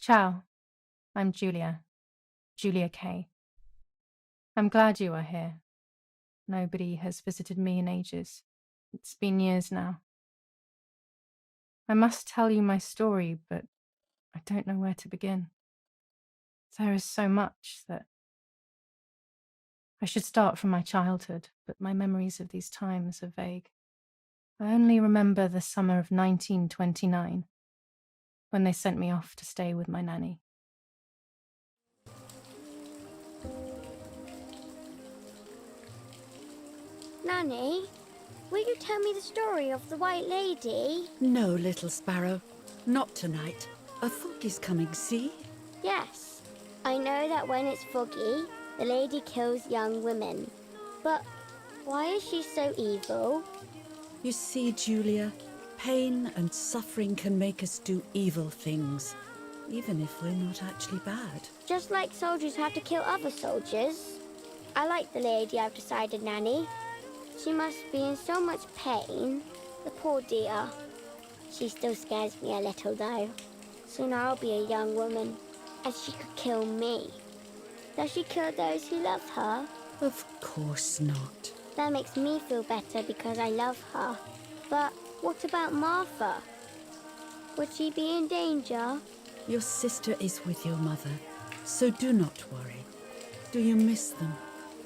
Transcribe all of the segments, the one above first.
Ciao, I'm Julia Kay. I'm glad you are here. Nobody has visited me in ages. It's been years now. I must tell you my story, but I don't know where to begin. There is so much that I should start from my childhood, but my memories of these times are vague. I only remember the summer of 1929, when they sent me off to stay with my nanny. Nanny, will you tell me the story of the White Lady? No, little sparrow. Not tonight. A fog is coming, see? Yes. I know that when it's foggy, the lady kills young women. But why is she so evil? You see, Julia, pain and suffering can make us do evil things, even if we're not actually bad. Just like soldiers have to kill other soldiers. I like the lady, I've decided, Nanny. She must be in so much pain. The poor dear. She still scares me a little, though. Soon I'll be a young woman, and she could kill me. Does she kill those who love her? Of course not. That makes me feel better because I love her. But what about Martha? Would she be in danger? Your sister is with your mother, so do not worry. Do you miss them?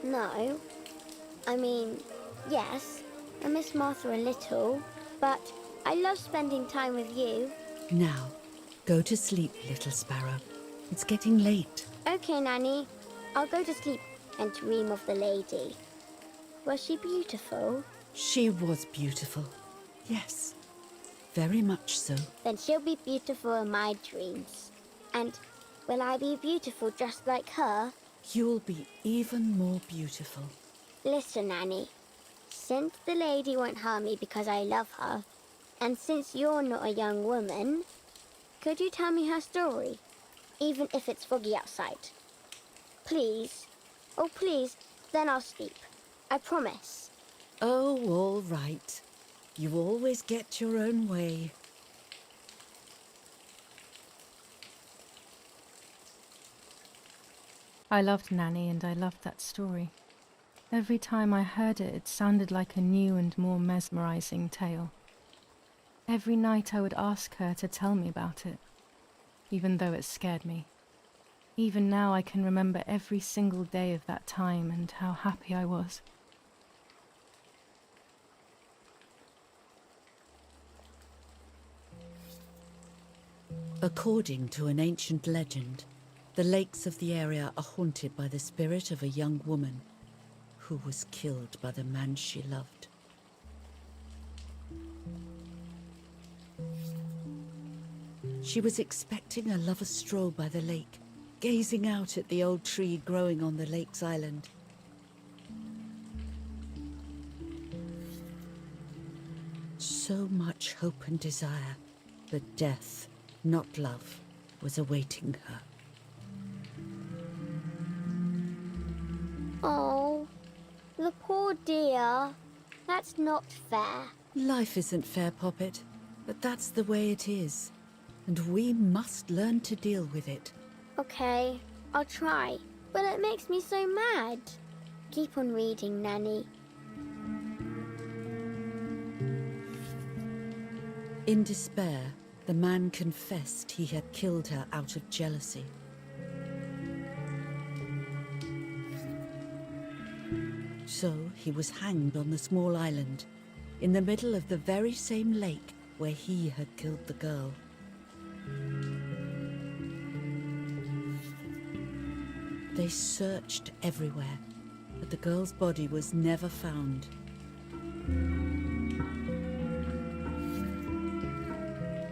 No. I mean, yes, I miss Martha a little, but I love spending time with you. Now, go to sleep, little sparrow. It's getting late. Okay, Nanny. I'll go to sleep and dream of the lady. Was she beautiful? She was beautiful. Yes, very much so. Then she'll be beautiful in my dreams. And will I be beautiful just like her? You'll be even more beautiful. Listen, Nanny. Since the lady won't harm me because I love her, and since you're not a young woman, could you tell me her story, even if it's foggy outside? Please. Oh, please, then I'll sleep. I promise. Oh, all right. You always get your own way. I loved Nanny and I loved that story. Every time I heard it, it sounded like a new and more mesmerizing tale. Every night I would ask her to tell me about it, even though it scared me. Even now I can remember every single day of that time and how happy I was. According to an ancient legend, the lakes of the area are haunted by the spirit of a young woman who was killed by the man she loved. She was expecting a lover's stroll by the lake, gazing out at the old tree growing on the lake's island. So much hope and desire, but death, not love, was awaiting her. Oh, the poor dear. That's not fair. Life isn't fair, Poppet, but that's the way it is. And we must learn to deal with it. Okay, I'll try. But it makes me so mad. Keep on reading, Nanny. In despair, the man confessed he had killed her out of jealousy. So he was hanged on the small island, in the middle of the very same lake where he had killed the girl. They searched everywhere, but the girl's body was never found.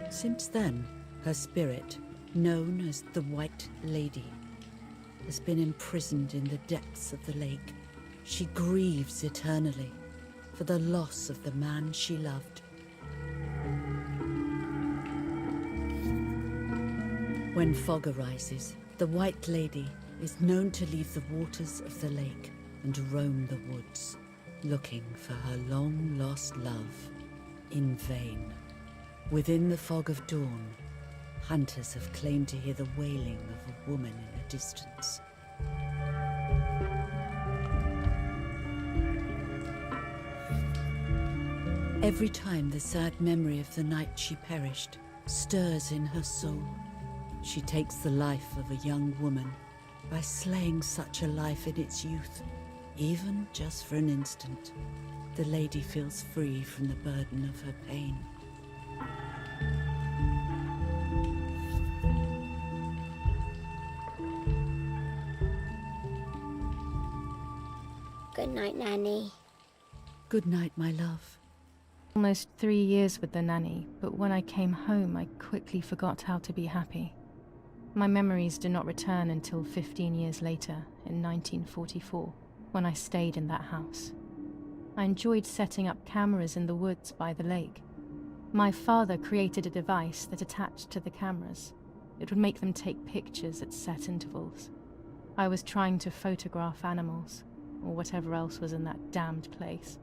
Since then, her spirit, known as the White Lady, has been imprisoned in the depths of the lake. She grieves eternally for the loss of the man she loved. When fog arises, the White Lady is known to leave the waters of the lake and roam the woods, looking for her long-lost love in vain. Within the fog of dawn, Hunters have claimed to hear the wailing of a woman in the distance. Every time the sad memory of the night she perished stirs in her soul, she takes the life of a young woman by slaying such a life in its youth. Even just for an instant, the lady feels free from the burden of her pain. Good night, Nanny. Good night, my love. Almost 3 years with the nanny, but when I came home, I quickly forgot how to be happy. My memories do not return until 15 years later, in 1944, when I stayed in that house. I enjoyed setting up cameras in the woods by the lake. My father created a device that attached to the cameras. It would make them take pictures at set intervals. I was trying to photograph animals, or whatever else was in that damned place.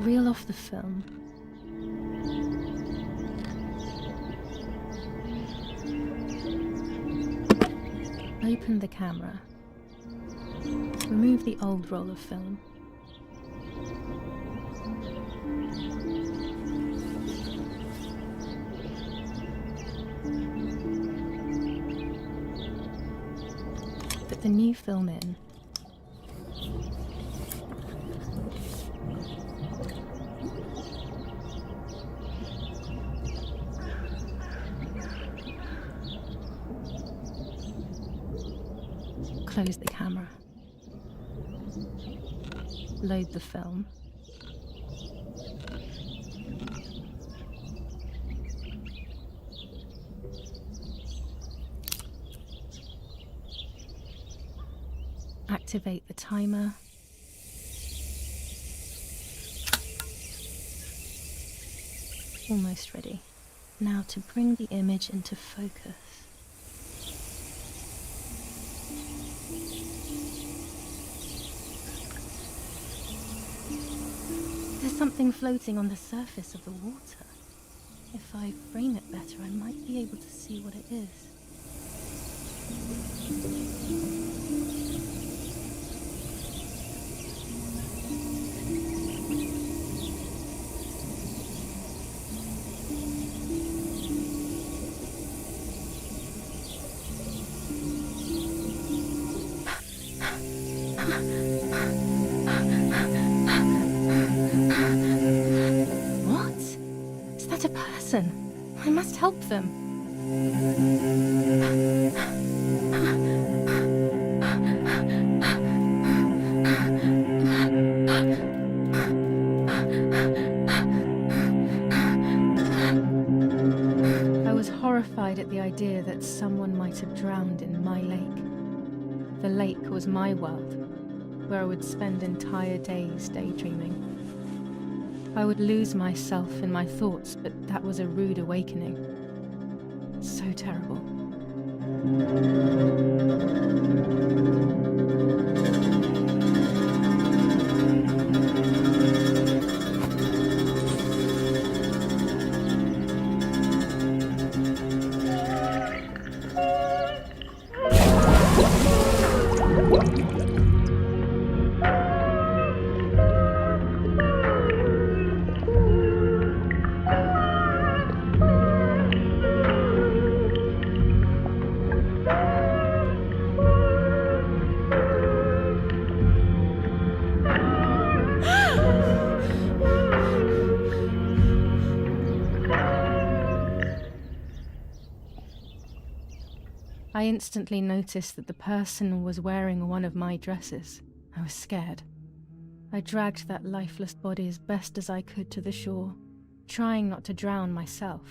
Reel off the film. Open the camera. Remove the old roll of film. Put the new film in. Close the camera. Load the film. Activate the timer. Almost ready. Now to bring the image into focus. There's something floating on the surface of the water. If I frame it better, I might be able to see what it is. I must help them. I was horrified at the idea that someone might have drowned in my lake. The lake was my world, where I would spend entire days daydreaming. I would lose myself in my thoughts, but that was a rude awakening. So terrible. I instantly noticed that the person was wearing one of my dresses. I was scared. I dragged that lifeless body as best as I could to the shore, trying not to drown myself.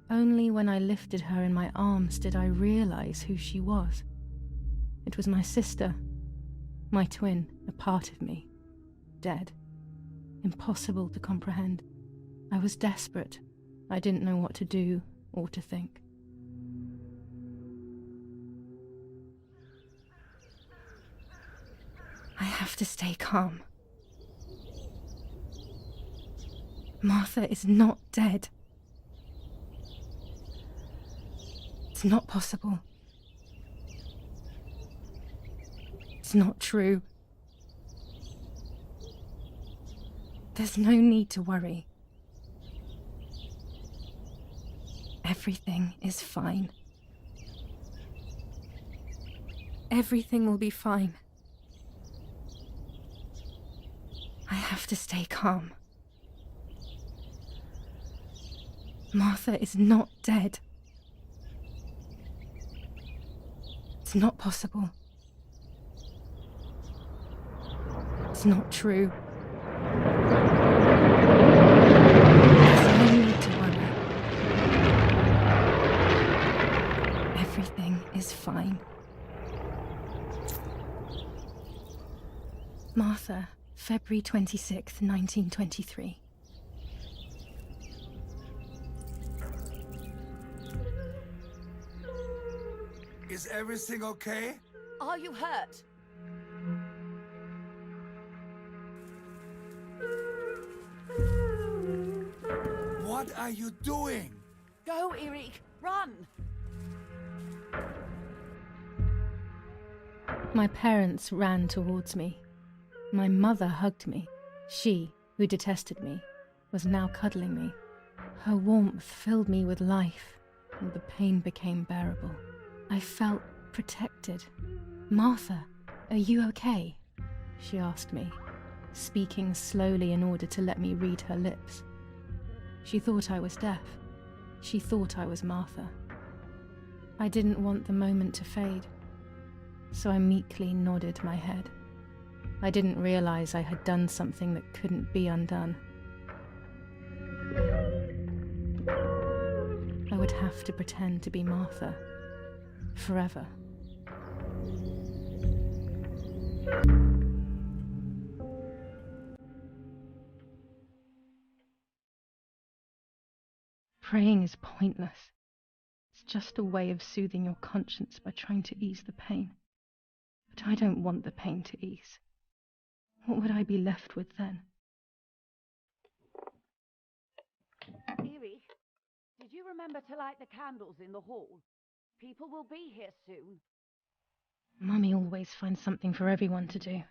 Only when I lifted her in my arms did I realize who she was. It was my sister. My twin, a part of me, dead. Impossible to comprehend. I was desperate. I didn't know what to do or to think. I have to stay calm. Martha is not dead. It's not possible. It's not true. There's no need to worry. Everything is fine. Everything will be fine. I have to stay calm. Martha is not dead. It's not possible. It's not true. There's no need to worry. Everything is fine. Martha, February 26th, 1923. Is everything okay? Are you hurt? What are you doing? Go, Eric! Run! My parents ran towards me. My mother hugged me. She, who detested me, was now cuddling me. Her warmth filled me with life, and the pain became bearable. I felt protected. "Martha, are you okay?" she asked me, speaking slowly in order to let me read her lips. She thought I was deaf. She thought I was Martha. I didn't want the moment to fade, so I meekly nodded my head. I didn't realize I had done something that couldn't be undone. I would have to pretend to be Martha forever. Praying is pointless. It's just a way of soothing your conscience by trying to ease the pain. But I don't want the pain to ease. What would I be left with then? Eric, did you remember to light the candles in the hall? People will be here soon. Mummy always finds something for everyone to do.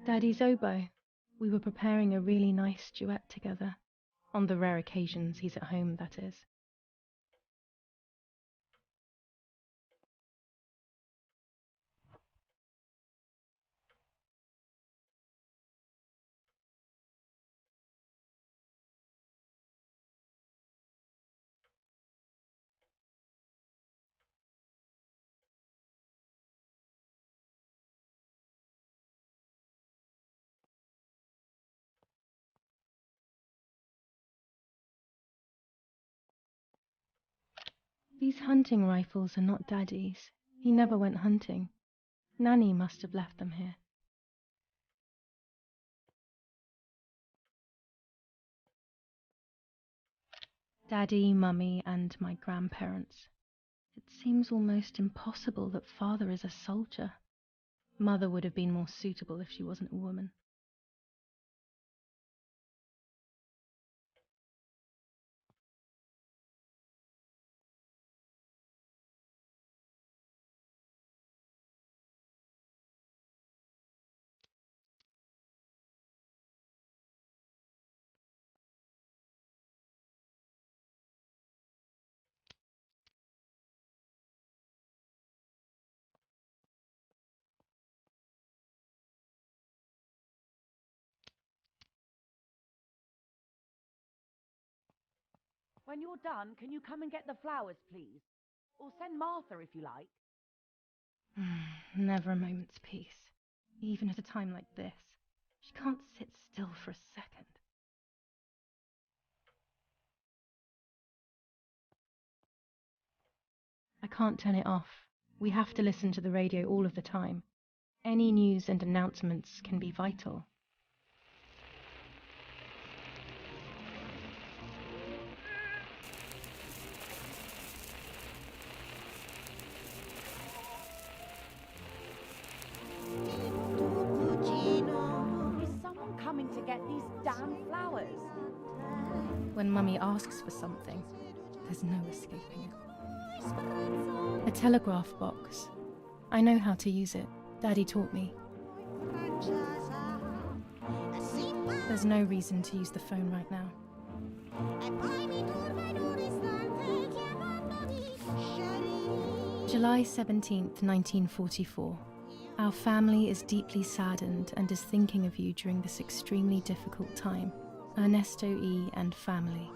Daddy's oboe. We were preparing a really nice duet together. On the rare occasions he's at home, that is. These hunting rifles are not Daddy's. He never went hunting. Nanny must have left them here. Daddy, Mummy, and my grandparents. It seems almost impossible that Father is a soldier. Mother would have been more suitable if she wasn't a woman. When you're done, can you come and get the flowers, please? Or send Martha if you like. Never a moment's peace. even at a time like this. She can't sit still for a second. I can't turn it off. We have to listen to the radio all of the time. Any news and announcements can be vital. Is someone coming to get these damn flowers? When Mummy asks for something, there's no escaping it. A telegraph box. I know how to use it. Daddy taught me. There's no reason to use the phone right now. July 17th, 1944. Our family is deeply saddened and is thinking of you during this extremely difficult time. Ernesto E. and family.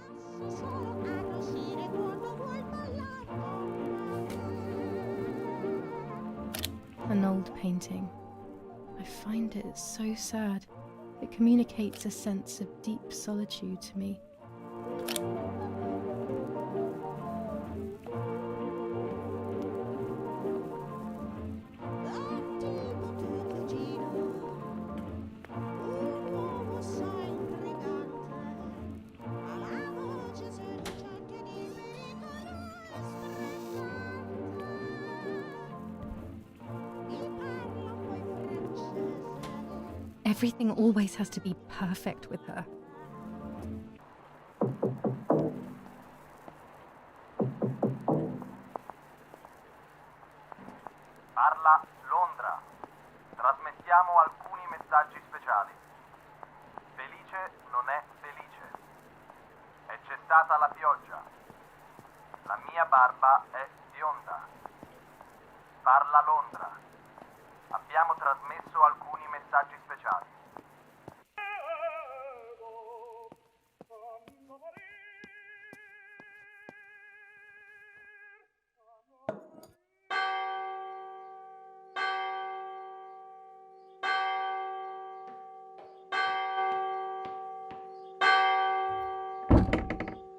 An old painting. I find it so sad. It communicates a sense of deep solitude to me. Everything always has to be perfect with her. Parla Londra. Trasmettiamo alcuni messaggi speciali. Felice non è felice. E c'è stata la pioggia. La mia barba è bionda. Parla Londra. Abbiamo trasmesso alcuni messaggi speciali.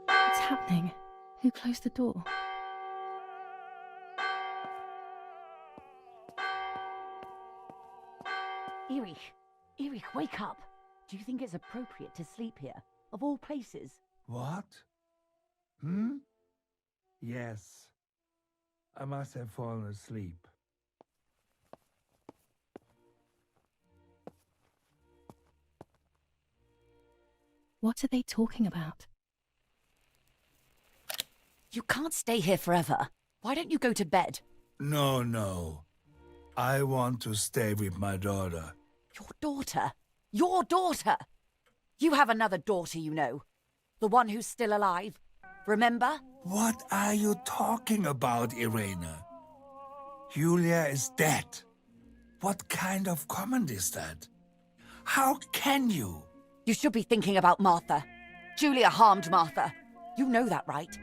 What's happening? Who closed the door? Erich, wake up. Do you think it's appropriate to sleep here, of all places? What? Yes. I must have fallen asleep. What are they talking about? You can't stay here forever. Why don't you go to bed? No. I want to stay with my daughter. Your daughter? Your daughter? You have another daughter, you know. The one who's still alive. Remember? What are you talking about, Irena? Julia is dead. What kind of comment is that? How can you? You should be thinking about Martha. Julia harmed Martha. You know that, right?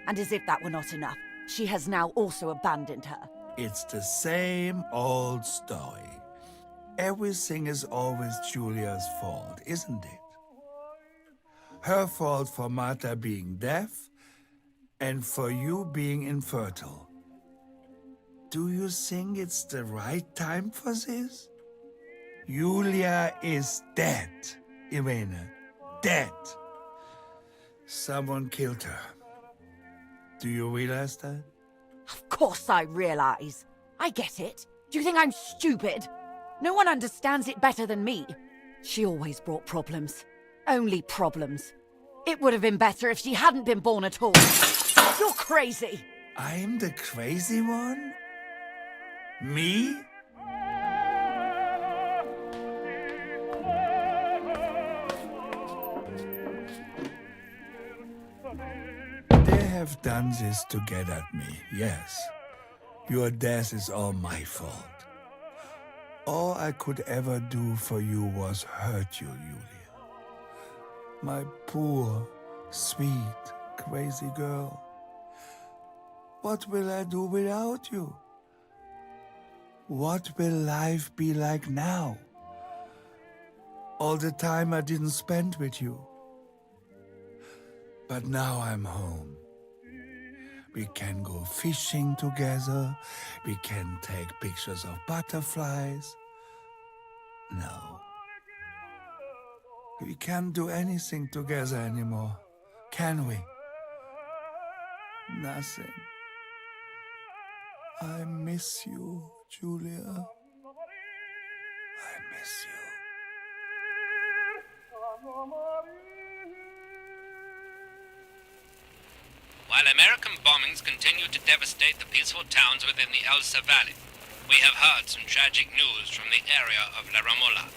And as if that were not enough, she has now also abandoned her. It's the same old story. Everything is always Julia's fault, isn't it? Her fault for Martha being deaf and for you being infertile. Do you think it's the right time for this? Julia is dead, Irena. Dead. Someone killed her. Do you realize that? Of course I realize. I get it. Do you think I'm stupid? No one understands it better than me. She always brought problems. Only problems. It would have been better if she hadn't been born at all. You're crazy. I'm the crazy one? Me? They have done this to get at me, yes. Your death is all my fault. All I could ever do for you was hurt you, Julia. My poor, sweet, crazy girl. What will I do without you? What will life be like now? All the time I didn't spend with you. But now I'm home. We can go fishing together. We can take pictures of butterflies. No. We can't do anything together anymore, can we? Nothing. I miss you, Julia. I miss you. While American bombings continue to devastate the peaceful towns within the Elsa Valley, we have heard some tragic news from the area of La Ramola.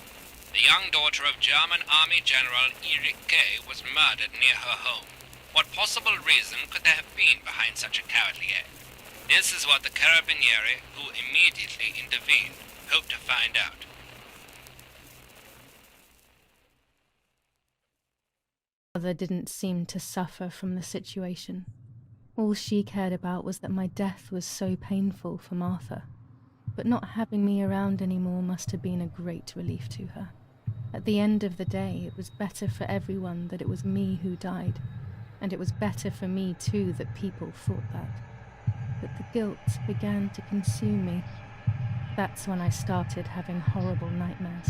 The young daughter of German Army General Erich K. was murdered near her home. What possible reason could there have been behind such a cowardly act? This is what the Carabinieri, who immediately intervened, hope to find out. Mother didn't seem to suffer from the situation. All she cared about was that my death was so painful for Martha. But not having me around anymore must have been a great relief to her. At the end of the day, it was better for everyone that it was me who died. And it was better for me too that people thought that. But the guilt began to consume me. That's when I started having horrible nightmares.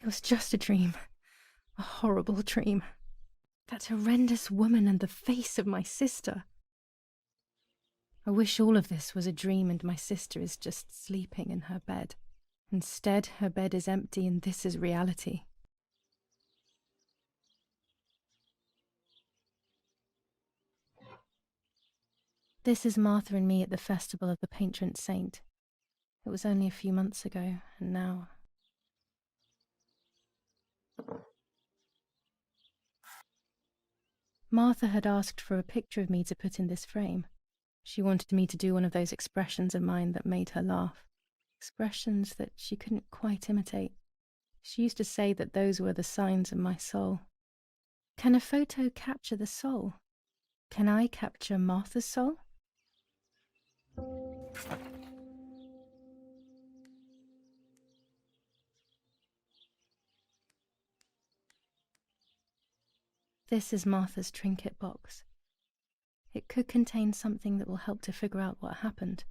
It was just a dream. A horrible dream. That horrendous woman and the face of my sister. I wish all of this was a dream and my sister is just sleeping in her bed. Instead, her bed is empty and this is reality. This is Martha and me at the festival of the patron saint. It was only a few months ago, and now... Martha had asked for a picture of me to put in this frame. She wanted me to do one of those expressions of mine that made her laugh. Expressions that she couldn't quite imitate. She used to say that those were the signs of my soul. Can a photo capture the soul? Can I capture Martha's soul? This is Martha's trinket box. It could contain something that will help to figure out what happened.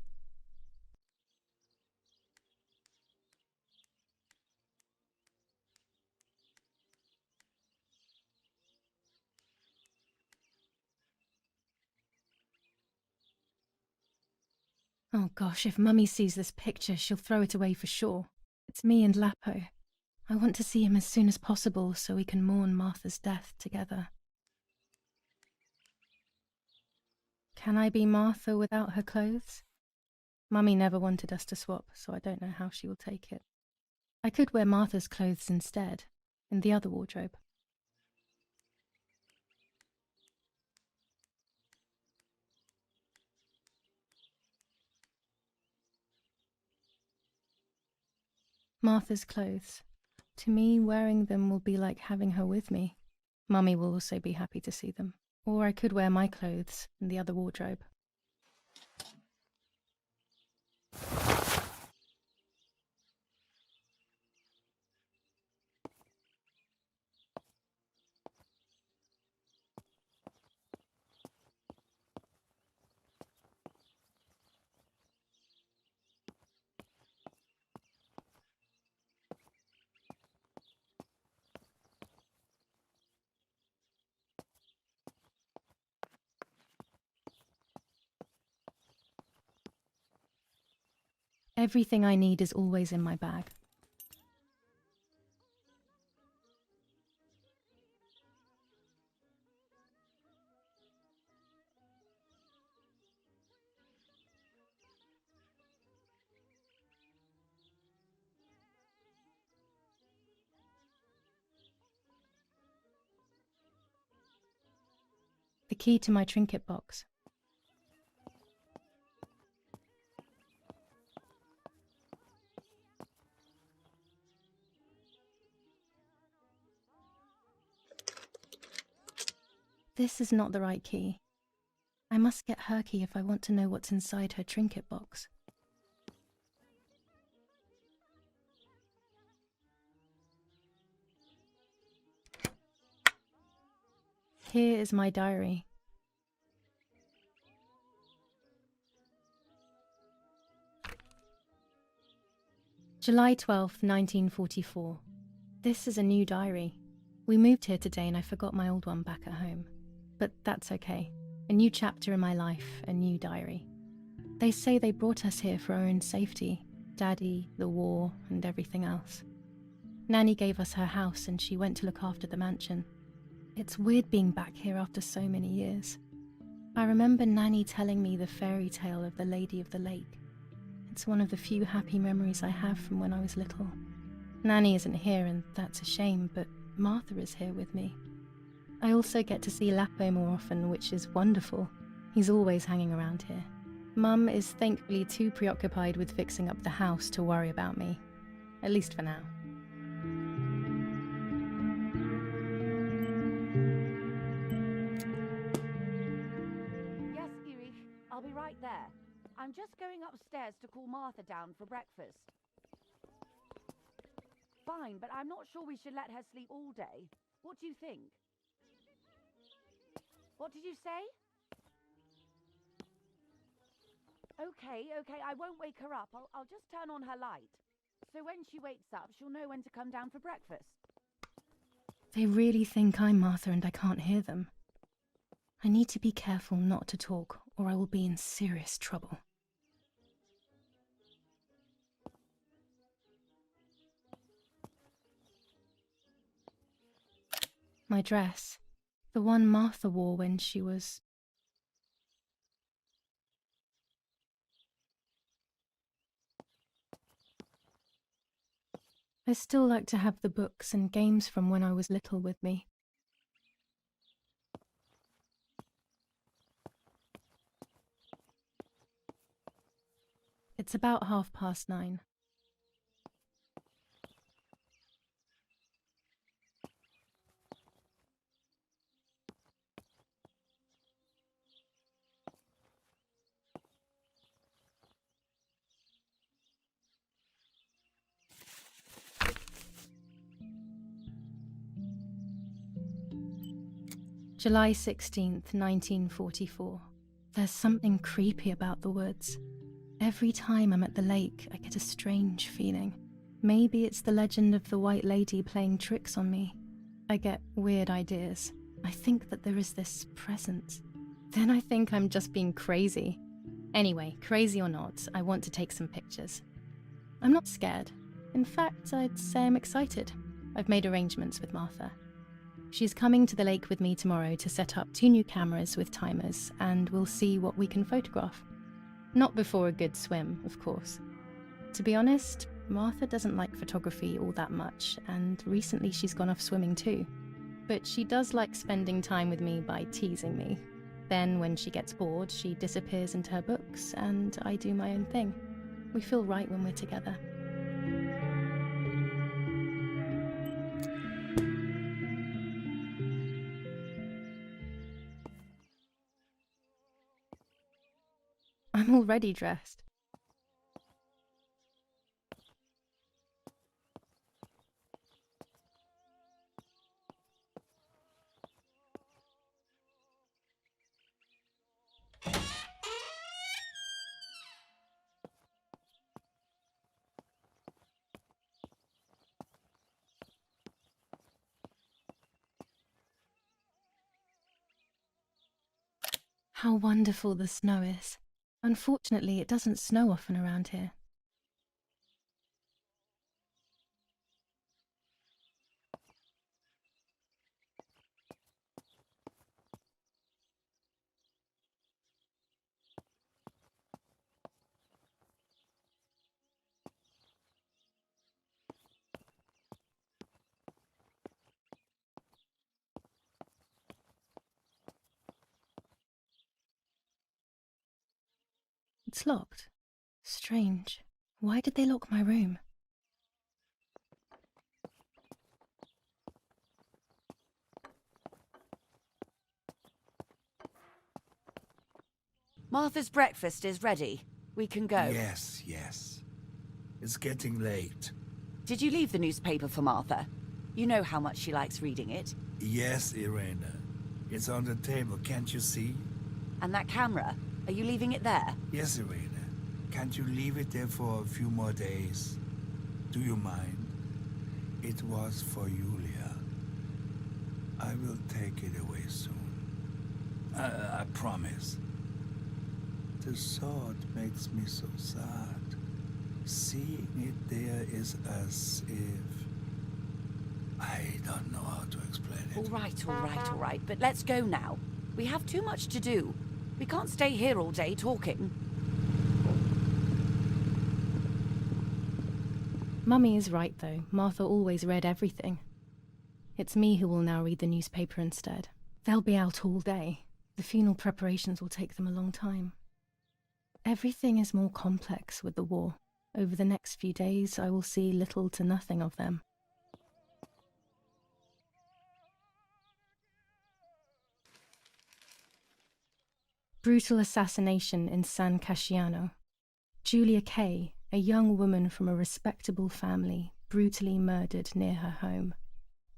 Oh gosh, if Mummy sees this picture, she'll throw it away for sure. It's me and Lapo. I want to see him as soon as possible so we can mourn Martha's death together. Can I be Martha without her clothes? Mummy never wanted us to swap, so I don't know how she will take it. I could wear Martha's clothes instead, in the other wardrobe. Martha's clothes. To me, wearing them will be like having her with me. Mummy will also be happy to see them. Or I could wear my clothes in the other wardrobe. Everything I need is always in my bag. The key to my trinket box. This is not the right key. I must get her key if I want to know what's inside her trinket box. Here is my diary. July 12th, 1944. This is a new diary. We moved here today and I forgot my old one back at home. But that's okay. A new chapter in my life, a new diary. They say they brought us here for our own safety. Daddy, the war, and everything else. Nanny gave us her house and she went to look after the mansion. It's weird being back here after so many years. I remember Nanny telling me the fairy tale of the Lady of the Lake. It's one of the few happy memories I have from when I was little. Nanny isn't here and that's a shame, but Martha is here with me. I also get to see Lapo more often, which is wonderful. He's always hanging around here. Mum is thankfully too preoccupied with fixing up the house to worry about me. At least for now. Yes, Erich, I'll be right there. I'm just going upstairs to call Martha down for breakfast. Fine, but I'm not sure we should let her sleep all day. What do you think? What did you say? Okay, I won't wake her up. I'll just turn on her light. So when she wakes up, she'll know when to come down for breakfast. They really think I'm Martha and I can't hear them. I need to be careful not to talk, or I will be in serious trouble. My dress. The one Martha wore when she was... I still like to have the books and games from when I was little with me. It's about 9:30. July 16th, 1944. There's something creepy about the woods. Every time I'm at the lake, I get a strange feeling. Maybe it's the legend of the White Lady playing tricks on me. I get weird ideas. I think that there is this presence. Then I think I'm just being crazy. Anyway, crazy or not, I want to take some pictures. I'm not scared. In fact, I'd say I'm excited. I've made arrangements with Martha. She's coming to the lake with me tomorrow to set up 2 new cameras with timers, and we'll see what we can photograph. Not before a good swim, of course. To be honest, Martha doesn't like photography all that much, and recently she's gone off swimming too. But she does like spending time with me by teasing me. Then, when she gets bored, she disappears into her books, and I do my own thing. We feel right when we're together. I'm already dressed. How wonderful the snow is. Unfortunately, it doesn't snow often around here. It's locked. Strange. Why did they lock my room? Martha's breakfast is ready. We can go. Yes, yes. It's getting late. Did you leave the newspaper for Martha? You know how much she likes reading it. Yes, Irena. It's on the table, can't you see? And that camera, are you leaving it there? Yes, Irena. Can't you leave it there for a few more days? Do you mind? It was for Julia. I will take it away soon. I promise. The thought makes me so sad. Seeing it there is as if... I don't know how to explain it. All right, but let's go now. We have too much to do. We can't stay here all day talking. Mummy is right, though. Martha always read everything. It's me who will now read the newspaper instead. They'll be out all day. The funeral preparations will take them a long time. Everything is more complex with the war. Over the next few days, I will see little to nothing of them. Brutal assassination in San Casciano. Julia Kay, a young woman from a respectable family, brutally murdered near her home.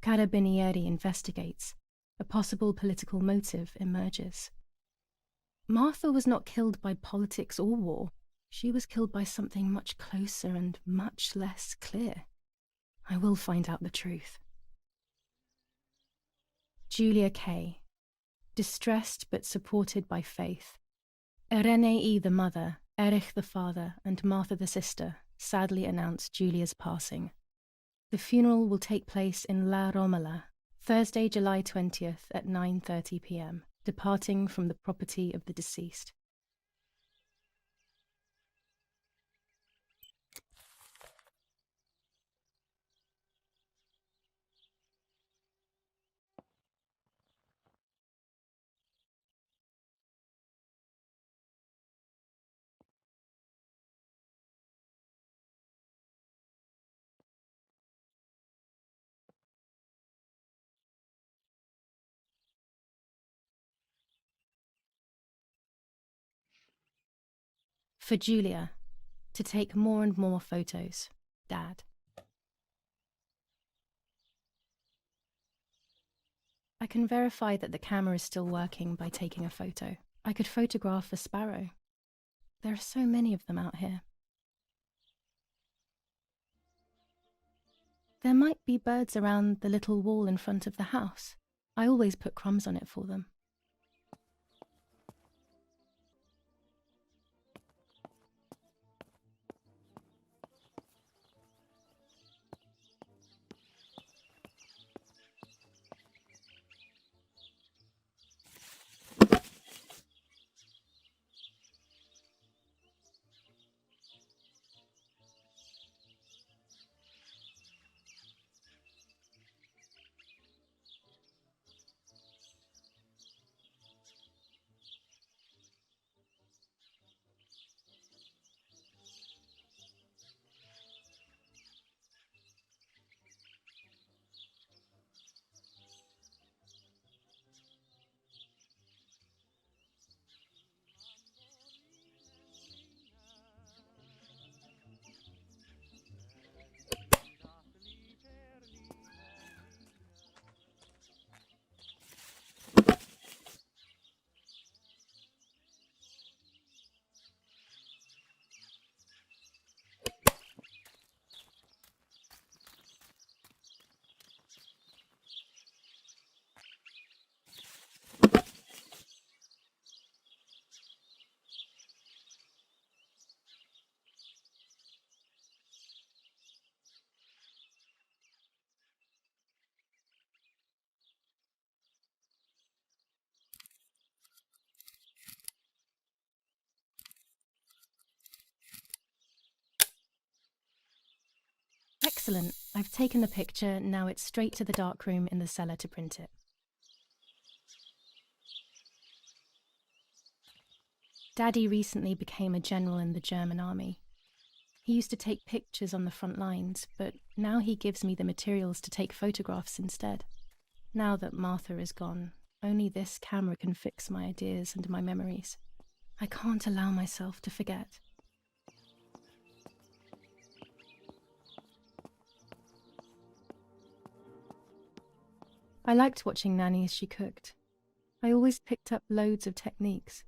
Carabinieri investigates. A possible political motive emerges. Martha was not killed by politics or war. She was killed by something much closer and much less clear. I will find out the truth. Julia Kay. Distressed but supported by faith. Irenei the mother, Erich the father, and Martha the sister sadly announced Julia's passing. The funeral will take place in La Romola, Thursday, July 20th at 9:30 p.m., departing from the property of the deceased. For Julia, to take more and more photos, Dad. I can verify that the camera is still working by taking a photo. I could photograph a sparrow. There are so many of them out here. There might be birds around the little wall in front of the house. I always put crumbs on it for them. Excellent. I've taken the picture, now it's straight to the darkroom in the cellar to print it. Daddy recently became a general in the German army. He used to take pictures on the front lines, but now he gives me the materials to take photographs instead. Now that Martha is gone, only this camera can fix my ideas and my memories. I can't allow myself to forget. I liked watching Nanny as she cooked. I always picked up loads of techniques.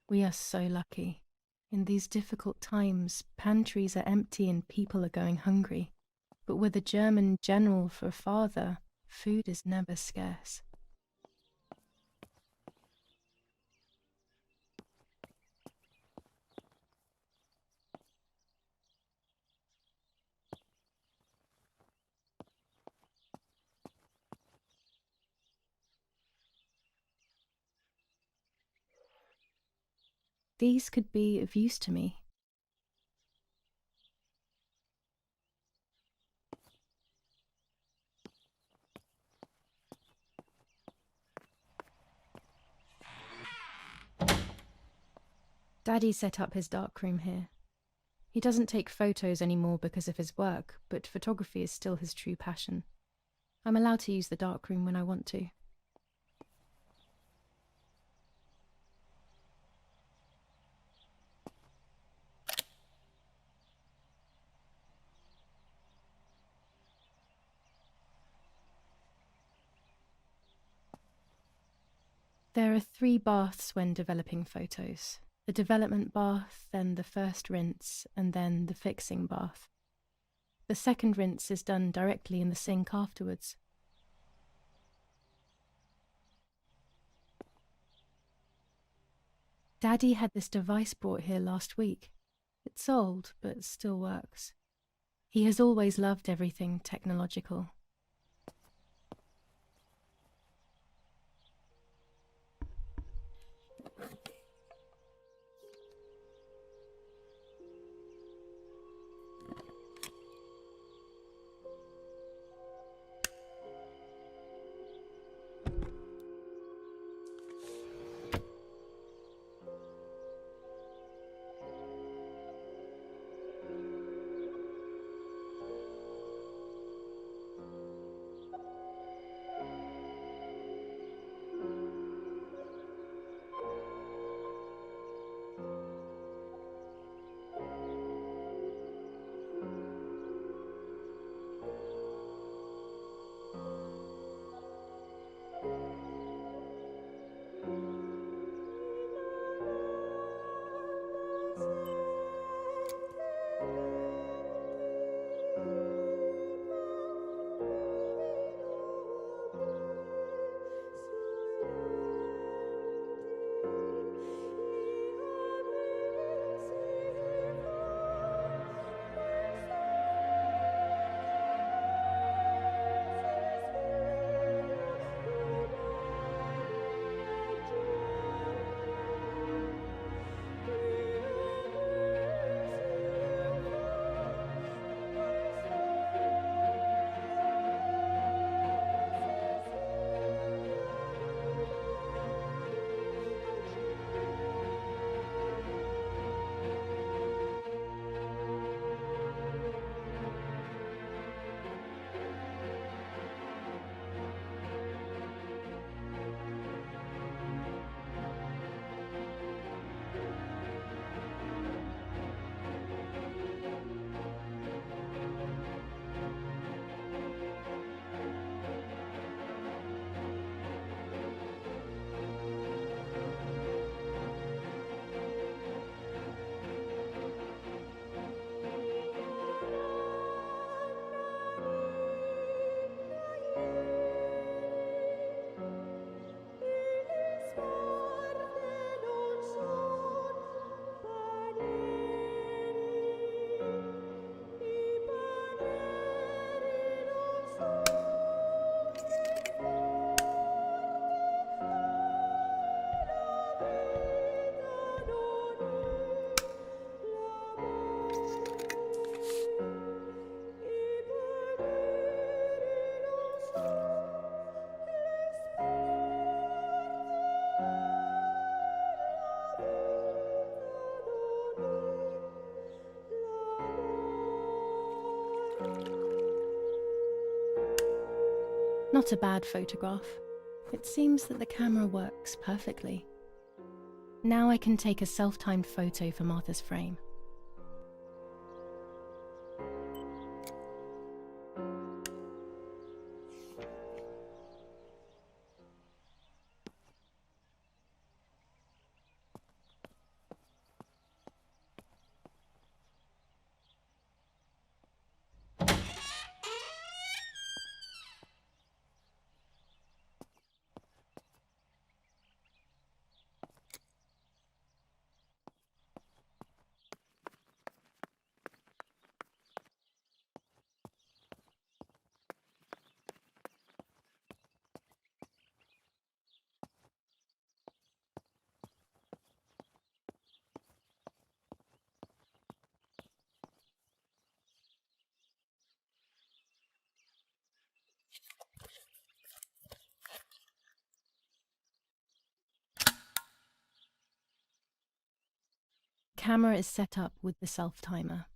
We are so lucky. In these difficult times, pantries are empty and people are going hungry. But with a German general for a father, food is never scarce. These could be of use to me. Daddy set up his darkroom here. He doesn't take photos anymore because of his work, but photography is still his true passion. I'm allowed to use the darkroom when I want to. There are 3 baths when developing photos. The development bath, then the first rinse, and then the fixing bath. The second rinse is done directly in the sink afterwards. Daddy had this device brought here last week. It's old, but still works. He has always loved everything technological. Not a bad photograph. It seems that the camera works perfectly. Now I can take a self-timed photo for Martha's frame. Camera is set up with the self-timer.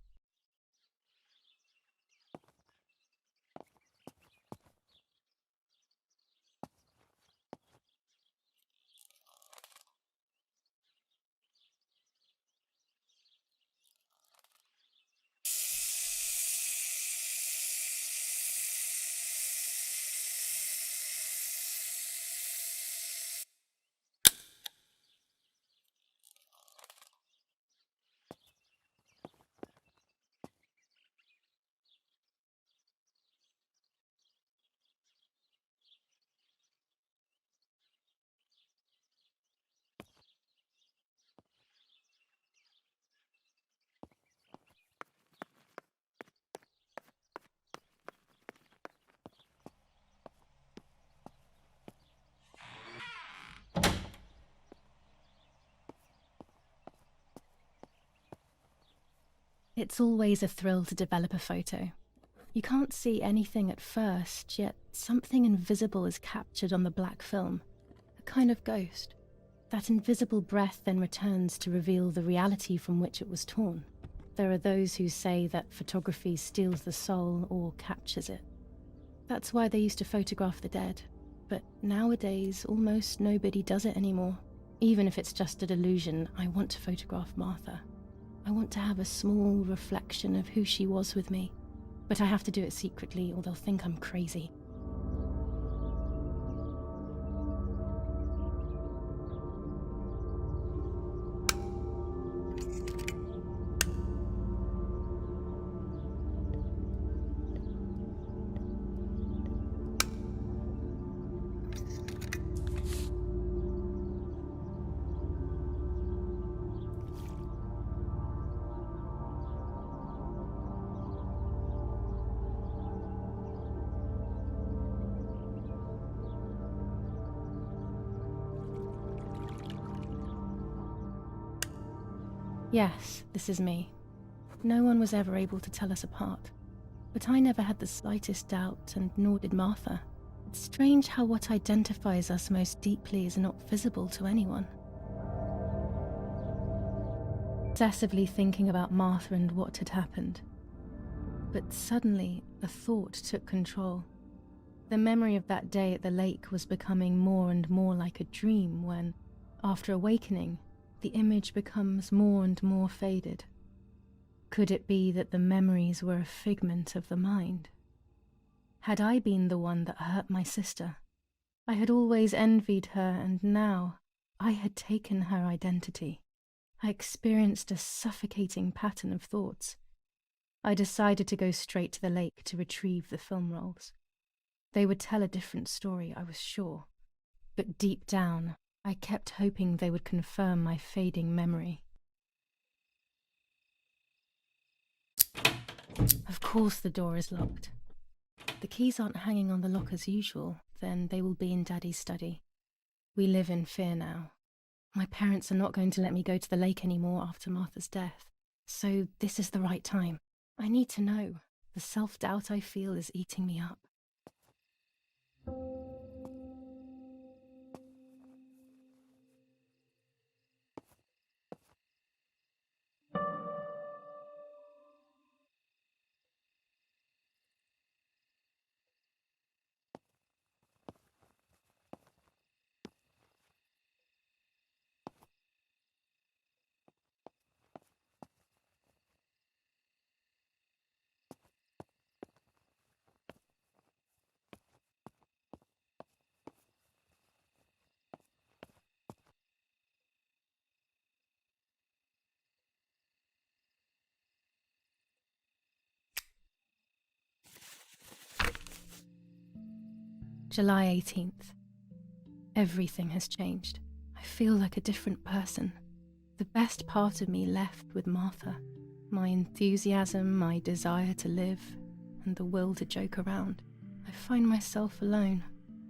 It's always a thrill to develop a photo. You can't see anything at first, yet something invisible is captured on the black film, a kind of ghost. That invisible breath then returns to reveal the reality from which it was torn. There are those who say that photography steals the soul or captures it. That's why they used to photograph the dead, but nowadays almost nobody does it anymore. Even if it's just a delusion, I want to photograph Martha. I want to have a small reflection of who she was with me, but I have to do it secretly or they'll think I'm crazy. Yes, this is me. No one was ever able to tell us apart. But I never had the slightest doubt, and nor did Martha. It's strange how what identifies us most deeply is not visible to anyone. Obsessively thinking about Martha and what had happened. But suddenly, a thought took control. The memory of that day at the lake was becoming more and more like a dream when, after awakening, the image becomes more and more faded. Could it be that the memories were a figment of the mind? Had I been the one that hurt my sister? I had always envied her, and now I had taken her identity. I experienced a suffocating pattern of thoughts. I decided to go straight to the lake to retrieve the film rolls. They would tell a different story, I was sure. But deep down, I kept hoping they would confirm my fading memory. Of course the door is locked. The keys aren't hanging on the lock as usual, then they will be in Daddy's study. We live in fear now. My parents are not going to let me go to the lake anymore after Martha's death. So this is the right time. I need to know. The self-doubt I feel is eating me up. July 18th. Everything has changed. I feel like a different person. The best part of me left with Martha. My enthusiasm, my desire to live, and the will to joke around. I find myself alone,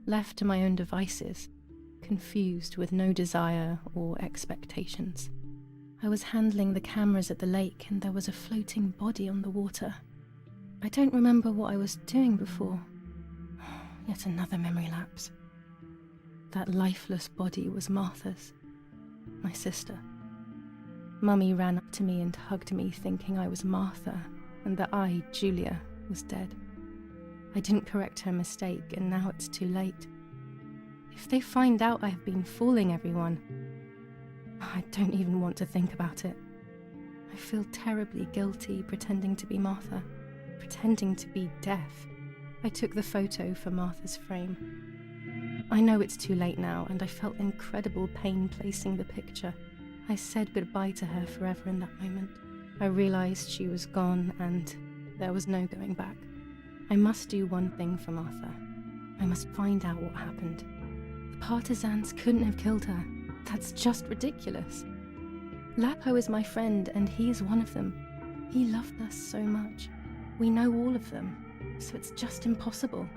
left to my own devices, confused with no desire or expectations. I was handling the cameras at the lake and there was a floating body on the water. I don't remember what I was doing before. Yet another memory lapse. That lifeless body was Martha's, my sister. Mummy ran up to me and hugged me, thinking I was Martha and that I, Julia, was dead. I didn't correct her mistake and now it's too late. If they find out I have been fooling everyone, I don't even want to think about it. I feel terribly guilty pretending to be Martha, pretending to be deaf. I took the photo for Martha's frame. I know it's too late now, and I felt incredible pain placing the picture. I said goodbye to her forever in that moment. I realized she was gone and there was no going back. I must do one thing for Martha. I must find out what happened. The partisans couldn't have killed her. That's just ridiculous. Lapo is my friend and he is one of them. He loved us so much. We know all of them, so it's just impossible.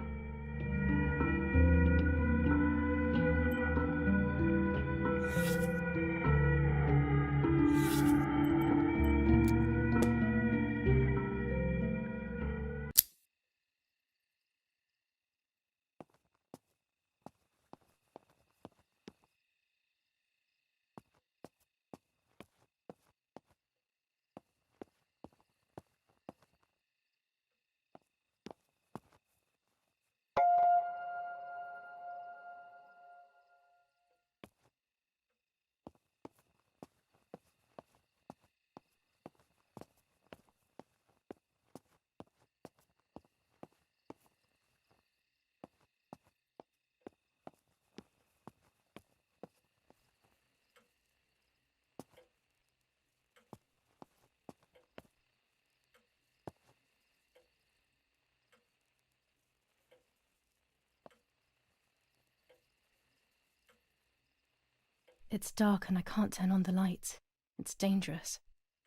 It's dark and I can't turn on the lights. It's dangerous.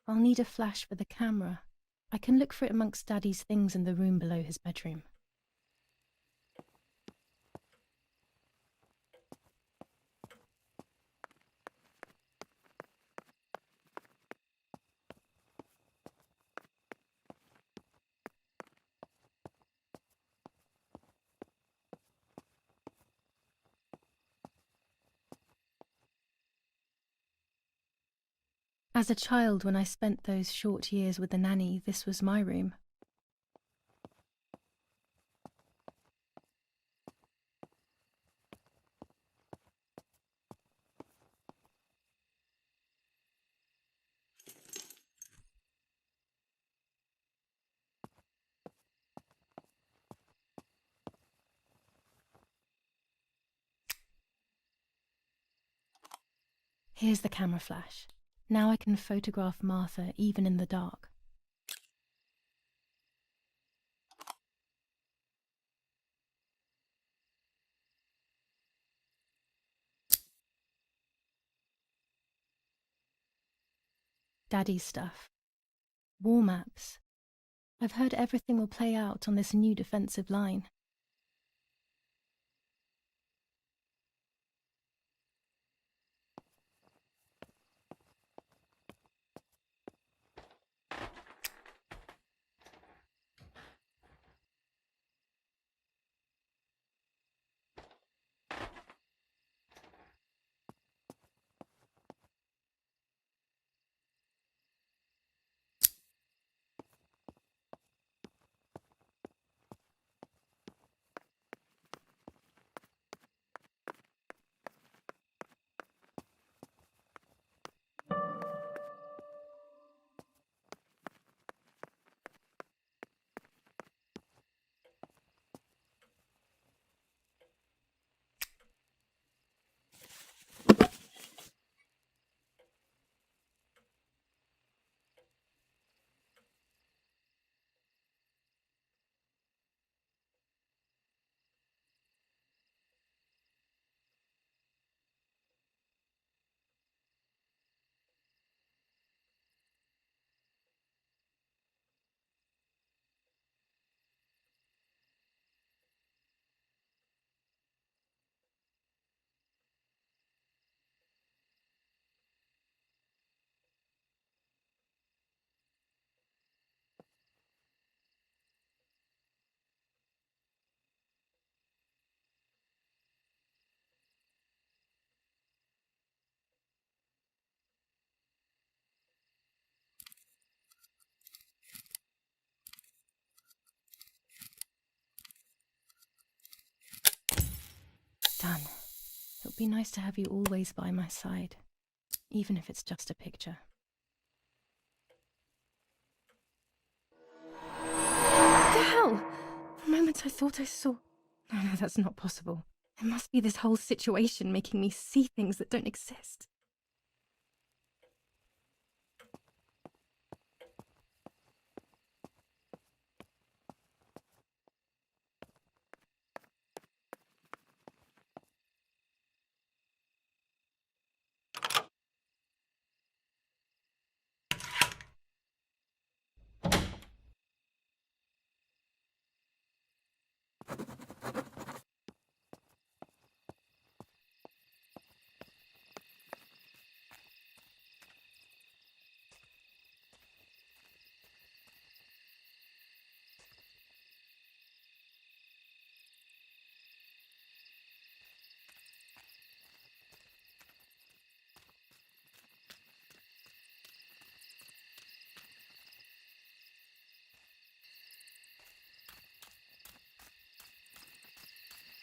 I'll need a flash for the camera. I can look for it amongst Daddy's things in the room below his bedroom. As a child, when I spent those short years with the nanny, this was my room. Here's the camera flash. Now I can photograph Martha even in the dark. Daddy's stuff. War maps. I've heard everything will play out on this new defensive line. be nice to have you always by my side, even if it's just a picture. What the hell? For a moment I thought I saw... No, that's not possible. It must be this whole situation making me see things that don't exist.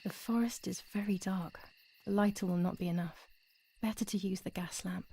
The forest is very dark. The lighter will not be enough. Better to use the gas lamp.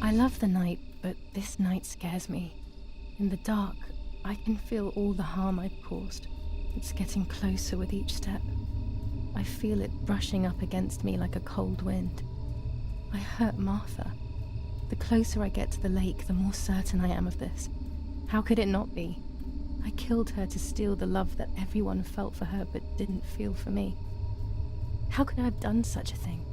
I love the night, but this night scares me. In the dark, I can feel all the harm I've caused. It's getting closer with each step. I feel it brushing up against me like a cold wind. I hurt Martha. The closer I get to the lake, the more certain I am of this. How could it not be? I killed her to steal the love that everyone felt for her but didn't feel for me. How could I have done such a thing?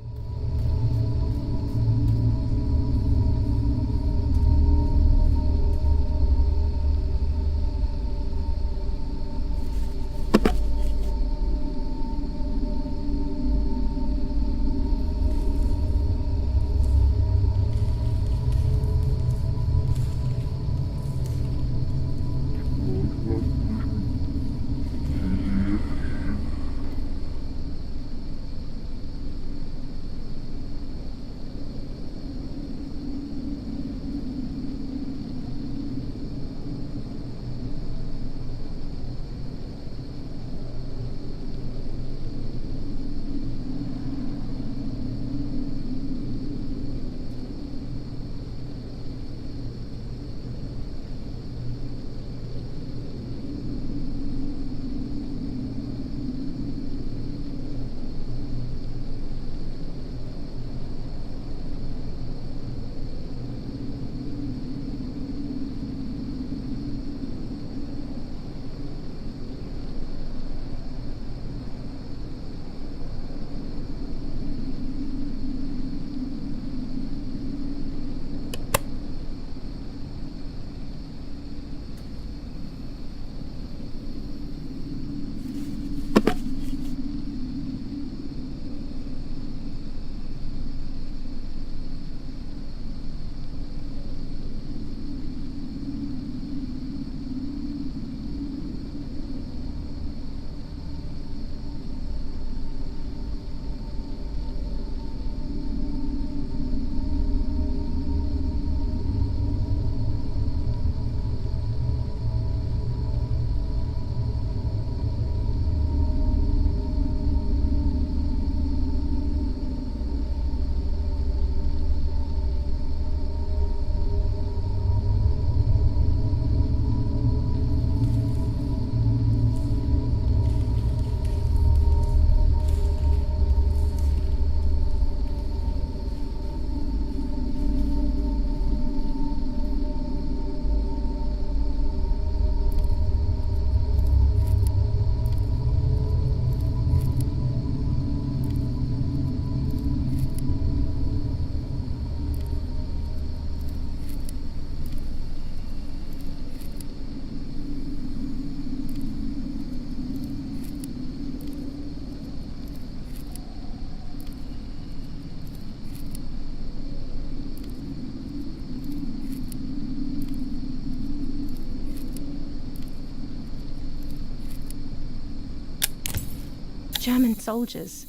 German soldiers.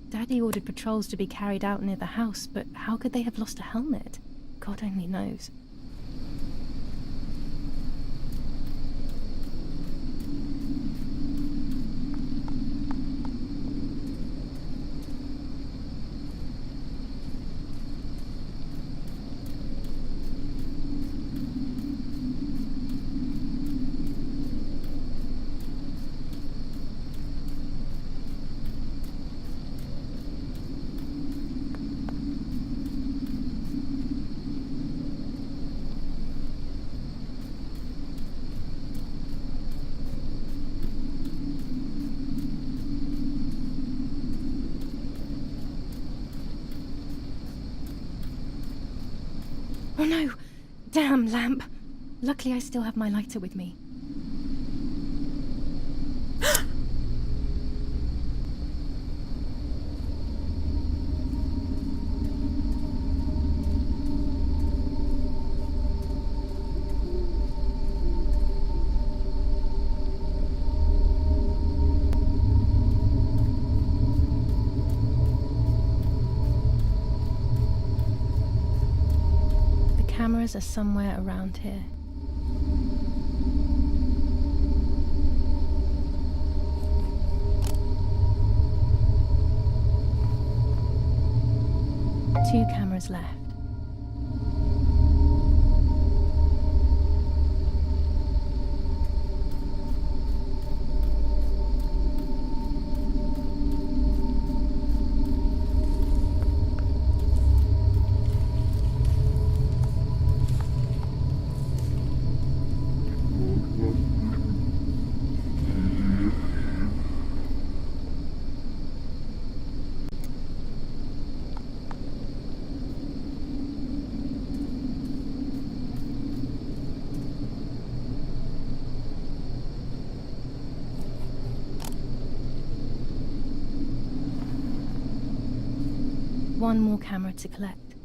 Daddy ordered patrols to be carried out near the house, but how could they have lost a helmet? God only knows. Oh no! Damn lamp! Luckily I still have my lighter with me. Cameras are somewhere around here. Two cameras left. One more camera to collect.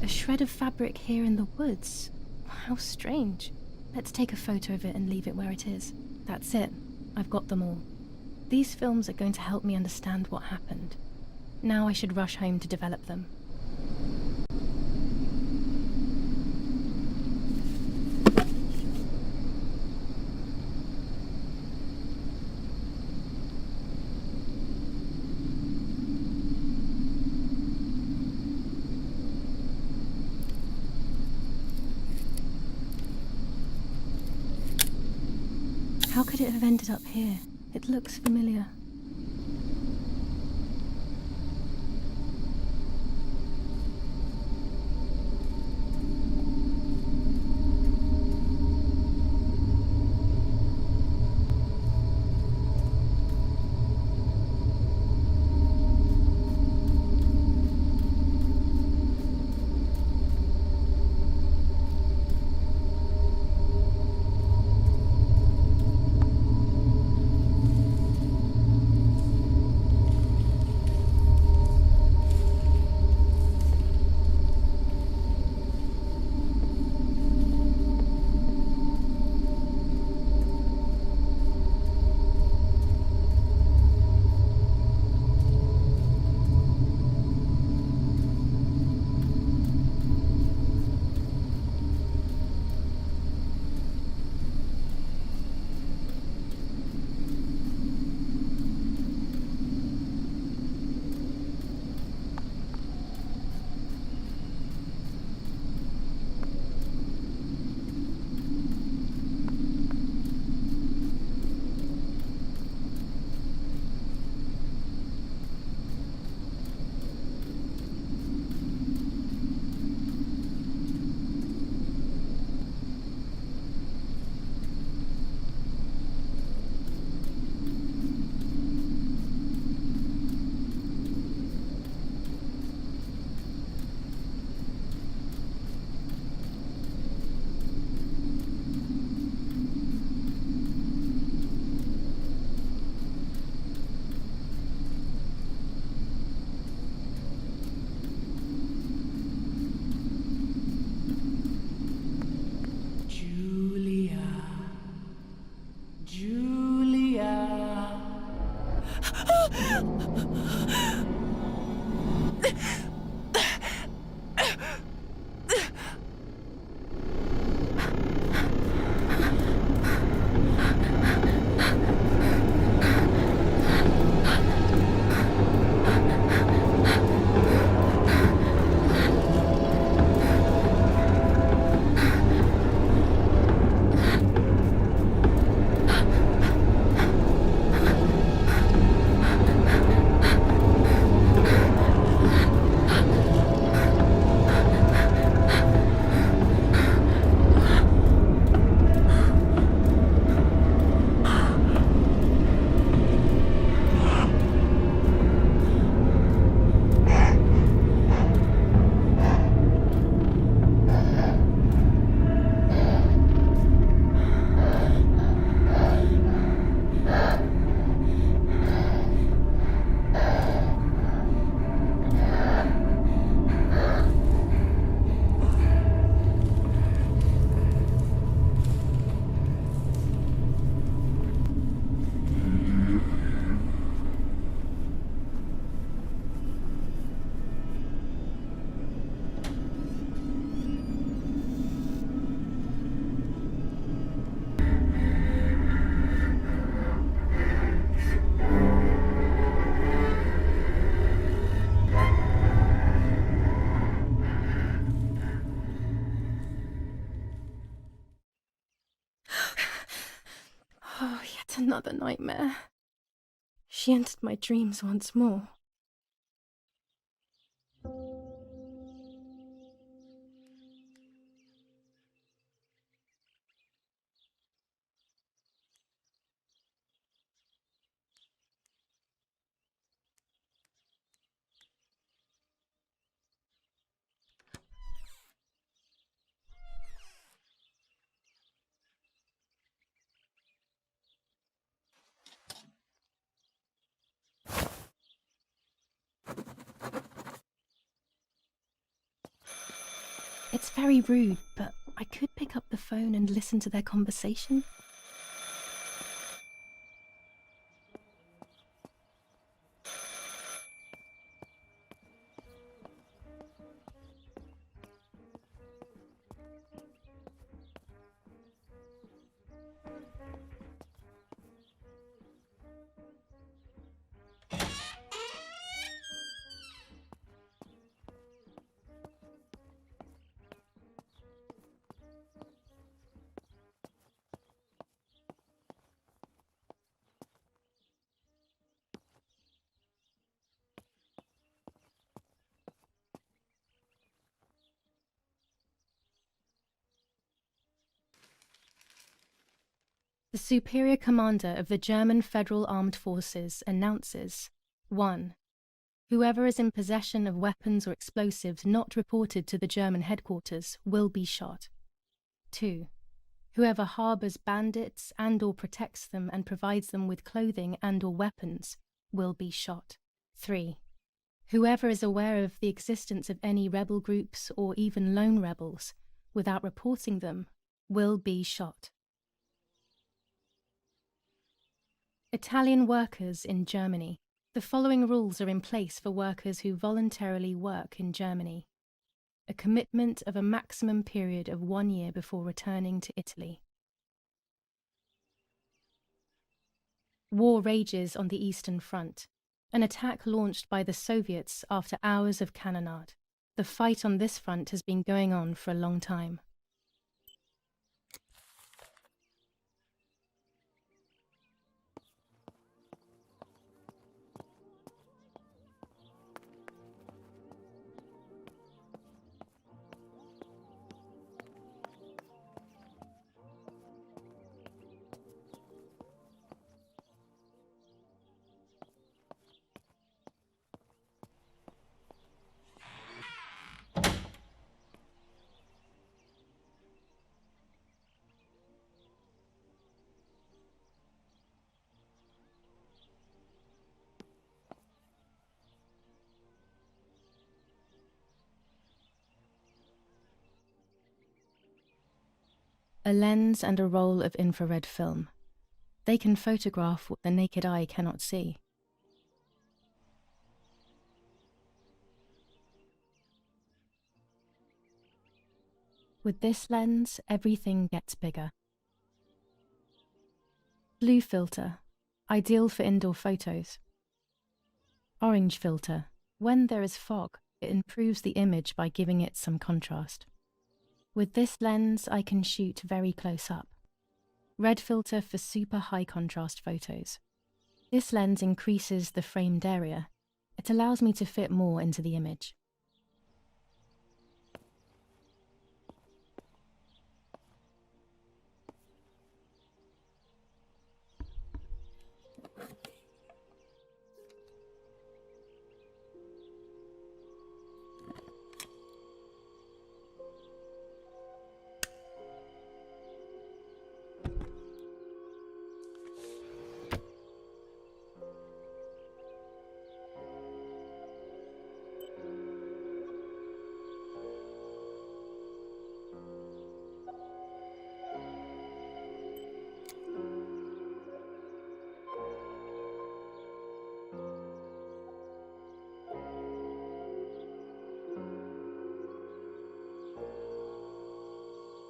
A shred of fabric here in the woods. How strange. Let's take a photo of it and leave it where it is. That's it. I've got them all. These films are going to help me understand what happened. Now I should rush home to develop them. How could it have ended up here? It looks familiar. Another nightmare. She entered my dreams once more. It's very rude, but I could pick up the phone and listen to their conversation. The superior commander of the German Federal Armed Forces announces 1. Whoever is in possession of weapons or explosives not reported to the German headquarters will be shot. 2. Whoever harbors bandits and/or protects them and provides them with clothing and/or weapons will be shot. 3. Whoever is aware of the existence of any rebel groups or even lone rebels without reporting them will be shot. Italian workers in Germany. The following rules are in place for workers who voluntarily work in Germany. A commitment of a maximum period of 1 year before returning to Italy. War rages on the Eastern Front. An attack launched by the Soviets after hours of cannonade. The fight on this front has been going on for a long time. A lens and a roll of infrared film. They can photograph what the naked eye cannot see. With this lens, everything gets bigger. Blue filter, ideal for indoor photos. Orange filter, when there is fog, it improves the image by giving it some contrast. With this lens, I can shoot very close up. Red filter for super high contrast photos. This lens increases the framed area. It allows me to fit more into the image.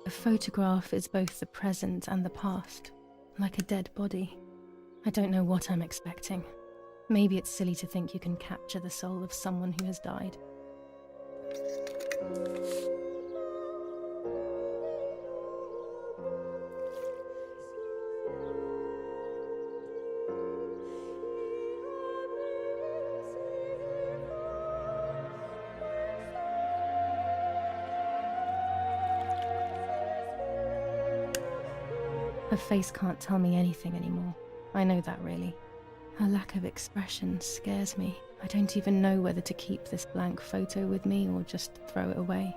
A photograph is both the present and the past, like a dead body. I don't know what I'm expecting. Maybe it's silly to think you can capture the soul of someone who has died. Her face can't tell me anything anymore. I know that, really. Her lack of expression scares me. I don't even know whether to keep this blank photo with me or just throw it away.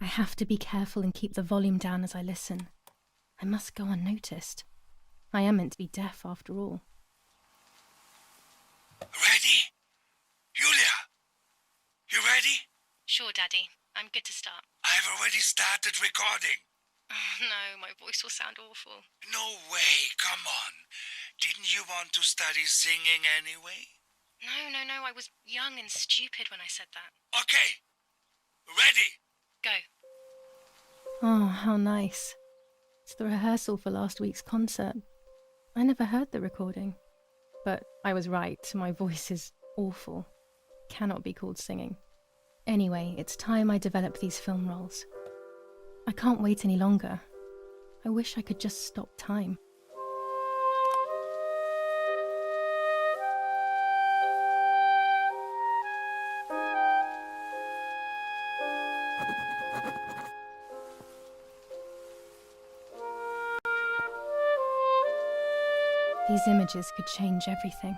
I have to be careful and keep the volume down as I listen. I must go unnoticed. I am meant to be deaf after all. Ready? Julia? You ready? Sure, Daddy. I'm good to start. I've already started recording. Oh, no, my voice will sound awful. No way, come on. Didn't you want to study singing anyway? No. I was young and stupid when I said that. Okay. Ready? Go. Oh, how nice. It's the rehearsal for last week's concert. I never heard the recording. But I was right, my voice is awful. Cannot be called singing. Anyway, it's time I develop these film roles. I can't wait any longer. I wish I could just stop time. These images could change everything.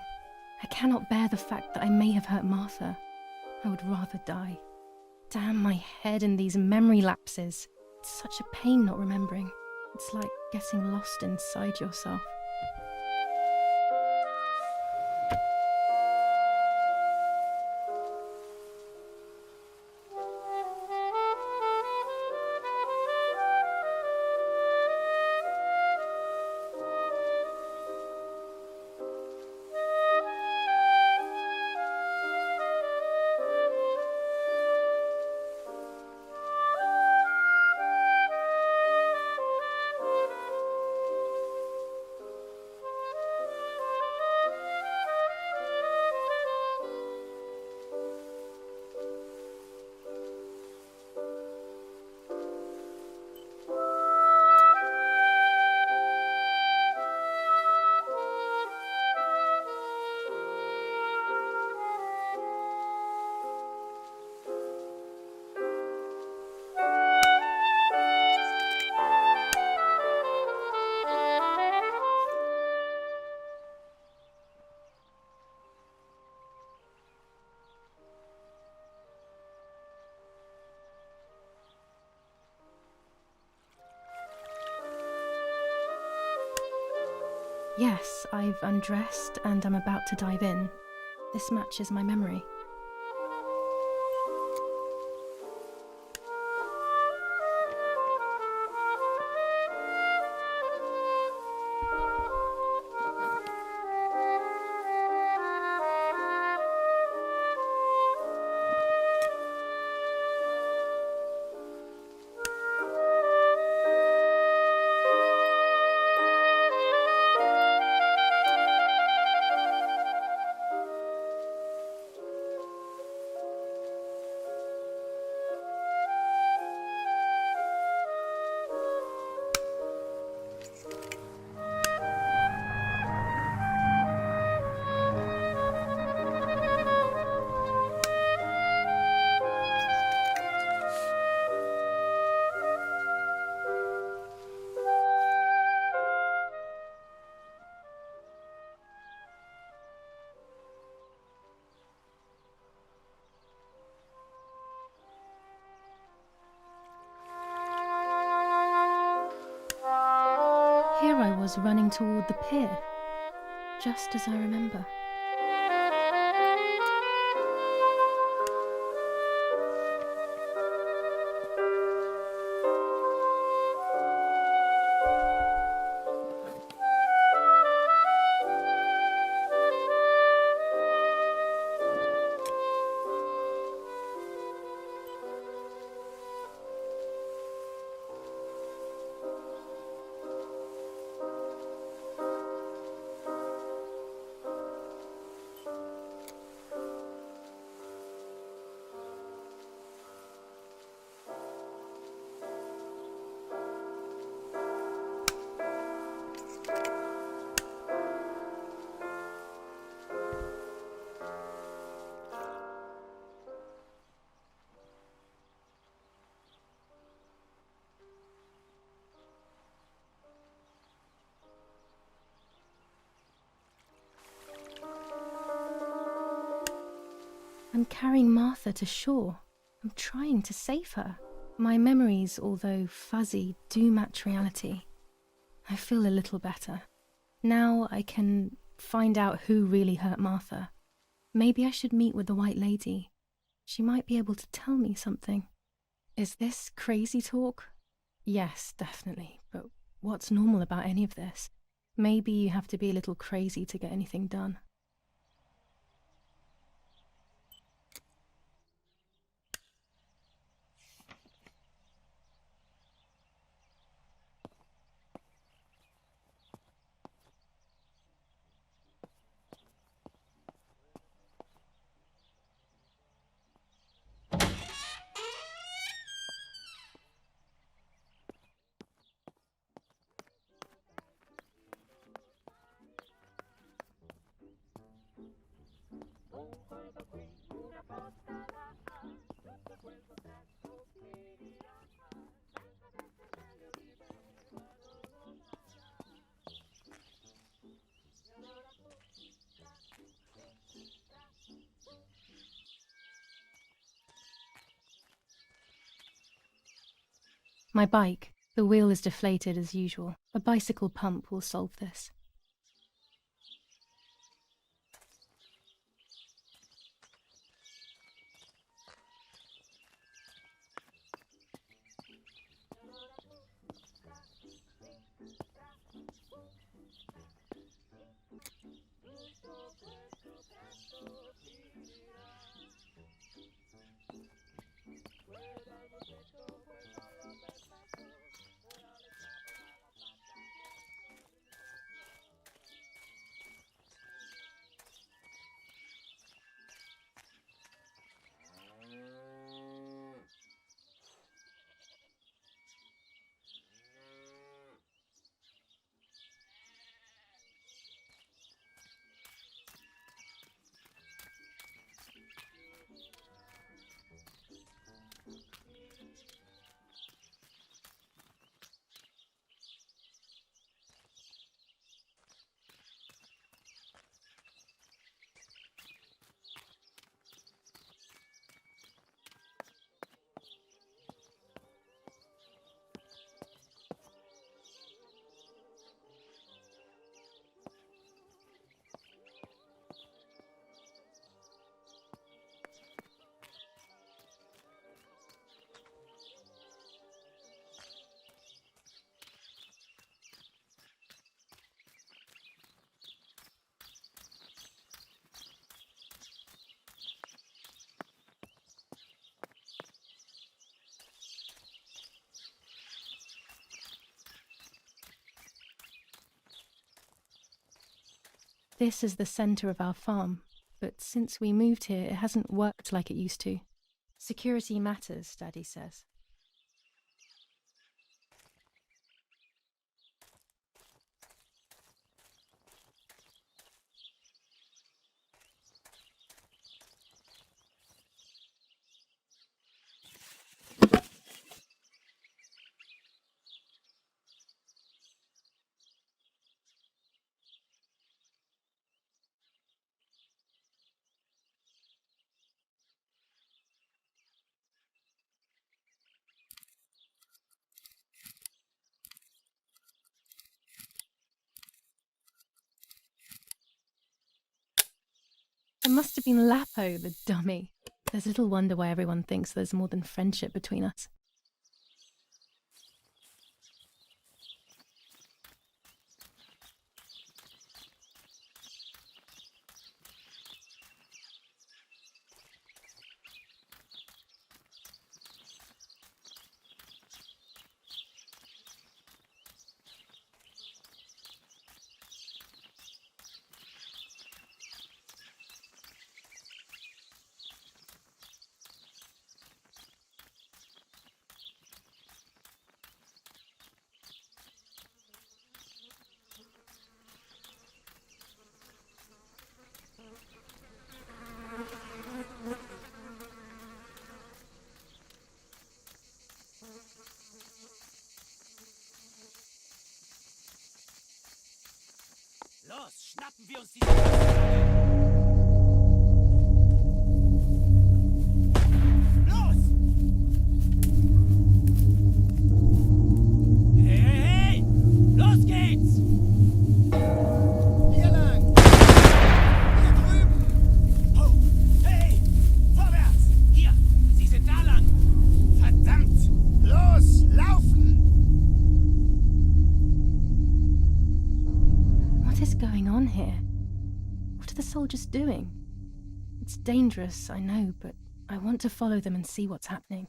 I cannot bear the fact that I may have hurt Martha. I would rather die. Damn my head and these memory lapses. It's such a pain not remembering. It's like getting lost inside yourself. Yes, I've undressed and I'm about to dive in. This matches my memory. Here I was running toward the pier, just as I remember. I'm carrying Martha to shore. I'm trying to save her. My memories, although fuzzy, do match reality. I feel a little better. Now I can find out who really hurt Martha. Maybe I should meet with the White Lady. She might be able to tell me something. Is this crazy talk? Yes, definitely. But what's normal about any of this? Maybe you have to be a little crazy to get anything done. My bike. The wheel is deflated as usual. A bicycle pump will solve this. This is the centre of our farm, but since we moved here, it hasn't worked like it used to. Security matters, Daddy says. It must have been Lapo, the dummy. There's little wonder why everyone thinks there's more than friendship between us. Los, schnappen wir uns die... Los! Hey, hey, hey! Los geht's! Hier lang! Hier drüben! Oh, hey! Vorwärts! Hier! Sie sind da lang! Verdammt! Los, laufen! What is going on here? What are the soldiers doing? It's dangerous, I know, but I want to follow them and see what's happening.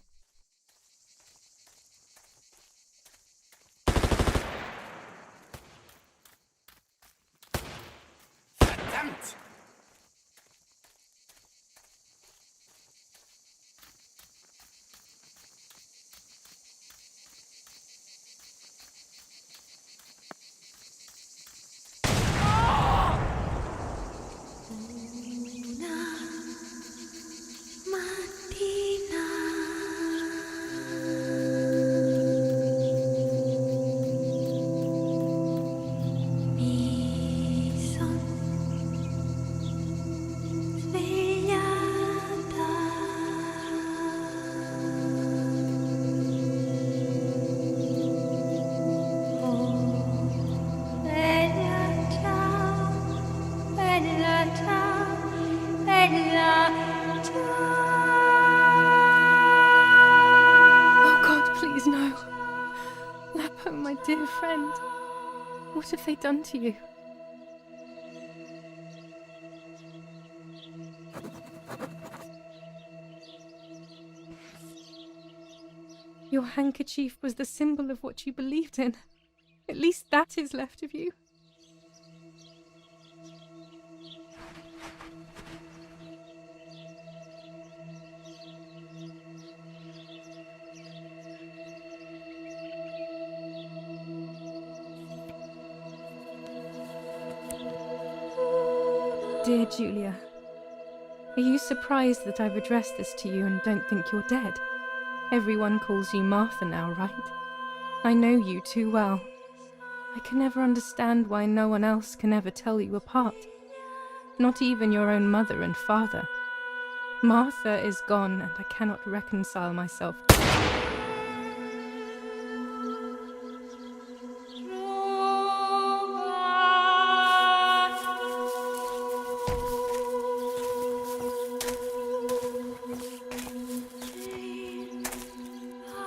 Verdammt! Oh God, please no. Lapo, my dear friend. What have they done to you? Your handkerchief was the symbol of what you believed in. At least that is left of you. Dear Julia, are you surprised that I've addressed this to you and don't think you're dead? Everyone calls you Martha now, right? I know you too well. I can never understand why no one else can ever tell you apart. Not even your own mother and father. Martha is gone and I cannot reconcile myself.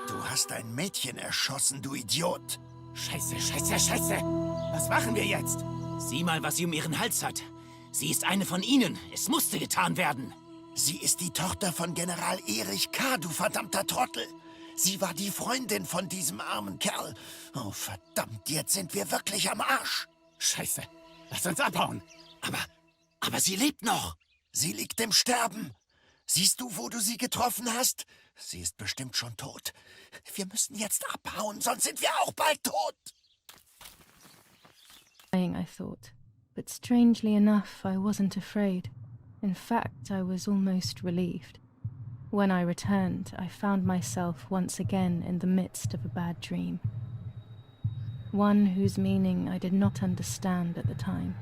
Du hast ein Mädchen erschossen, du Idiot. Scheiße, scheiße, scheiße. Was machen wir jetzt? Sieh mal, was sie um ihren Hals hat. Sie ist eine von ihnen. Es musste getan werden. Sie ist die Tochter von General Erich K., du verdammter Trottel. Sie war die Freundin von diesem armen Kerl. Oh, verdammt, jetzt sind wir wirklich am Arsch. Scheiße. Lass uns abhauen. Aber sie lebt noch. Sie liegt im Sterben. Siehst du, wo du sie getroffen hast? Sie ist bestimmt schon tot. Wir müssen jetzt abhauen, sonst sind wir auch bald tot. I thought. But strangely enough, I wasn't afraid. In fact, I was almost relieved. When I returned, I found myself once again in the midst of a bad dream. One whose meaning I did not understand at the time.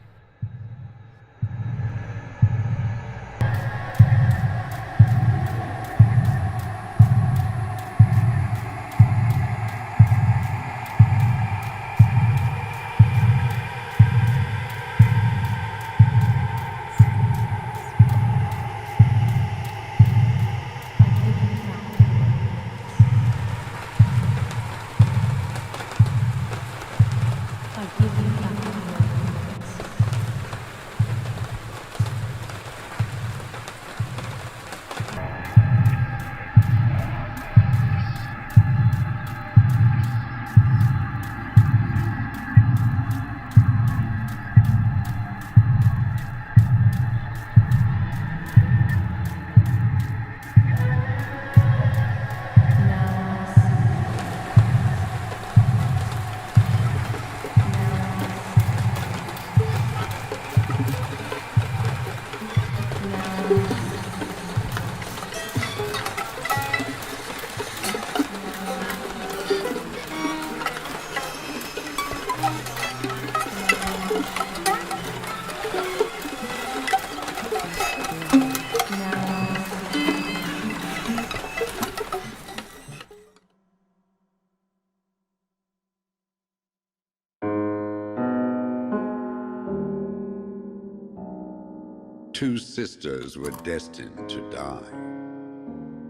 Two sisters were destined to die.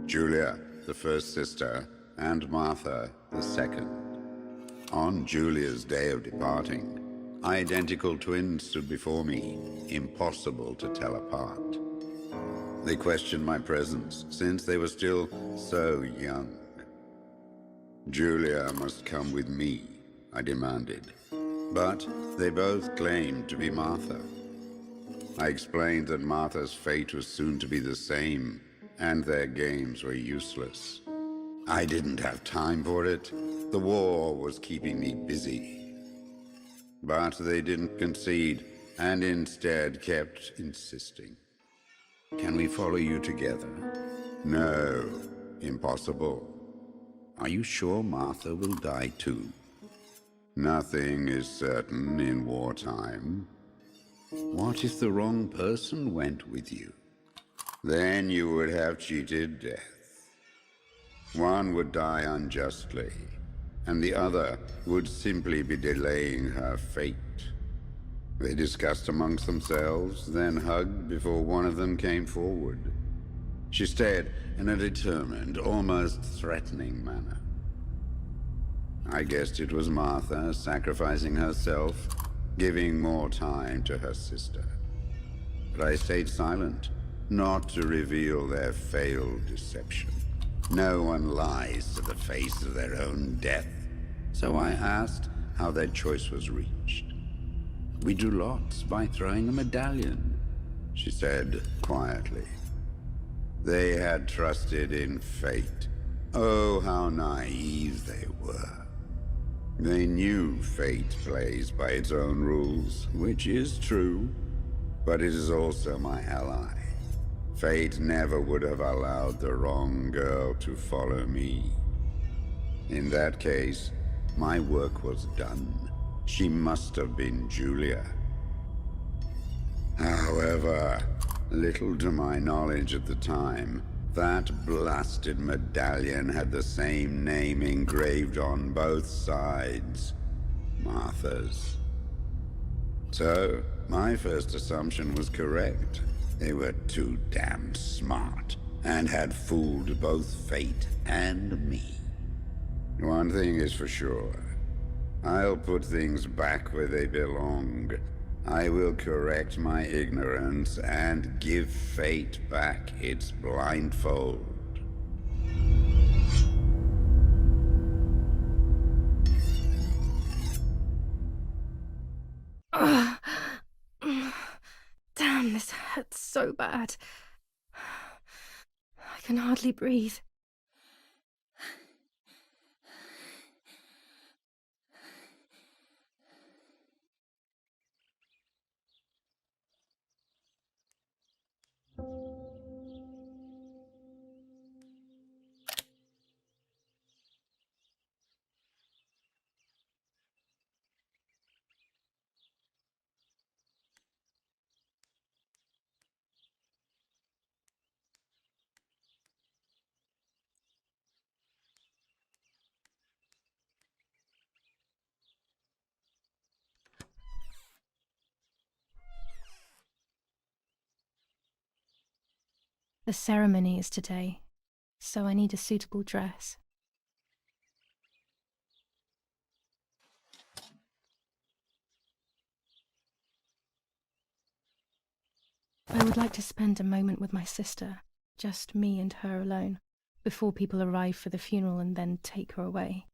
Julia, the first sister, and Martha, the second. On Julia's day of departing, identical twins stood before me, impossible to tell apart. They questioned my presence, since they were still so young. Julia must come with me, I demanded, but they both claimed to be Martha. I explained that Martha's fate was soon to be the same, and their games were useless. I didn't have time for it. The war was keeping me busy. But they didn't concede, and instead kept insisting. Can we follow you together? No, impossible. Are you sure Martha will die too? Nothing is certain in wartime. What if the wrong person went with you? Then you would have cheated death. One would die unjustly, and the other would simply be delaying her fate. They discussed amongst themselves, then hugged before one of them came forward. She stared in a determined, almost threatening manner. I guessed it was Martha sacrificing herself, giving more time to her sister. But I stayed silent, not to reveal their failed deception. No one lies to the face of their own death. So I asked how their choice was reached. We drew lots by throwing a medallion, she said quietly. They had trusted in fate. Oh, how naive they were. They knew fate plays by its own rules, which is true, but it is also my ally. Fate never would have allowed the wrong girl to follow me. In that case, my work was done. She must have been Julia. However, little to my knowledge at the time, that blasted medallion had the same name engraved on both sides. Martha's. So, my first assumption was correct. They were too damn smart, and had fooled both fate and me. One thing is for sure. I'll put things back where they belong. I will correct my ignorance and give fate back its blindfold. bad. I can hardly breathe. The ceremony is today, so I need a suitable dress. I would like to spend a moment with my sister, just me and her alone, before people arrive for the funeral and then take her away.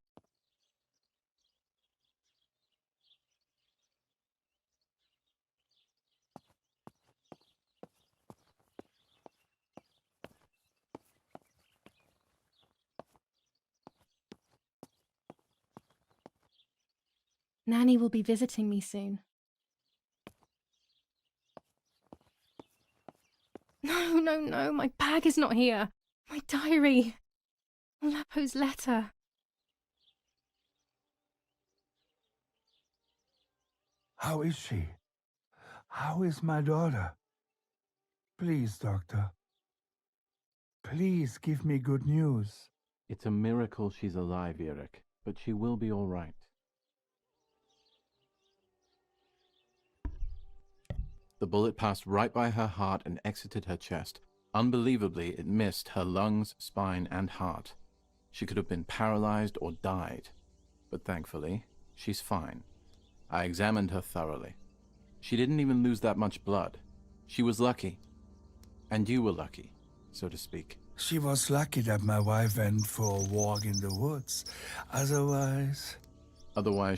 Nanny will be visiting me soon. No, my bag is not here. My diary. Lapo's letter. How is she? How is my daughter? Please, doctor. Please give me good news. It's a miracle she's alive, Eric, but she will be all right. The bullet passed right by her heart and exited her chest. Unbelievably, it missed her lungs, spine, and heart. She could have been paralyzed or died. But thankfully, she's fine. I examined her thoroughly. She didn't even lose that much blood. She was lucky. And you were lucky, so to speak. She was lucky that my wife went for a walk in the woods. Otherwise,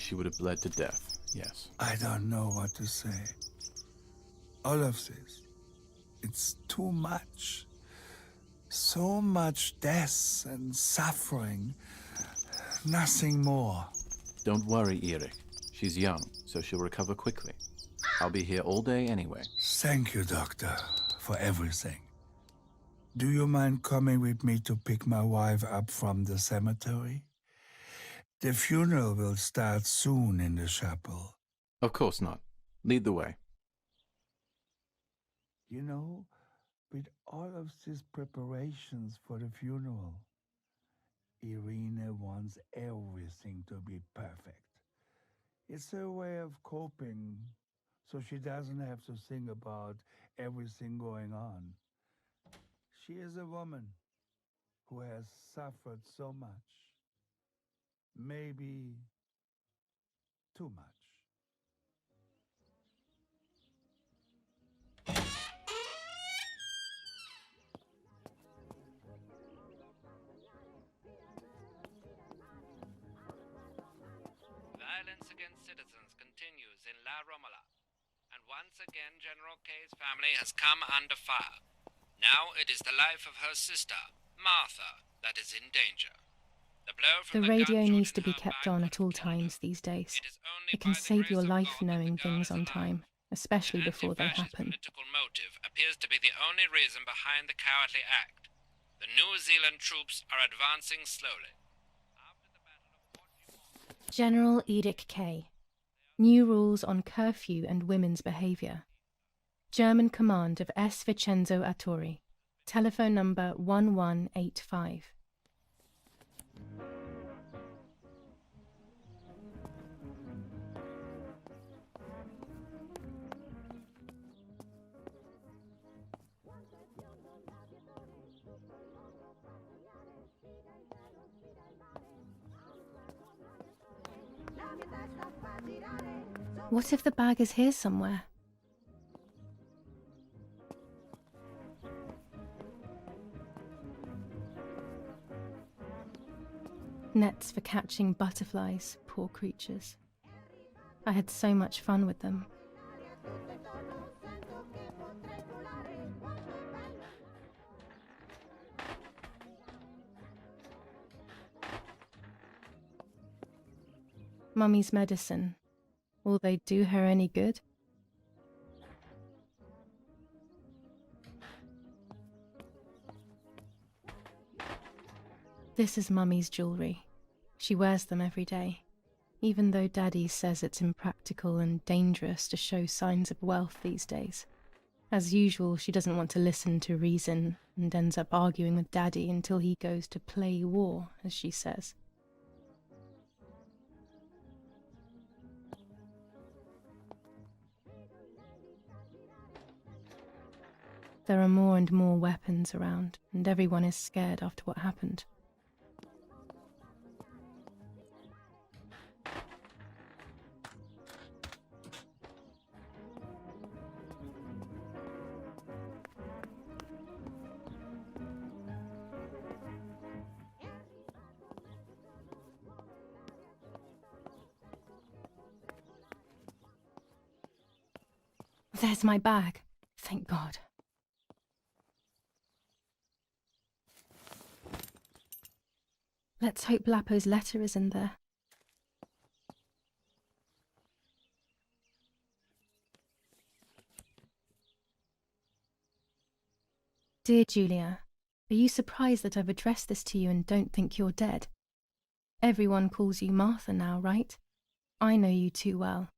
she would have bled to death, yes. I don't know what to say. All of this, it's too much. So much death and suffering. Nothing more. Don't worry, Eric. She's young, so she'll recover quickly. I'll be here all day anyway. Thank you, Doctor, for everything. Do you mind coming with me to pick my wife up from the cemetery? The funeral will start soon in the chapel. Of course not. Lead the way. You know, with all of these preparations for the funeral, Irina wants everything to be perfect. It's her way of coping, so she doesn't have to think about everything going on. She is a woman who has suffered so much. Maybe too much. Violence against citizens continues in La Romola, and once again General K's family has come under fire. Now it is the life of her sister, Martha, that is in danger. The blow from The radio gunshot needs in to be her kept back on would at all have killed her. times these days. It is only It can by the save your grace of life God that knowing the girl things is on alive. time, especially An before they anti-fascist happen. political motive appears to be the only reason behind the cowardly act. The New Zealand troops are advancing slowly. General Edict K. New rules on curfew and women's behaviour. German command of S. Vincenzo Attori. Telephone number 1185. What if the bag is here somewhere? Nets for catching butterflies, poor creatures. I had so much fun with them. Mummy's medicine. Will they do her any good? This is Mummy's jewellery. She wears them every day, even though Daddy says it's impractical and dangerous to show signs of wealth these days. As usual, she doesn't want to listen to reason and ends up arguing with Daddy until he goes to play war, as she says. There are more and more weapons around, and everyone is scared after what happened. There's my bag. Thank God. Let's hope Lapo's letter is in there. Dear Julia, are you surprised that I've addressed this to you and don't think you're dead? Everyone calls you Martha now, right? I know you too well.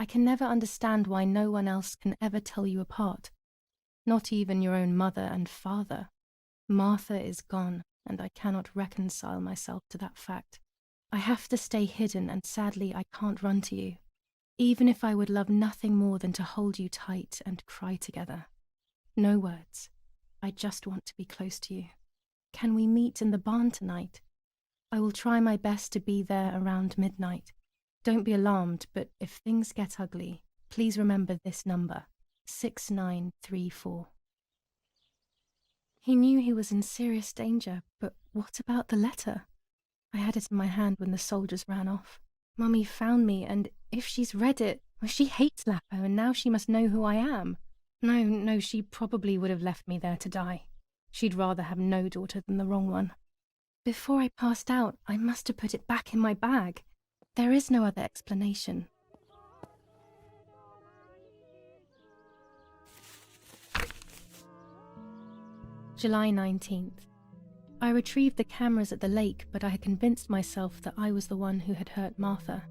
I can never understand why no one else can ever tell you apart. Not even your own mother and father. Martha is gone, and I cannot reconcile myself to that fact. I have to stay hidden, and sadly I can't run to you. Even if I would love nothing more than to hold you tight and cry together. No words. I just want to be close to you. Can we meet in the barn tonight? I will try my best to be there around midnight. Don't be alarmed, but if things get ugly, please remember this number, 6934. He knew he was in serious danger, but what about the letter? I had it in my hand when the soldiers ran off. Mummy found me, and if she's read it, well, she hates Lapo, and now she must know who I am. No, she probably would have left me there to die. She'd rather have no daughter than the wrong one. Before I passed out, I must have put it back in my bag. There is no other explanation. July 19th. I retrieved the cameras at the lake, but I had convinced myself that I was the one who had hurt Martha.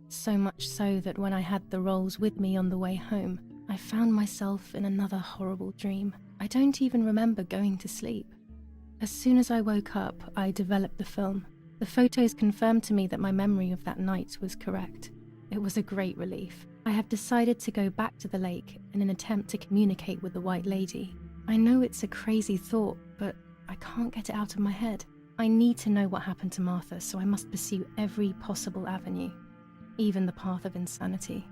So much so that when I had the rolls with me on the way home, I found myself in another horrible dream. I don't even remember going to sleep. As soon as I woke up, I developed the film. The photos confirmed to me that my memory of that night was correct. It was a great relief. I have decided to go back to the lake in an attempt to communicate with the White Lady. I know it's a crazy thought, but I can't get it out of my head. I need to know what happened to Martha, so I must pursue every possible avenue, even the path of insanity.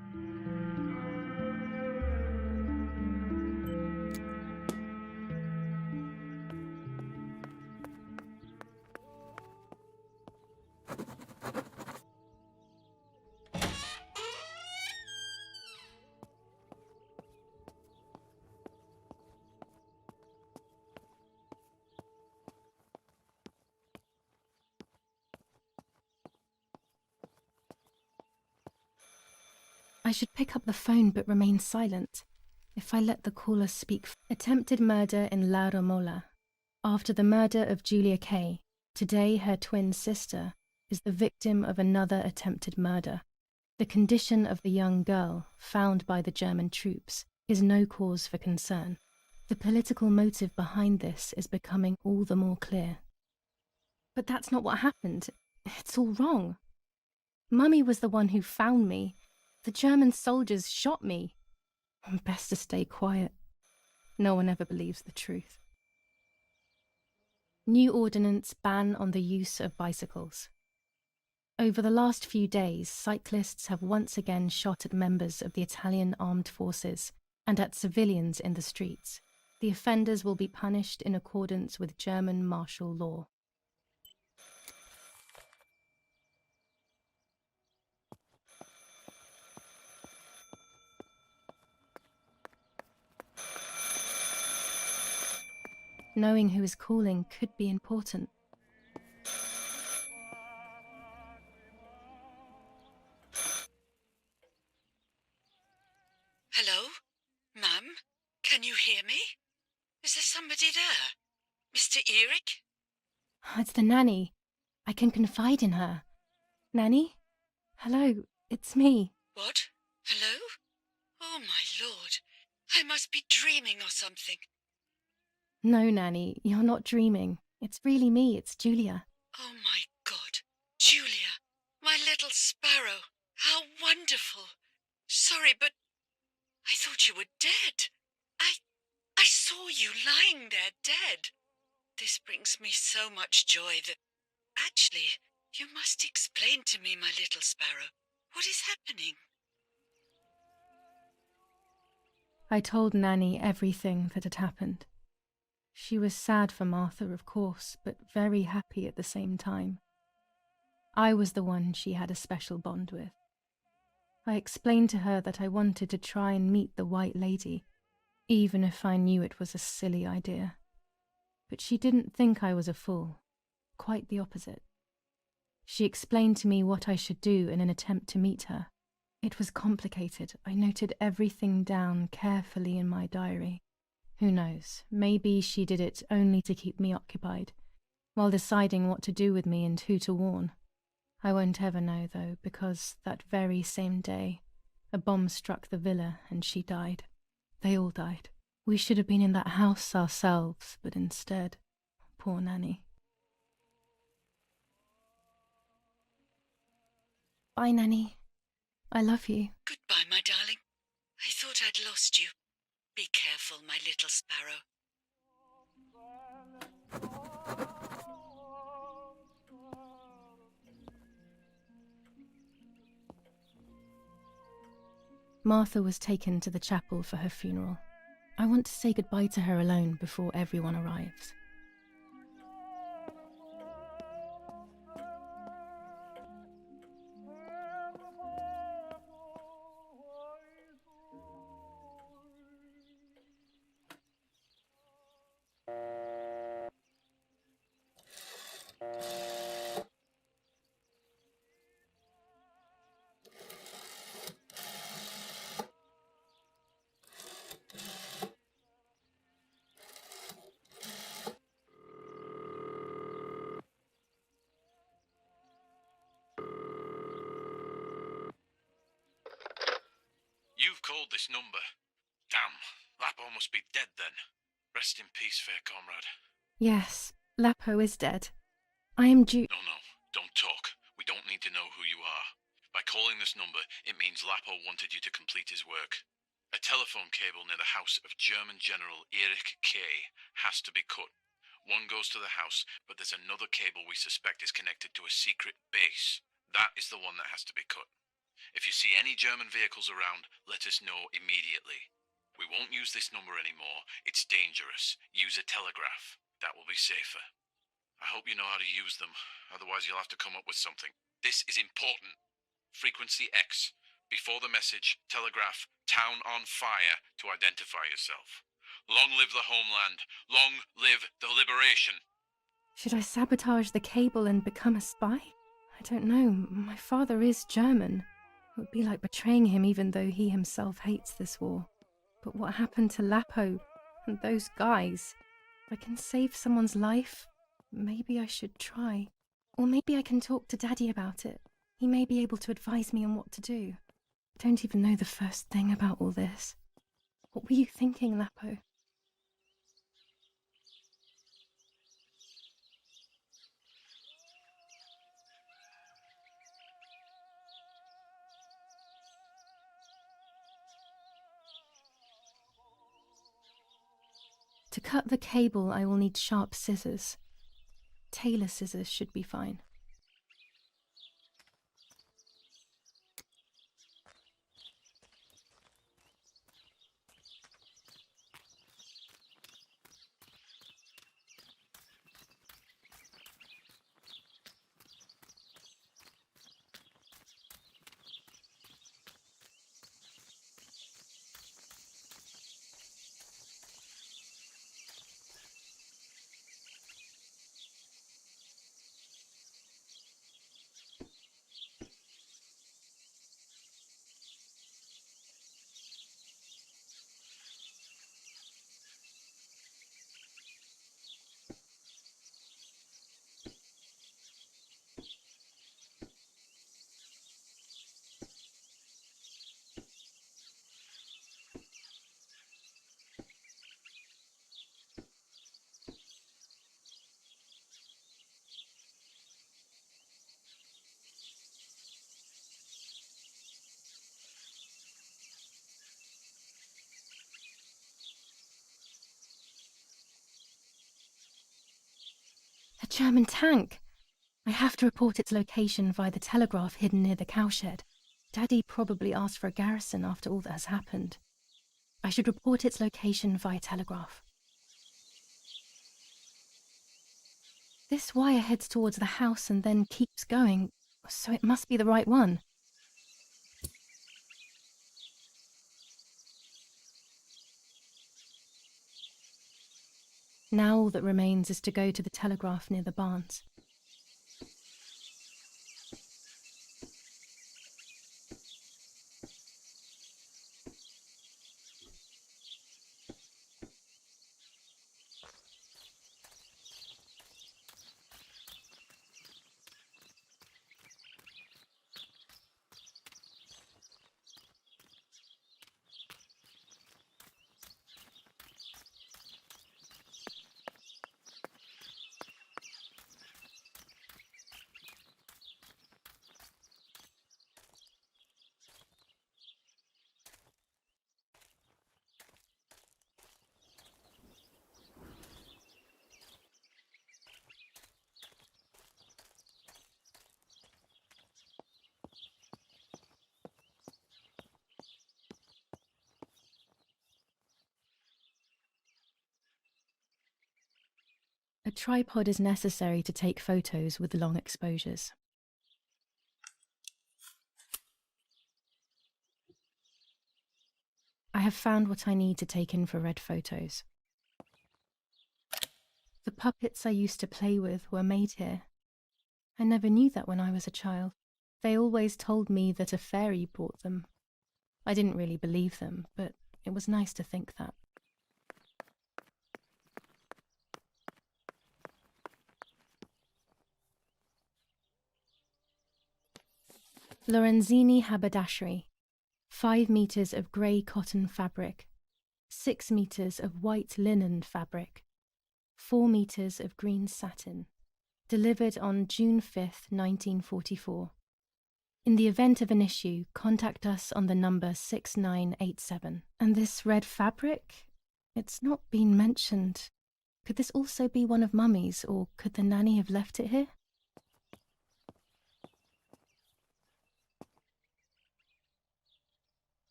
I should pick up the phone but remain silent. If I let the caller speak. Attempted murder in La Romola. After the murder of Julia Kay, today her twin sister is the victim of another attempted murder. The condition of the young girl, found by the German troops, is no cause for concern. The political motive behind this is becoming all the more clear. But that's not what happened. It's all wrong. Mummy was the one who found me. The German soldiers shot me. Best to stay quiet. No one ever believes the truth. New ordinance ban on the use of bicycles. Over the last few days, cyclists have once again shot at members of the Italian armed forces and at civilians in the streets. The offenders will be punished in accordance with German martial law. Knowing who is calling could be important. there? Mr. Eric? It's the nanny. I can confide in her. Nanny? Hello, it's me. What? Hello? Oh, my lord. I must be dreaming or something. No, Nanny, you're not dreaming. It's really me, it's Julia. Oh, my God. Julia, my little sparrow. How wonderful. Sorry, but I thought you were dead. I saw you lying there dead. This brings me so much joy that... Actually, you must explain to me, my little sparrow. What is happening? I told Nanny everything that had happened. She was sad for Martha, of course, but very happy at the same time. I was the one she had a special bond with. I explained to her that I wanted to try and meet the White Lady, even if I knew it was a silly idea. But she didn't think I was a fool. Quite the opposite. She explained to me what I should do in an attempt to meet her. It was complicated. I noted everything down carefully in my diary. Who knows, maybe she did it only to keep me occupied, while deciding what to do with me and who to warn. I won't ever know, though, because that very same day, a bomb struck the villa and she died. They all died. We should have been in that house ourselves, but instead, poor Nanny. Bye, Nanny. I love you. Goodbye, my darling. I thought I'd lost you. Be careful, my little sparrow. Martha was taken to the chapel for her funeral. I want to say goodbye to her alone before everyone arrives. You've called this number. Damn, Lapo must be dead then. Rest in peace, fair comrade. Yes, Lapo is dead. I am No, don't talk. We don't need to know who you are. By calling this number, it means Lapo wanted you to complete his work. A telephone cable near the house of German General Erich K. has to be cut. One goes to the house, but there's another cable we suspect is connected to a secret base. That is the one that has to be cut. If you see any German vehicles around, let us know immediately. We won't use this number anymore. It's dangerous. Use a telegraph. That will be safer. I hope you know how to use them. Otherwise, you'll have to come up with something. This is important. Frequency X. Before the message, telegraph "Town on fire" to identify yourself. Long live the homeland. Long live the liberation. Should I sabotage the cable and become a spy? I don't know. My father is German. It would be like betraying him even though he himself hates this war. But what happened to Lapo and those guys? If I can save someone's life, maybe I should try. Or maybe I can talk to Daddy about it. He may be able to advise me on what to do. I don't even know the first thing about all this. What were you thinking, Lapo? To cut the cable, I will need sharp scissors. Tailor scissors should be fine. German tank! I have to report its location via the telegraph hidden near the cowshed. Daddy probably asked for a garrison after all that has happened. I should report its location via telegraph. This wire heads towards the house and then keeps going, so it must be the right one. Now all that remains is to go to the telegraph near the barns. A tripod is necessary to take photos with long exposures. I have found what I need to take infrared photos. The puppets I used to play with were made here. I never knew that when I was a child. They always told me that a fairy brought them. I didn't really believe them, but it was nice to think that. Lorenzini haberdashery, 5 meters of grey cotton fabric, 6 meters of white linen fabric, 4 meters of green satin, delivered on June 5th, 1944. In the event of an issue, contact us on the number 6987. And this red fabric? It's not been mentioned. Could this also be one of Mummy's, or could the nanny have left it here?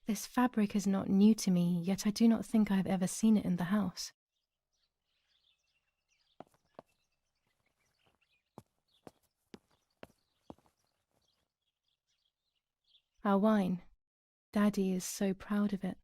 This fabric is not new to me, yet I do not think I have ever seen it in the house. Our wine. Daddy is so proud of it.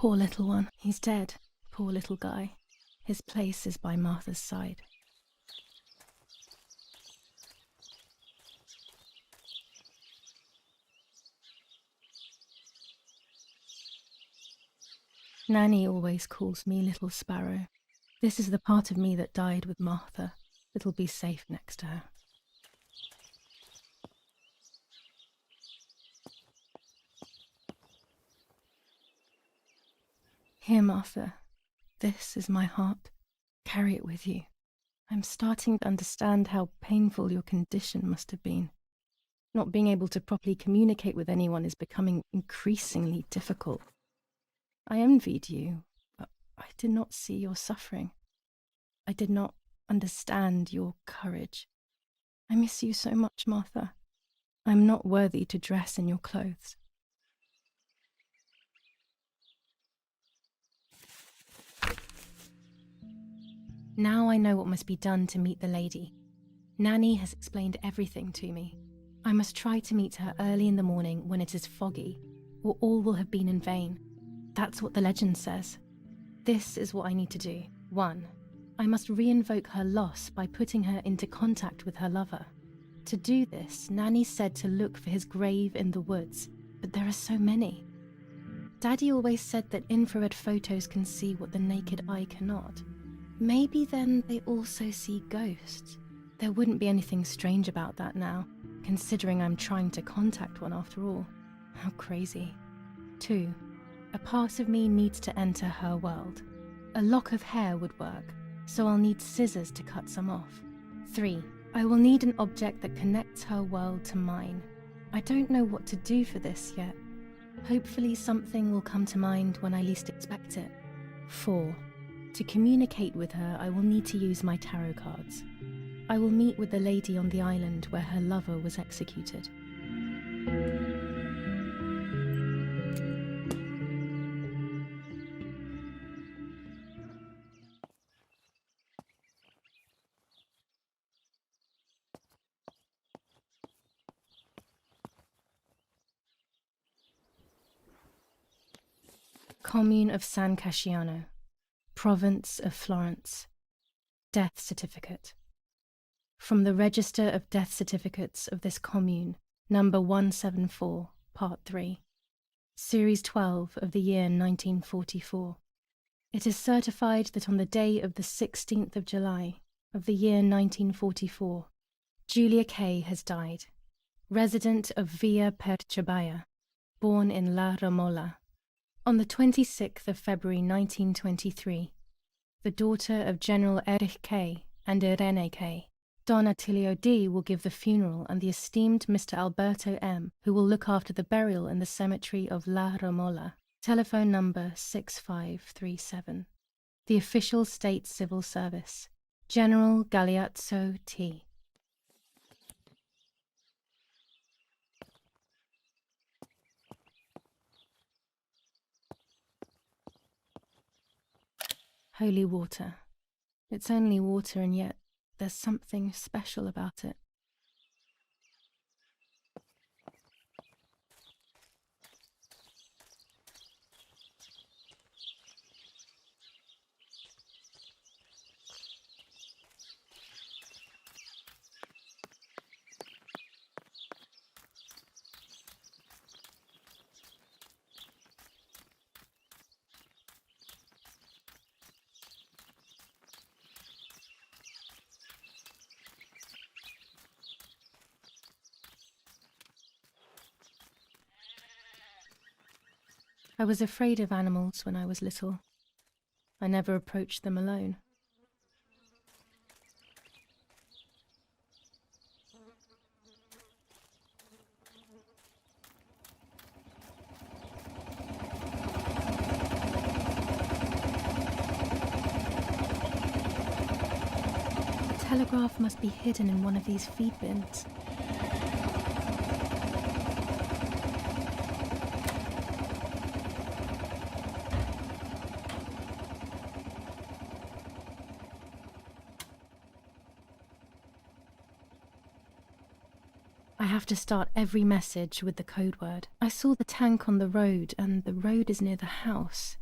Poor little one. He's dead. Poor little guy. His place is by Martha's side. Nanny always calls me Little Sparrow. This is the part of me that died with Martha. It'll be safe next to her. Here, Martha. This is my heart. Carry it with you. I'm starting to understand how painful your condition must have been. Not being able to properly communicate with anyone is becoming increasingly difficult. I envied you, but I did not see your suffering. I did not understand your courage. I miss you so much, Martha. I'm not worthy to dress in your clothes. Now I know what must be done to meet the lady. Nanny has explained everything to me. I must try to meet her early in the morning when it is foggy, or all will have been in vain. That's what the legend says. This is what I need to do. 1. I must re-invoke her loss by putting her into contact with her lover. To do this, Nanny said to look for his grave in the woods, but there are so many. Daddy always said that infrared photos can see what the naked eye cannot. Maybe then they also see ghosts. There wouldn't be anything strange about that now, considering I'm trying to contact one after all. How crazy. 2. A part of me needs to enter her world. A lock of hair would work, so I'll need scissors to cut some off. 3. I will need an object that connects her world to mine. I don't know what to do for this yet. Hopefully something will come to mind when I least expect it. 4. To communicate with her, I will need to use my tarot cards. I will meet with the lady on the island where her lover was executed. Commune of San Casciano, Province of Florence. Death certificate. From the Register of Death Certificates of this commune, number 174, part 3, series 12 of the year 1944. It is certified that on the day of the 16th of July of the year 1944, Julia Kay has died, resident of Villa Perchabaya, born in La Romola. On the 26th of February 1923, the daughter of General Erich Kay and Irene Kay, Don Attilio D. will give the funeral, and the esteemed Mr. Alberto M., who will look after the burial in the cemetery of La Romola. Telephone number 6537. The official state civil service. General Galeazzo T. Holy water. It's only water, and yet there's something special about it. I was afraid of animals when I was little. I never approached them alone. The telegraph must be hidden in one of these feed bins. I have to start every message with the code word. I saw the tank on the road, and the road is near the house.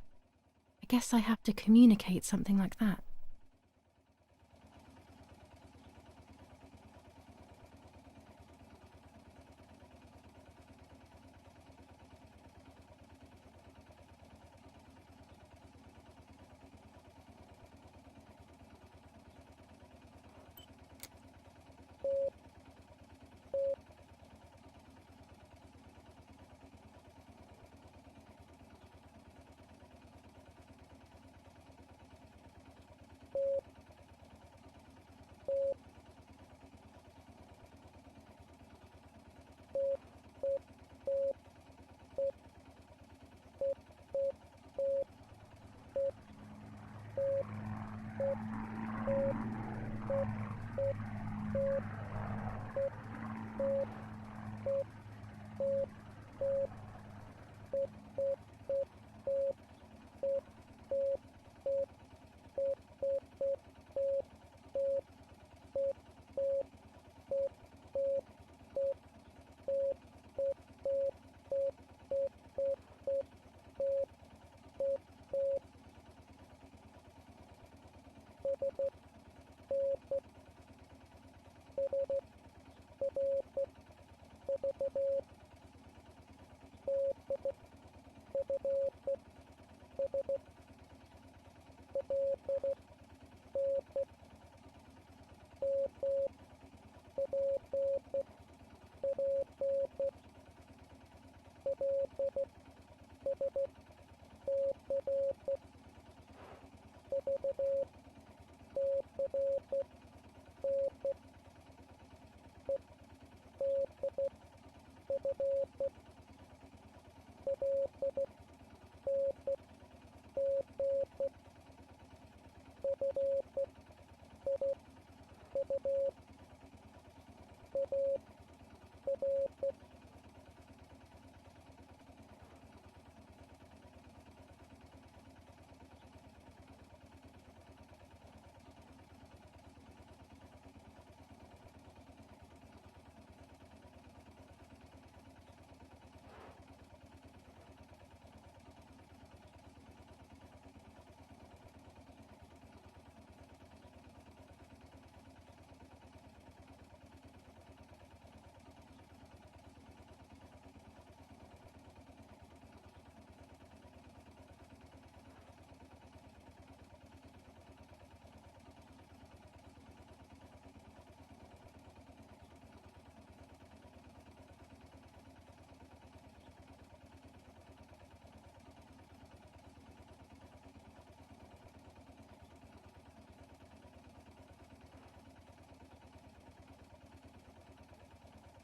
I guess I have to communicate something like that.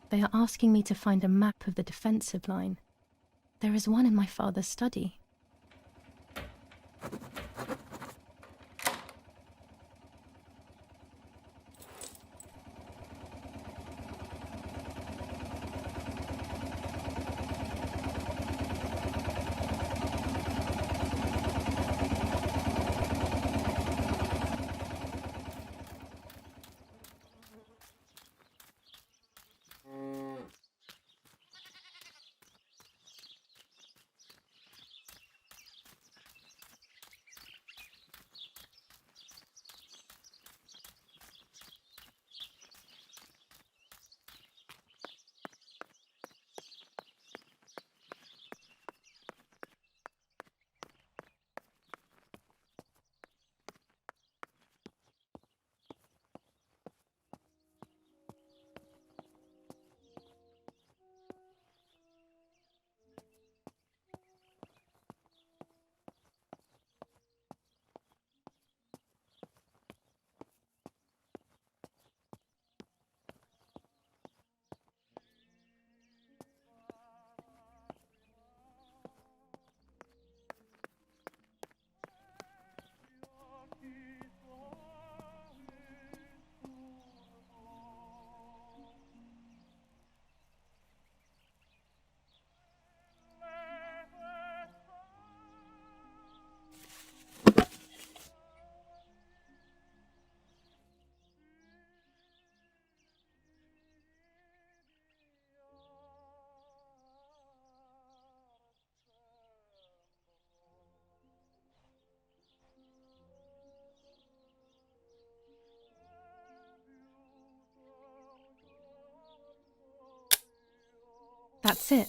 They are asking me to find a map of the defensive line. There is one in my father's study. That's it.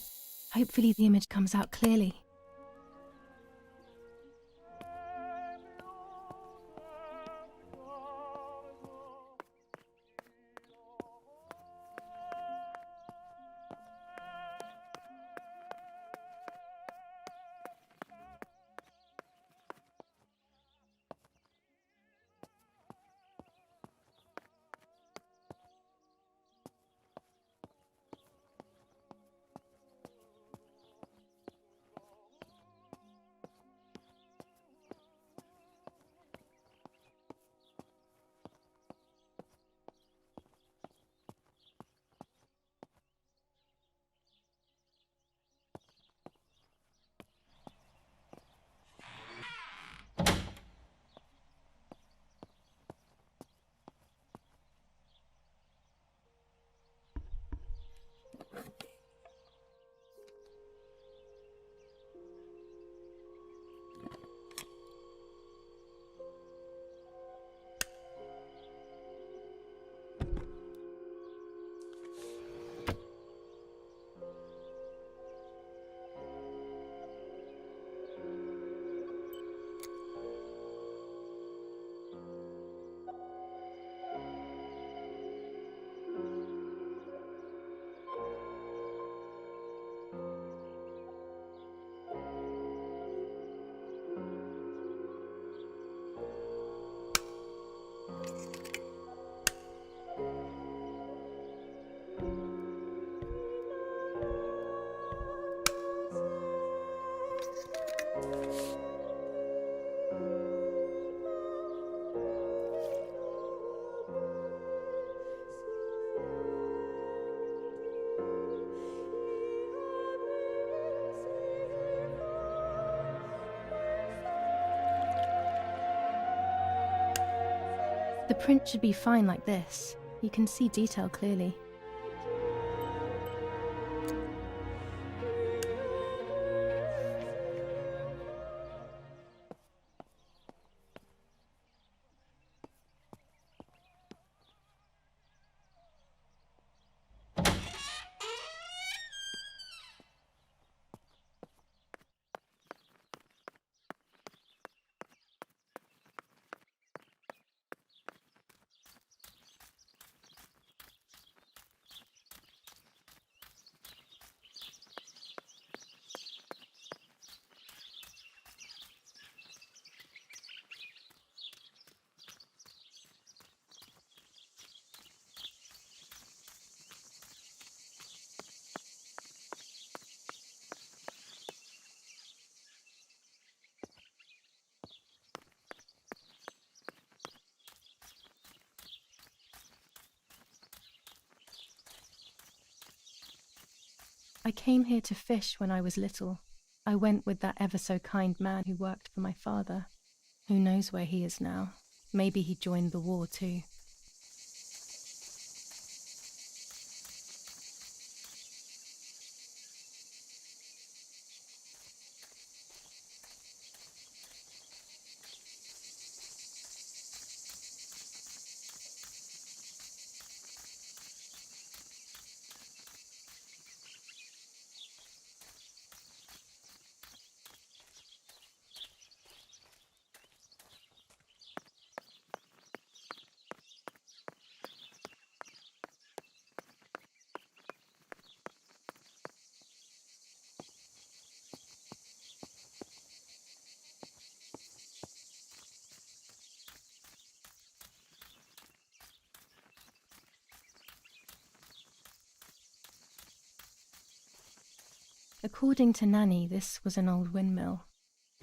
Hopefully the image comes out clearly. The print should be fine like this. You can see detail clearly. I came here to fish when I was little. I went with that ever so kind man who worked for my father. Who knows where he is now? Maybe he joined the war too. According to Nanny, this was an old windmill.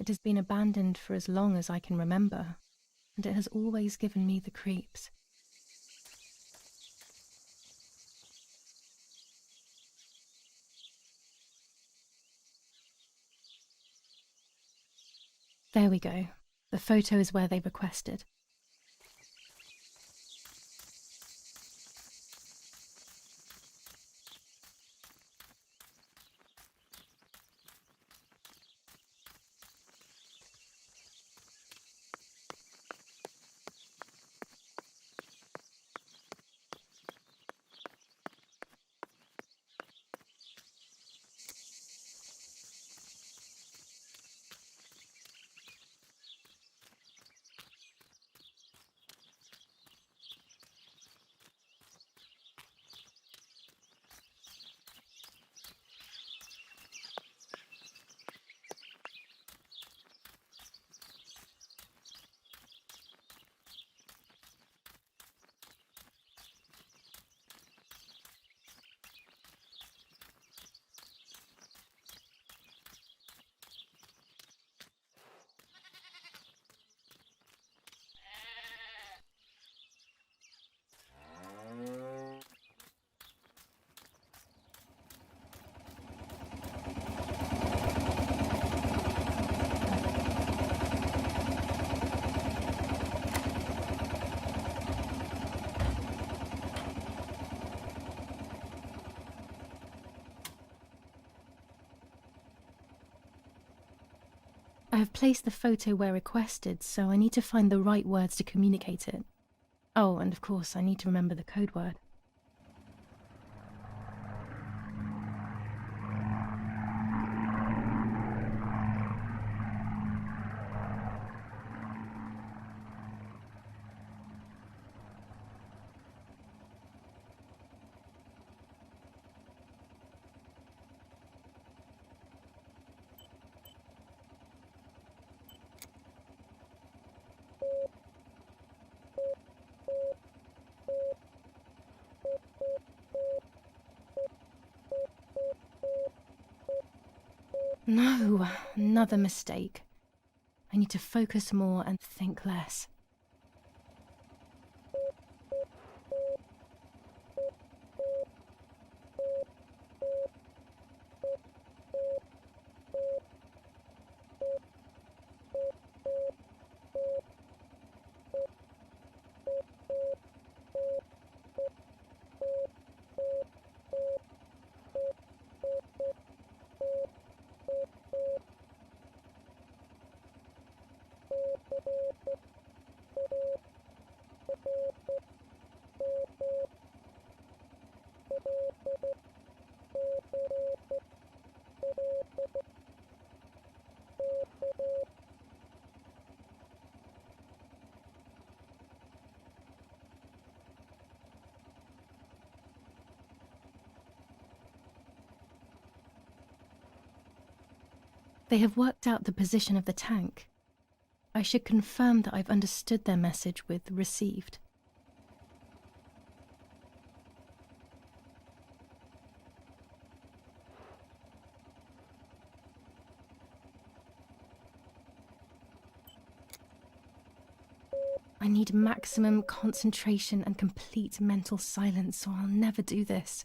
It has been abandoned for as long as I can remember, and it has always given me the creeps. There we go. The photo is where they requested. I have placed the photo where requested, so I need to find the right words to communicate it. Oh, and of course, I need to remember the code word. No, another mistake. I need to focus more and think less. They have worked out the position of the tank. I should confirm that I've understood their message with received. I need maximum concentration and complete mental silence, or I'll never do this.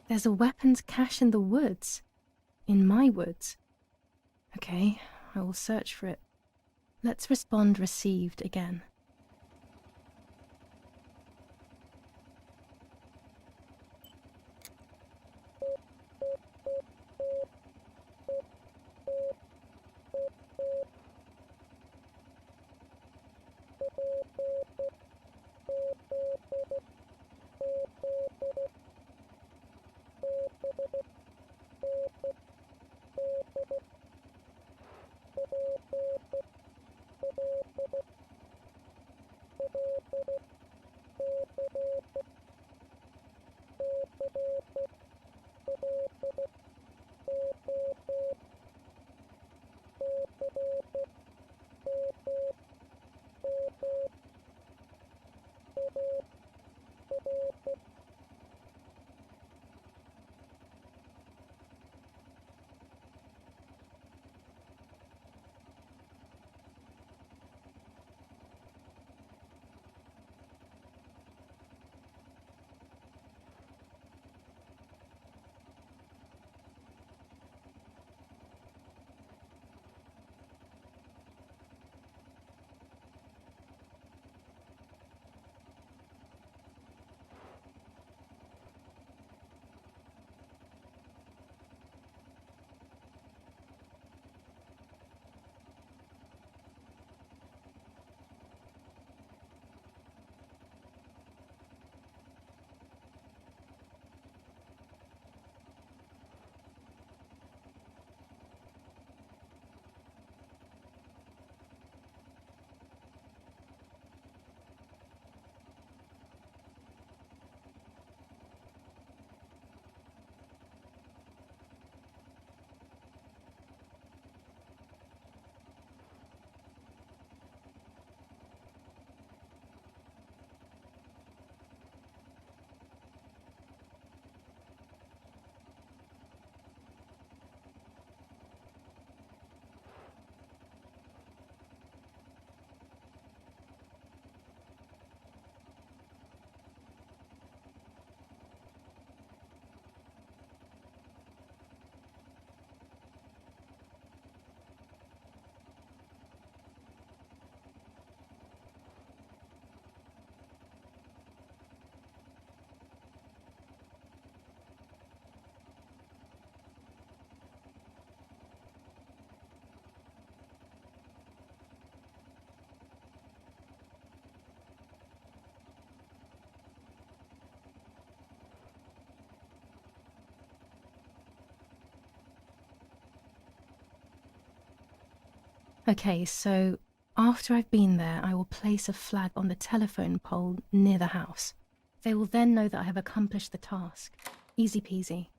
There's a weapons cache in the woods. In my woods. Okay, I will search for it. Let's respond received again. Okay, so after I've been there, I will place a flag on the telephone pole near the house. They will then know that I have accomplished the task. Easy peasy.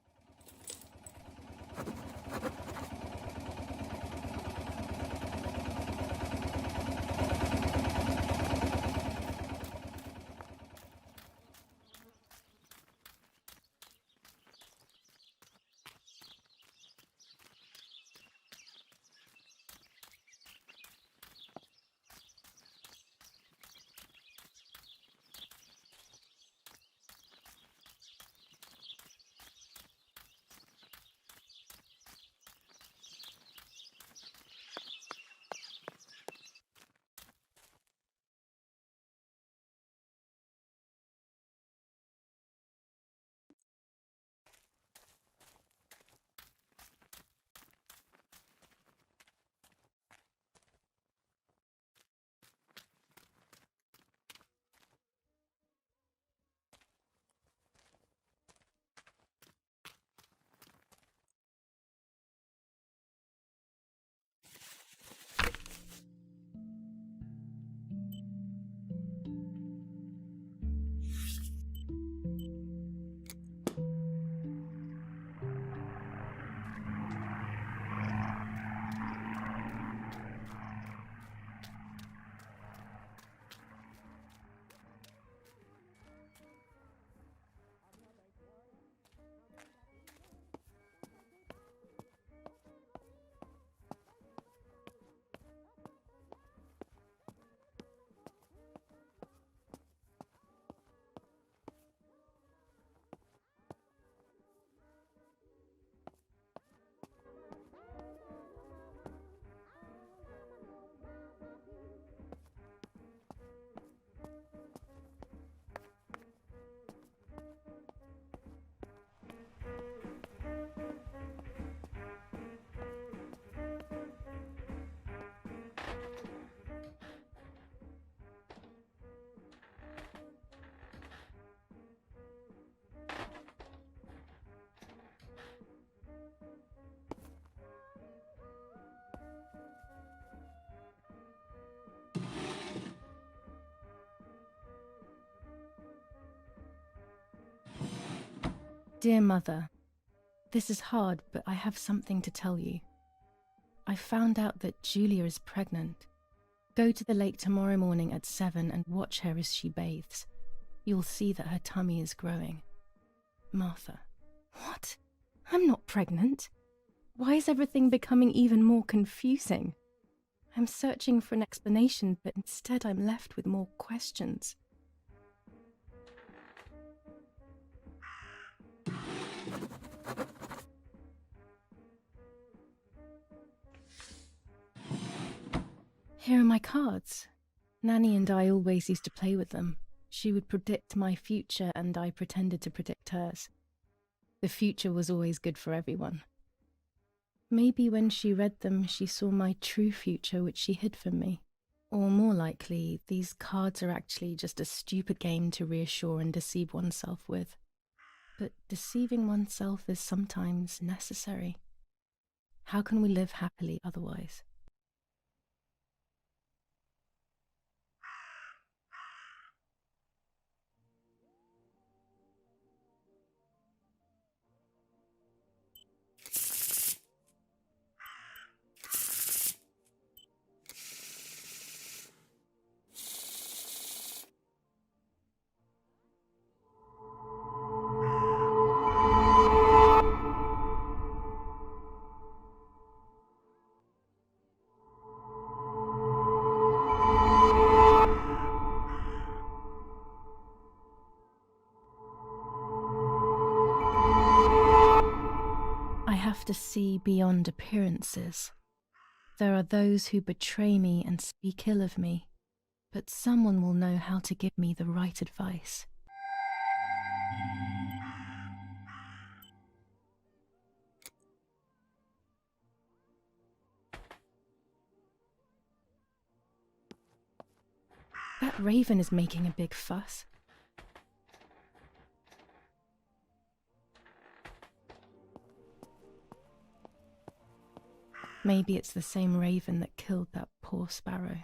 Dear Mother, this is hard, but I have something to tell you. I found out that Julia is pregnant. Go to the lake tomorrow morning at 7 and watch her as she bathes. You'll see that her tummy is growing. Martha. What? I'm not pregnant. Why is everything becoming even more confusing? I'm searching for an explanation, but instead I'm left with more questions. Here are my cards. Nanny and I always used to play with them. She would predict my future and I pretended to predict hers. The future was always good for everyone. Maybe when she read them, she saw my true future which she hid from me. Or more likely, these cards are actually just a stupid game to reassure and deceive oneself with. But deceiving oneself is sometimes necessary. How can we live happily otherwise? I have to see beyond appearances. There are those who betray me and speak ill of me, but someone will know how to give me the right advice. That raven is making a big fuss. Maybe it's the same raven that killed that poor sparrow.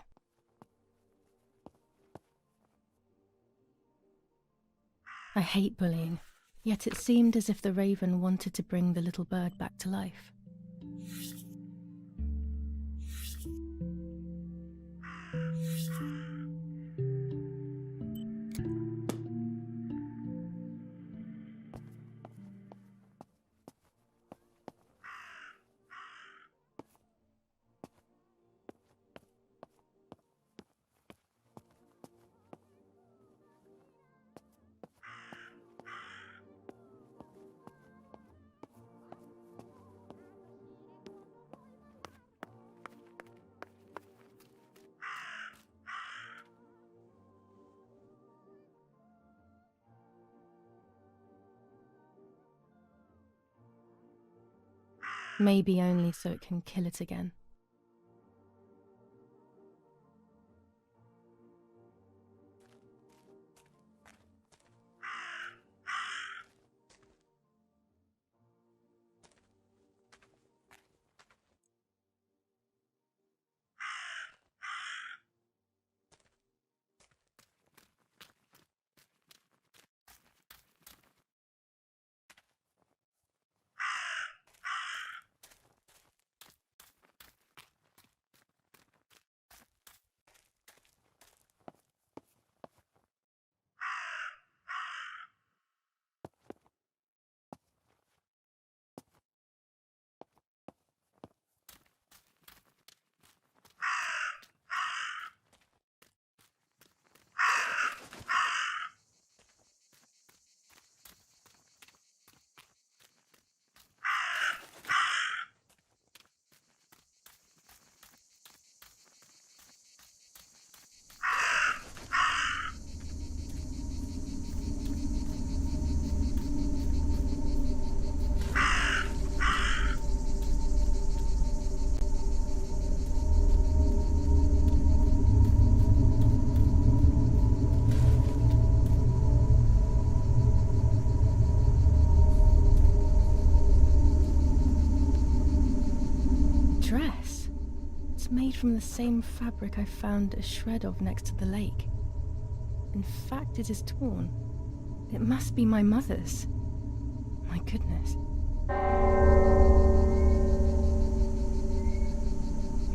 I hate bullying, yet it seemed as if the raven wanted to bring the little bird back to life. Maybe only so it can kill it again. Dress? It's made from the same fabric I found a shred of next to the lake. In fact, it is torn. It must be my mother's. My goodness.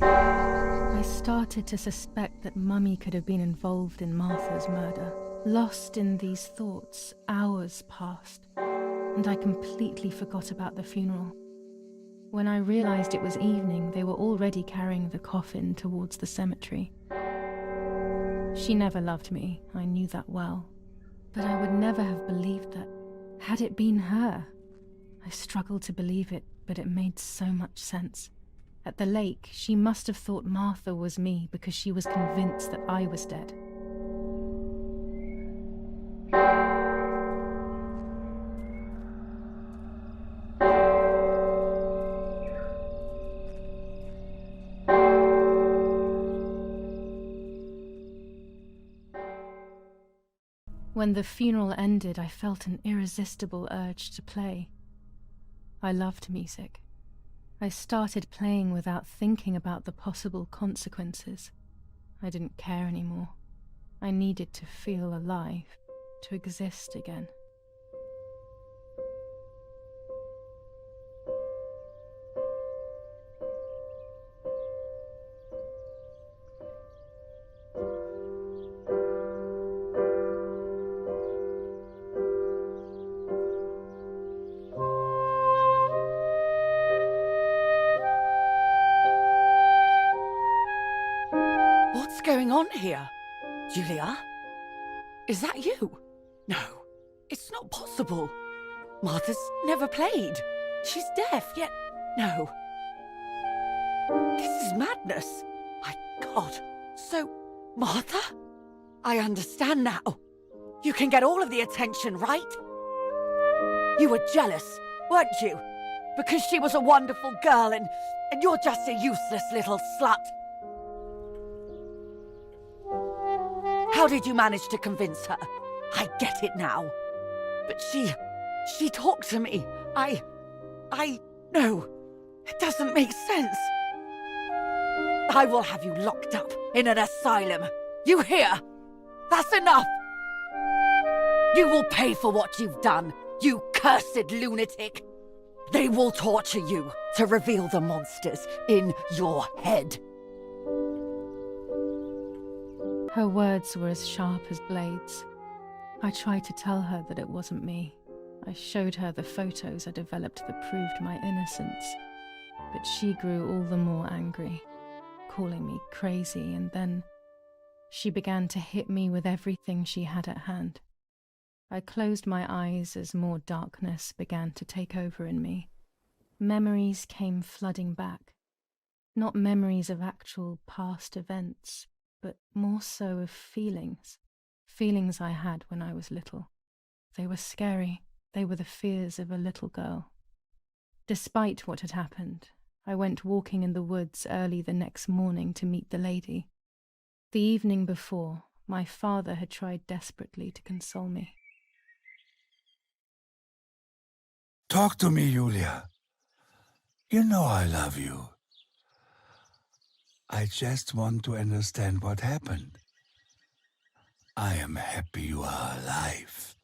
I started to suspect that Mummy could have been involved in Martha's murder. Lost in these thoughts, hours passed, and I completely forgot about the funeral. When I realized it was evening, they were already carrying the coffin towards the cemetery. She never loved me, I knew that well. But I would never have believed that, had it been her. I struggled to believe it, but it made so much sense. At the lake, she must have thought Martha was me because she was convinced that I was dead. When the funeral ended, I felt an irresistible urge to play. I loved music. I started playing without thinking about the possible consequences. I didn't care anymore. I needed to feel alive, to exist again. What's going on here? Julia? Is that you? No, it's not possible. Martha's never played. She's deaf, yet no. This is madness. My God. So, Martha? I understand now. You can get all of the attention, right? You were jealous, weren't you? Because she was a wonderful girl and you're just a useless little slut. How did you manage to convince her? I get it now. But she talked to me. No, it doesn't make sense. I will have you locked up in an asylum. You hear? That's enough! You will pay for what you've done, you cursed lunatic! They will torture you to reveal the monsters in your head. Her words were as sharp as blades. I tried to tell her that it wasn't me. I showed her the photos I developed that proved my innocence. But she grew all the more angry, calling me crazy, and then she began to hit me with everything she had at hand. I closed my eyes as more darkness began to take over in me. Memories came flooding back. Not memories of actual past events, but more so of feelings. Feelings I had when I was little. They were scary. They were the fears of a little girl. Despite what had happened, I went walking in the woods early the next morning to meet the lady. The evening before, my father had tried desperately to console me. Talk to me, Julia. You know I love you. I just want to understand what happened. I am happy you are alive.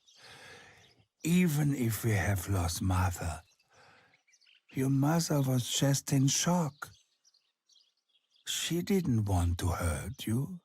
Even if we have lost Mother, your mother was just in shock. She didn't want to hurt you.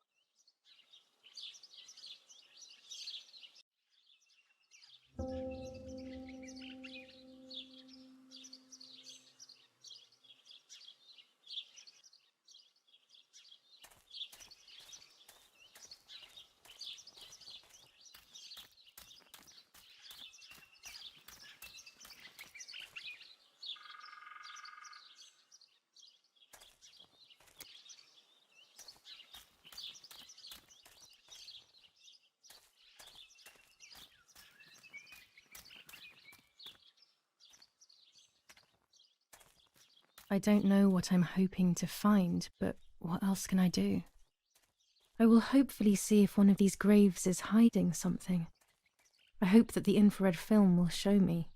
I don't know what I'm hoping to find, but what else can I do? I will hopefully see if one of these graves is hiding something. I hope that the infrared film will show me.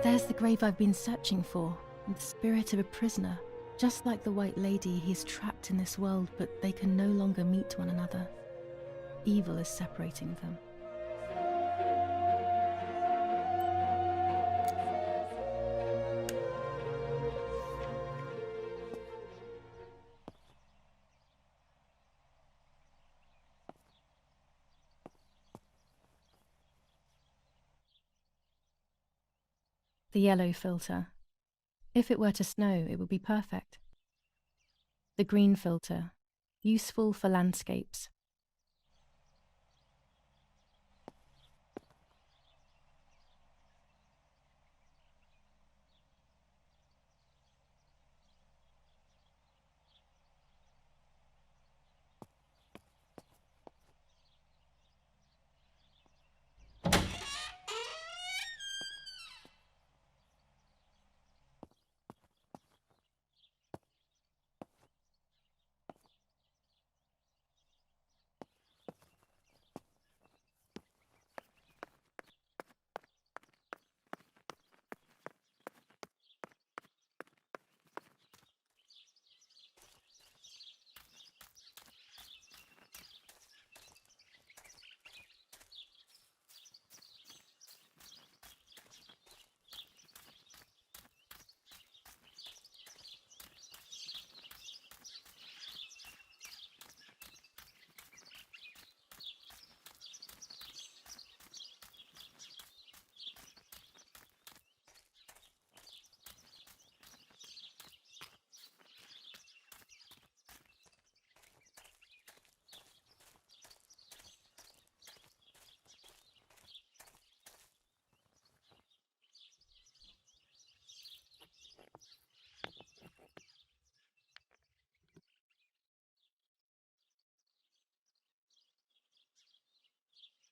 There's the grave I've been searching for, and the spirit of a prisoner. Just like the White Lady, he's trapped in this world, but they can no longer meet one another. Evil is separating them. The yellow filter. If it were to snow, it would be perfect. The green filter. Useful for landscapes.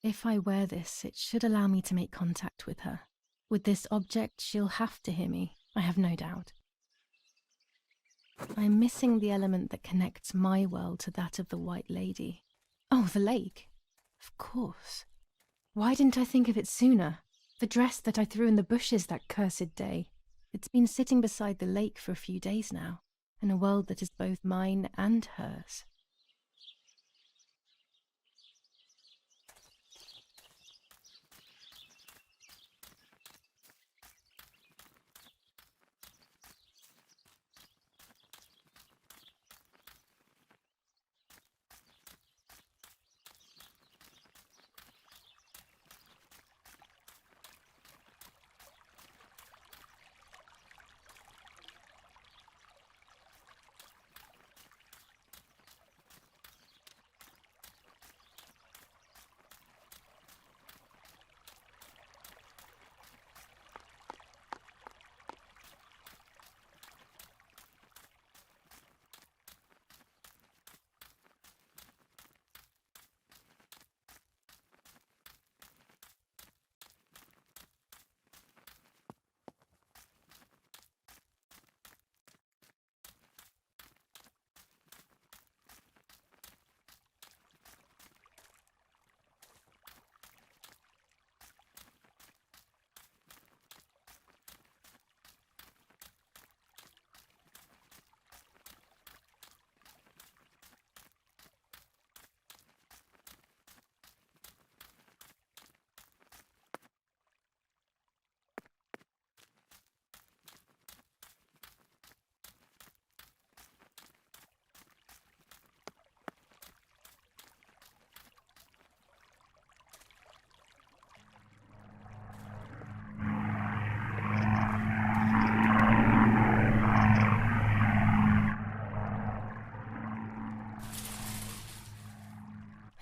If I wear this, it should allow me to make contact with her. With this object, she'll have to hear me, I have no doubt. I'm missing the element that connects my world to that of the White Lady. Oh, the lake. Of course. Why didn't I think of it sooner? The dress that I threw in the bushes that cursed day. It's been sitting beside the lake for a few days now, in a world that is both mine and hers.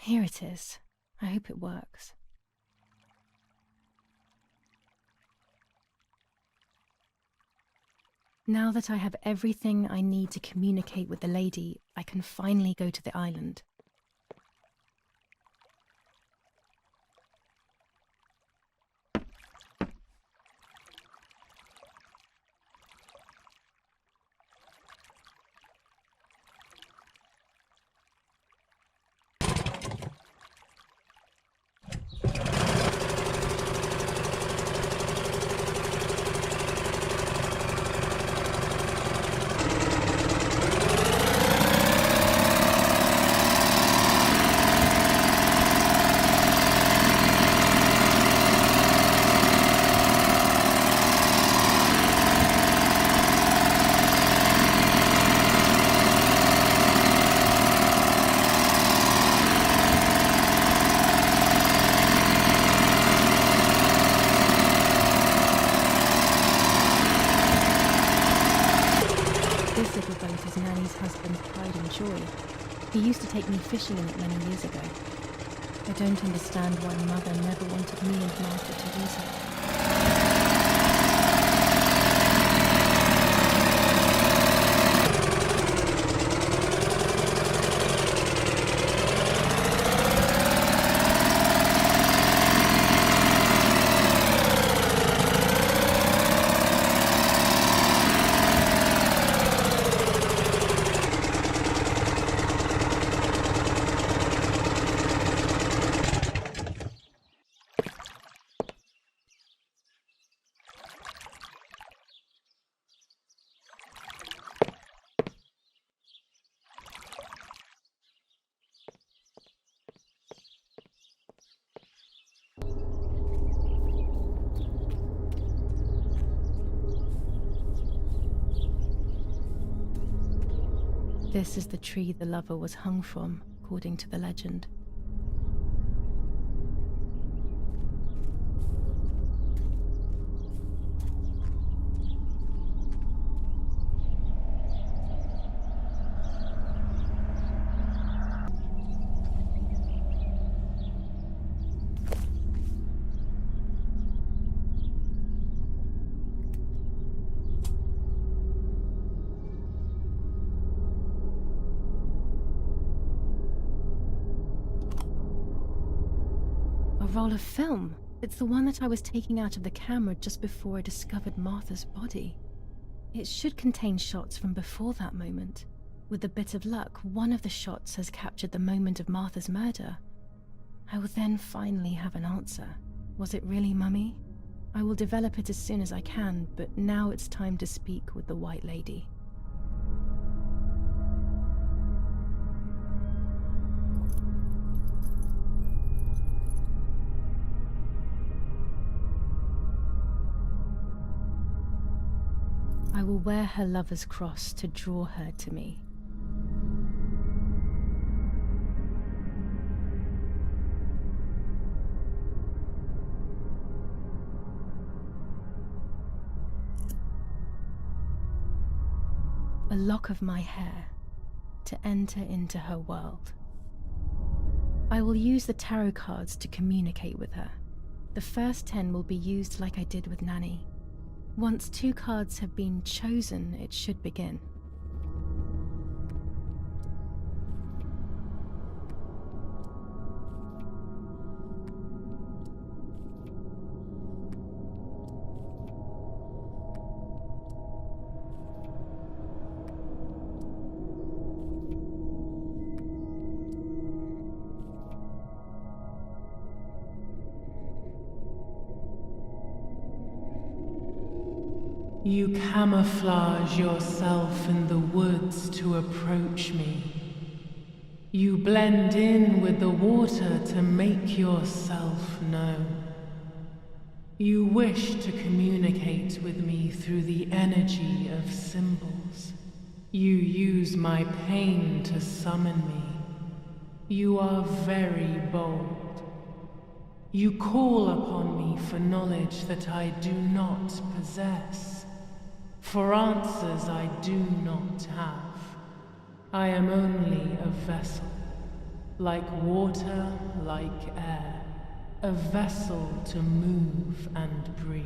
Here it is. I hope it works. Now that I have everything I need to communicate with the lady, I can finally go to the island. This little boat is Nanny's husband's pride and joy. He used to take me fishing in it many years ago. I don't understand why Mother never wanted me and Martha to use it. This is the tree the lover was hung from, according to the legend. A roll of film. It's the one that I was taking out of the camera just before I discovered Martha's body. It should contain shots from before that moment. With a bit of luck, one of the shots has captured the moment of Martha's murder. I will then finally have an answer. Was it really Mummy? I will develop it as soon as I can, but now it's time to speak with the White Lady. I will wear her lover's cross to draw her to me. A lock of my hair to enter into her world. I will use the tarot cards to communicate with her. The first 10 will be used like I did with Nanny. Once 2 cards have been chosen, it should begin. You camouflage yourself in the woods to approach me. You blend in with the water to make yourself known. You wish to communicate with me through the energy of symbols. You use my pain to summon me. You are very bold. You call upon me for knowledge that I do not possess. For answers I do not have. I am only a vessel, like water, like air, a vessel to move and breathe.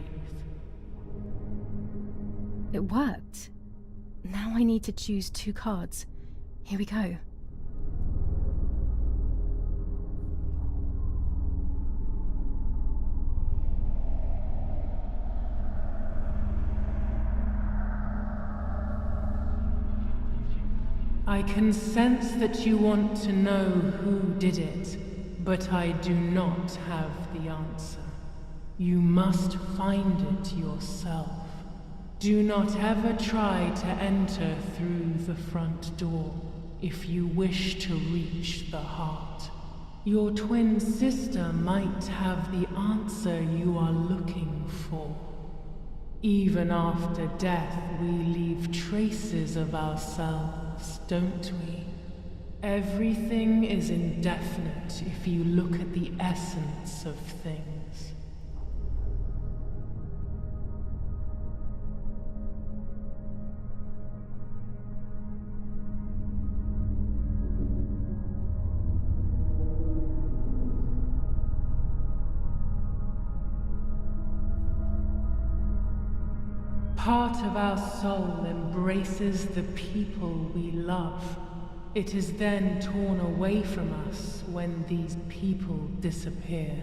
It worked. Now I need to choose 2 cards. Here we go. I can sense that you want to know who did it, but I do not have the answer. You must find it yourself. Do not ever try to enter through the front door if you wish to reach the heart. Your twin sister might have the answer you are looking for. Even after death, we leave traces of ourselves, don't we? Everything is indefinite if you look at the essence of things. part of our soul embraces the people we love. It is then torn away from us when these people disappear.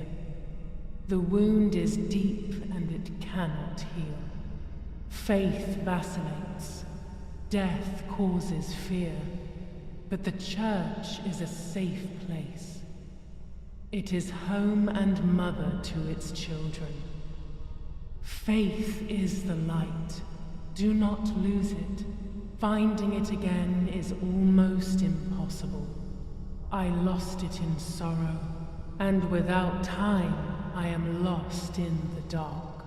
The wound is deep and it cannot heal. Faith vacillates. Death causes fear. But the church is a safe place. It is home and mother to its children. Faith is the light. Do not lose it. Finding it again is almost impossible. I lost it in sorrow, and without time, I am lost in the dark.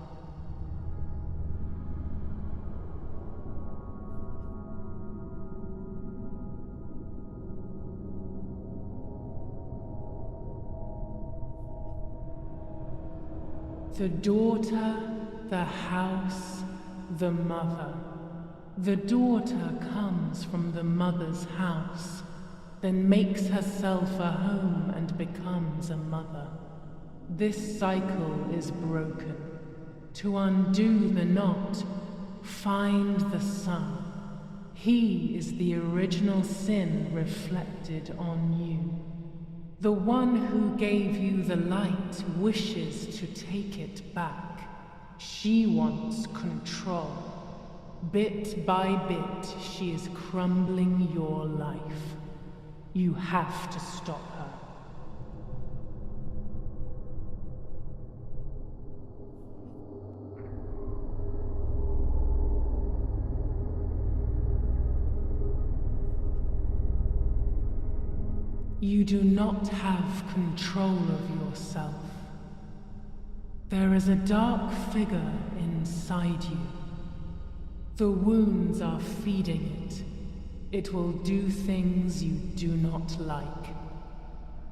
The daughter, the house, the mother. The daughter comes from the mother's house, then makes herself a home and becomes a mother. This cycle is broken. To undo the knot, find the sun. He is the original sin reflected on you. The one who gave you the light wishes to take it back. She wants control. Bit by bit, she is crumbling your life. You have to stop her. You do not have control of yourself. There is a dark figure inside you. The wounds are feeding it. It will do things you do not like.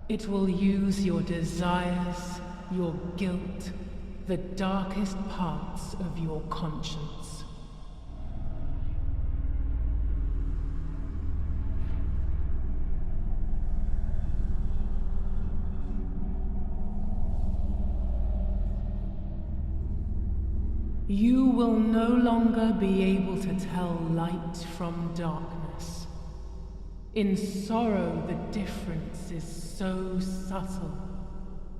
It will use your desires, your guilt, the darkest parts of your conscience. You will no longer be able to tell light from darkness. In sorrow, the difference is so subtle.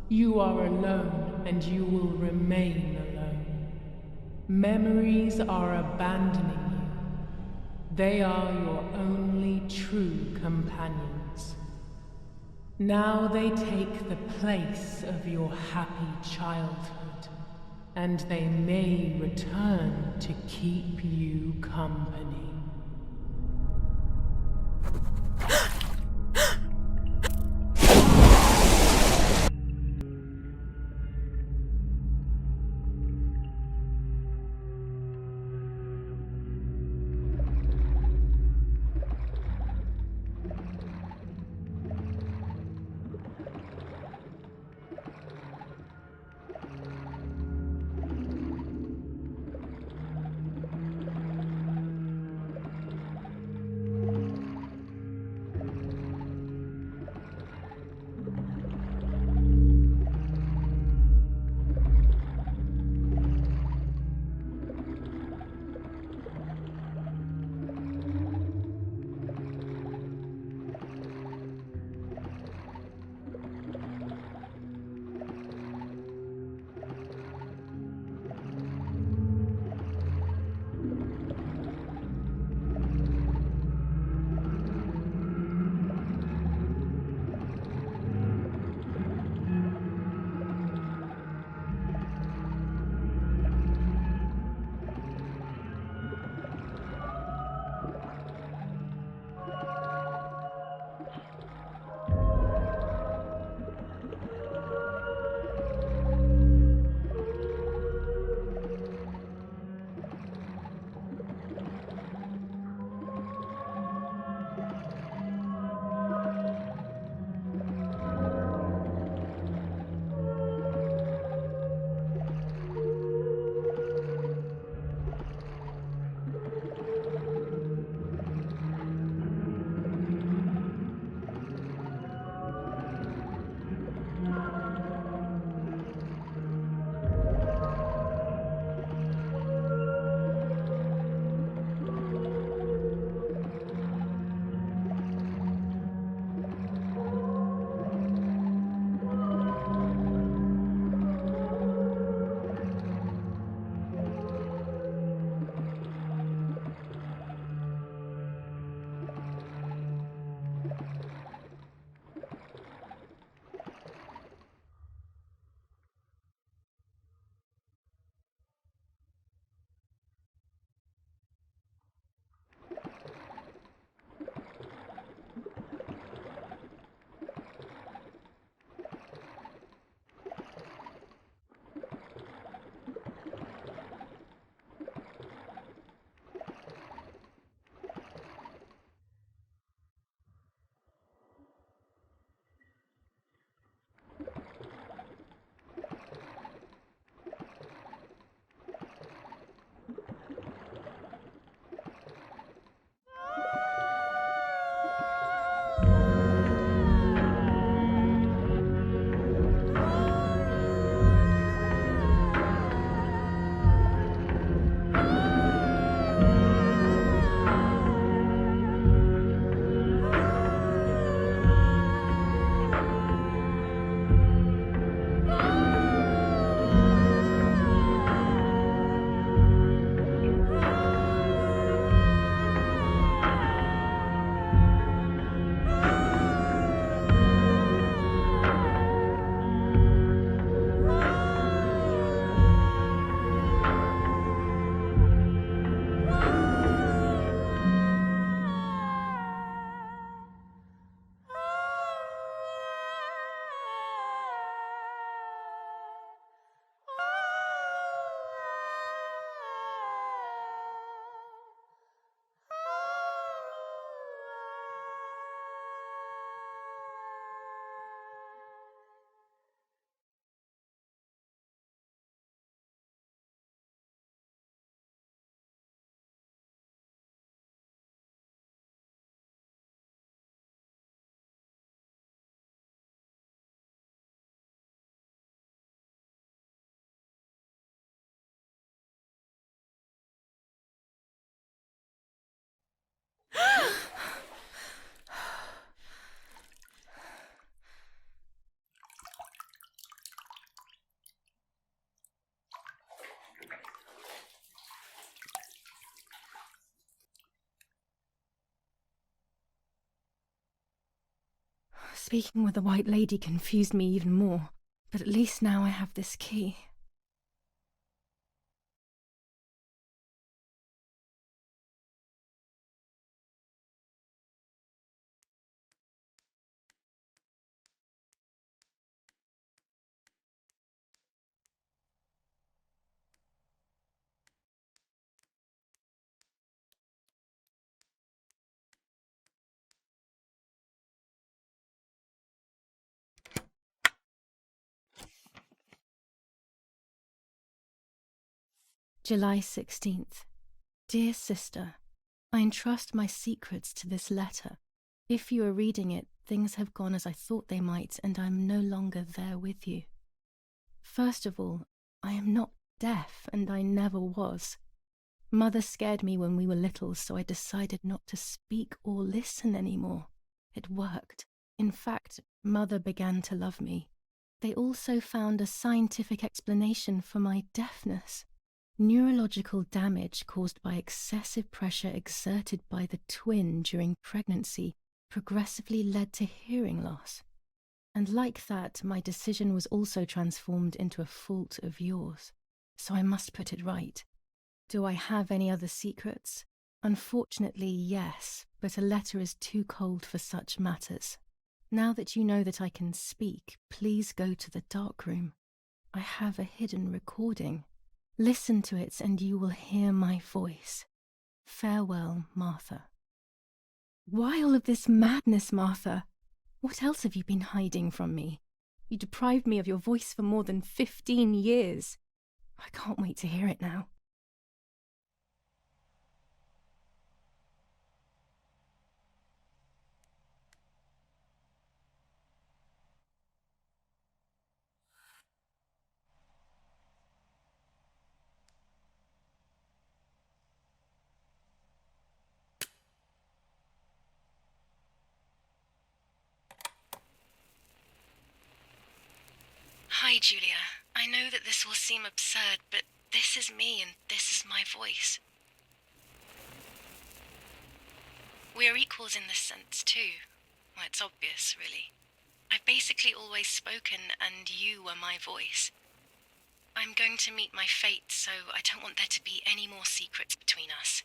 You are alone, and you will remain alone. Memories are abandoning you. They are your only true companions. Now they take the place of your happy childhood. And they may return to keep you company. Speaking with the White Lady confused me even more, but at least now I have this key. July 16th. Dear Sister, I entrust my secrets to this letter. If you are reading it, things have gone as I thought they might, and I am no longer there with you. First of all, I am not deaf, and I never was. Mother scared me when we were little, so I decided not to speak or listen anymore. It worked. In fact, Mother began to love me. They also found a scientific explanation for my deafness. Neurological damage caused by excessive pressure exerted by the twin during pregnancy progressively led to hearing loss. And like that, my decision was also transformed into a fault of yours. So I must put it right. Do I have any other secrets? Unfortunately, yes, but a letter is too cold for such matters. Now that you know that I can speak, please go to the dark room. I have a hidden recording. Listen to it and you will hear my voice. Farewell, Martha. Why all of this madness, Martha? What else have you been hiding from me? You deprived me of your voice for more than 15 years. I can't wait to hear it now. Hi, Julia. I know that this will seem absurd, but this is me and this is my voice. We are equals in this sense, too. Well, it's obvious, really. I've basically always spoken, and you were my voice. I'm going to meet my fate, so I don't want there to be any more secrets between us.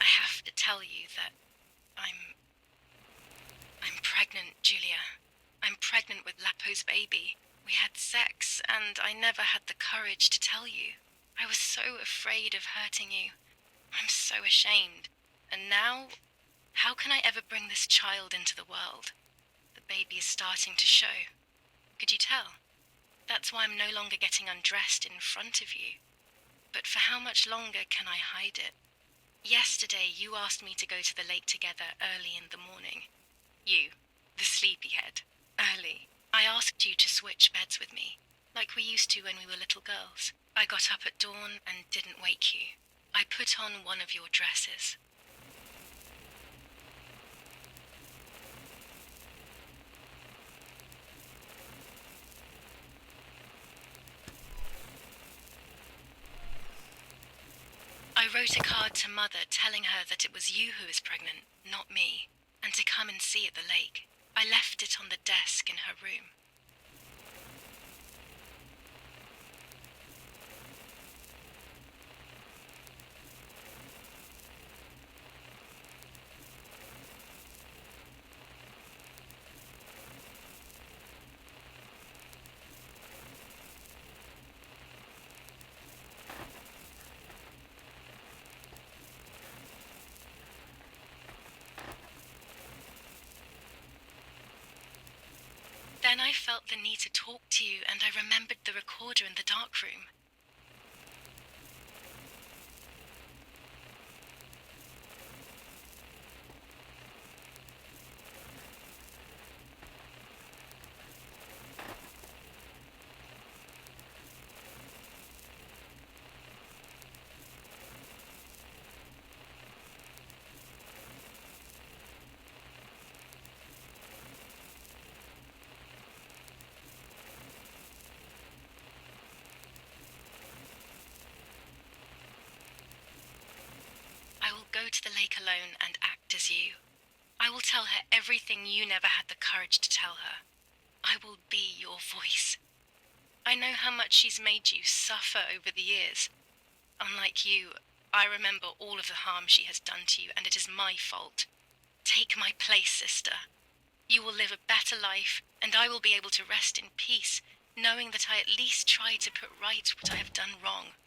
I have to tell you that I'm pregnant, Julia. I'm pregnant with Lapo's baby. We had sex, and I never had the courage to tell you. I was so afraid of hurting you. I'm so ashamed. And now, how can I ever bring this child into the world? The baby is starting to show. Could you tell? That's why I'm no longer getting undressed in front of you. But for how much longer can I hide it? Yesterday, you asked me to go to the lake together early in the morning. You, the sleepyhead. Early. I asked you to switch beds with me, like we used to when we were little girls. I got up at dawn and didn't wake you. I put on one of your dresses. I wrote a card to Mother telling her that it was you who was pregnant, not me, and to come and see at the lake. I left it on the desk in her room. Then I felt the need to talk to you, and I remembered the recorder in the dark room. I will go to the lake alone and act as you. I will tell her everything you never had the courage to tell her. I will be your voice. I know how much she's made you suffer over the years. Unlike you, I remember all of the harm she has done to you, and it is my fault. Take my place, sister. You will live a better life, and I will be able to rest in peace, knowing that I at least tried to put right what I have done wrong.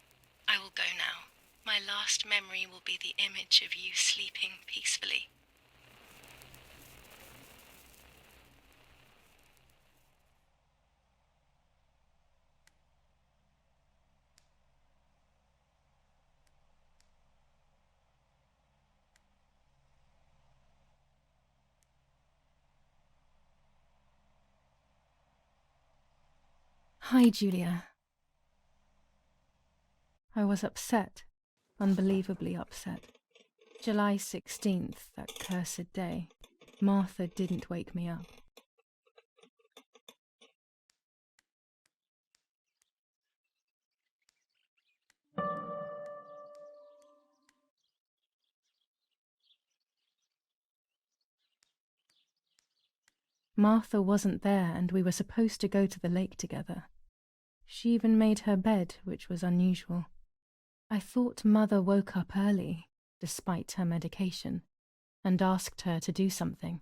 I will go now. My last memory will be the image of you sleeping peacefully. Hi, Julia. I was upset, unbelievably upset. July 16th, that cursed day. Martha didn't wake me up. Martha wasn't there, and we were supposed to go to the lake together. She even made her bed, which was unusual. I thought Mother woke up early, despite her medication, and asked her to do something.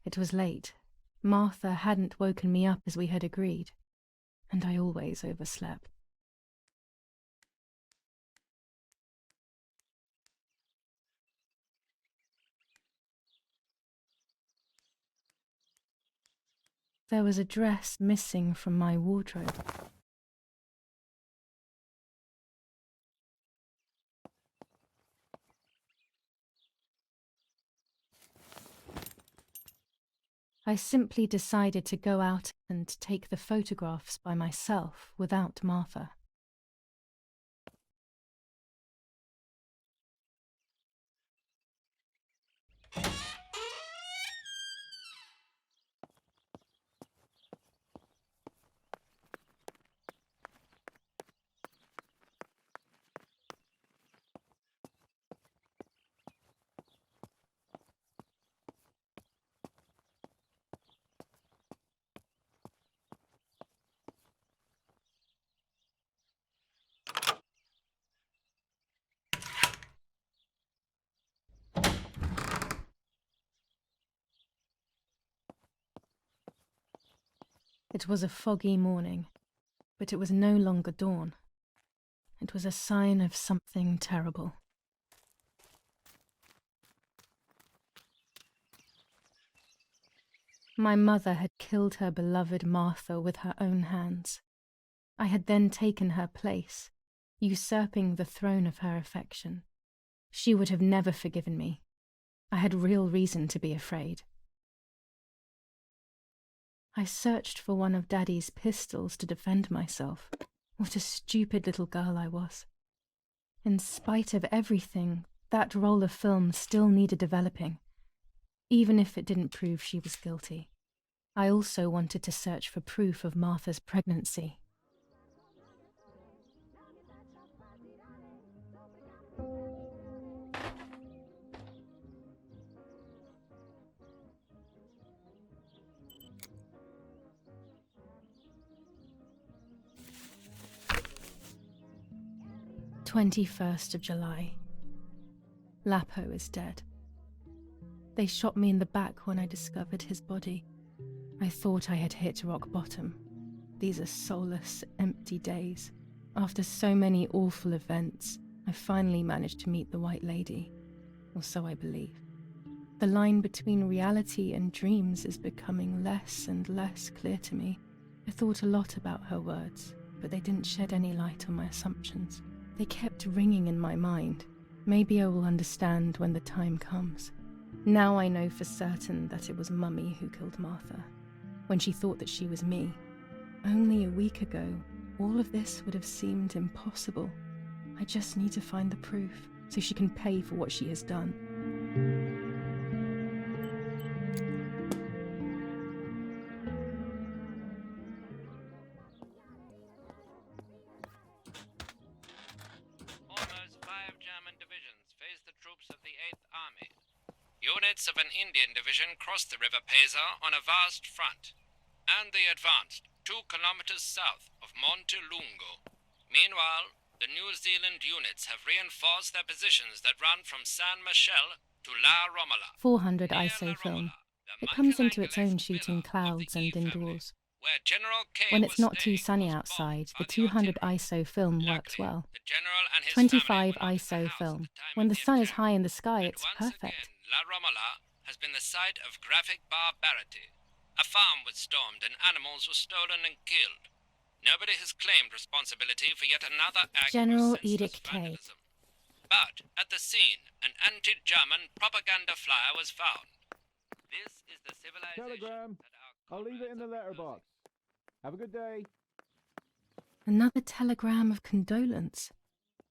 It was late. Martha hadn't woken me up as we had agreed, and I always overslept. There was a dress missing from my wardrobe. I simply decided to go out and take the photographs by myself without Martha. It was a foggy morning, but it was no longer dawn. It was a sign of something terrible. My mother had killed her beloved Martha with her own hands. I had then taken her place, usurping the throne of her affection. She would have never forgiven me. I had real reason to be afraid. I searched for one of Daddy's pistols to defend myself. What a stupid little girl I was. In spite of everything, that roll of film still needed developing, even if it didn't prove she was guilty. I also wanted to search for proof of Martha's pregnancy. July 21st. Lapo is dead. They shot me in the back when I discovered his body. I thought I had hit rock bottom. These are soulless, empty days. After so many awful events, I finally managed to meet the White Lady, or so I believe. The line between reality and dreams is becoming less and less clear to me. I thought a lot about her words, but they didn't shed any light on my assumptions. They kept ringing in my mind. Maybe I will understand when the time comes. Now I know for certain that it was Mummy who killed Martha, when she thought that she was me. Only a week ago, all of this would have seemed impossible. I just need to find the proof, so she can pay for what she has done. Almost 5 German divisions face the troops of the 8th Army. Units of an Indian division crossed the River Pesa on a vast front, and they advanced 2 kilometers south of Monte Lungo. Meanwhile, the New Zealand units have reinforced their positions that run from San Michel to La Romola. 400 ISO film. It comes into its own shooting clouds and indoors. Where General K When it's was not too staying sunny was outside, the bombed by 200 ISO film works well. the general and his 25 family were not at the ISO house film. at the time When of the sun is attack. high in the sky, And it's once perfect. again, La Romola has been the site of graphic barbarity. A farm was stormed and animals were stolen and killed. Nobody has claimed responsibility for yet another act General of senseless Edict K. vandalism. But at the scene, an anti-German propaganda flyer was found. This is the civilization Telegram. that our I'll leave it in the letterbox. Have a good day. Another telegram of condolence.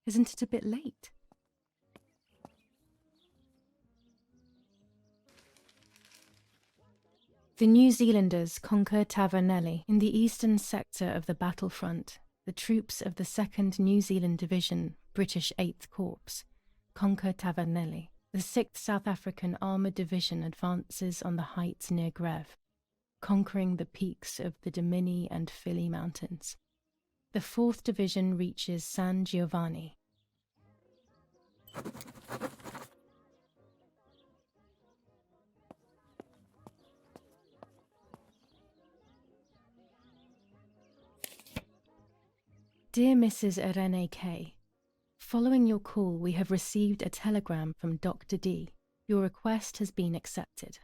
Isn't it a bit late? The New Zealanders conquer Tavernelli. In the eastern sector of the battlefront, the troops of the 2nd New Zealand Division, British 8th Corps, conquer Tavernelli. The 6th South African Armoured Division advances on the heights near Greve, conquering the peaks of the Dimini and Fili Mountains. The 4th Division reaches San Giovanni. Dear Mrs. Irene K., following your call, we have received a telegram from Dr. D. Your request has been accepted.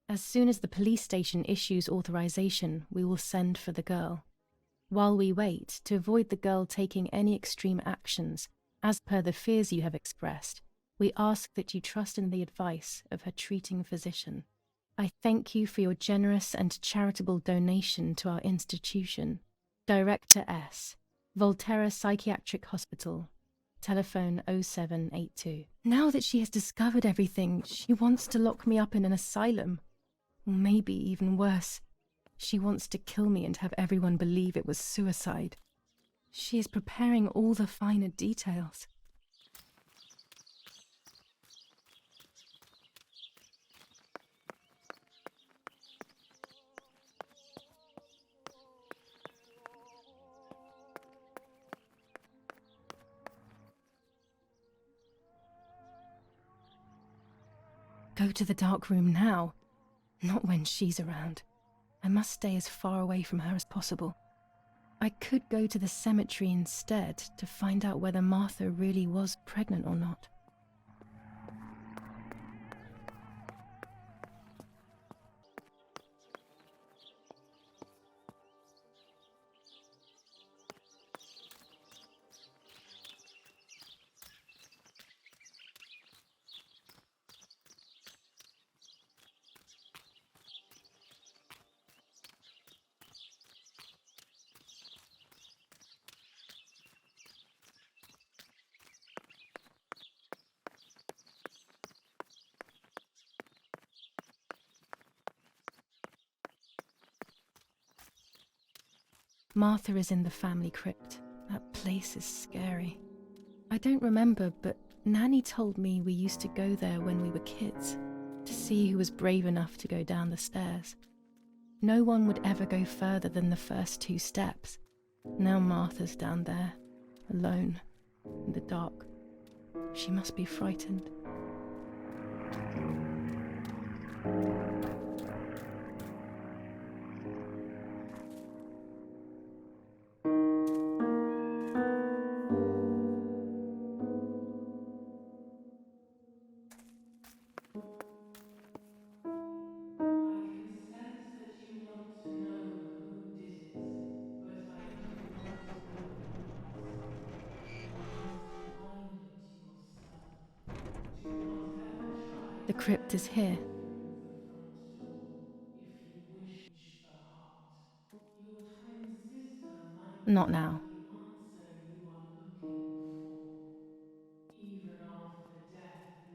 As soon as the police station issues authorization, we will send for the girl. While we wait, to avoid the girl taking any extreme actions, as per the fears you have expressed, we ask that you trust in the advice of her treating physician. I thank you for your generous and charitable donation to our institution. Director S. Volterra Psychiatric Hospital. Telephone 0782. Now that she has discovered everything, she wants to lock me up in an asylum. Or maybe even worse, she wants to kill me and have everyone believe it was suicide. She is preparing all the finer details. Go to the dark room now. Not when she's around. I must stay as far away from her as possible. I could go to the cemetery instead to find out whether Martha really was pregnant or not. Martha is in the family crypt. That place is scary. I don't remember, but Nanny told me we used to go there when we were kids, to see who was brave enough to go down the stairs. No one would ever go further than the first 2 steps. Now Martha's down there, alone, in the dark. She must be frightened. crypt is here. Not now.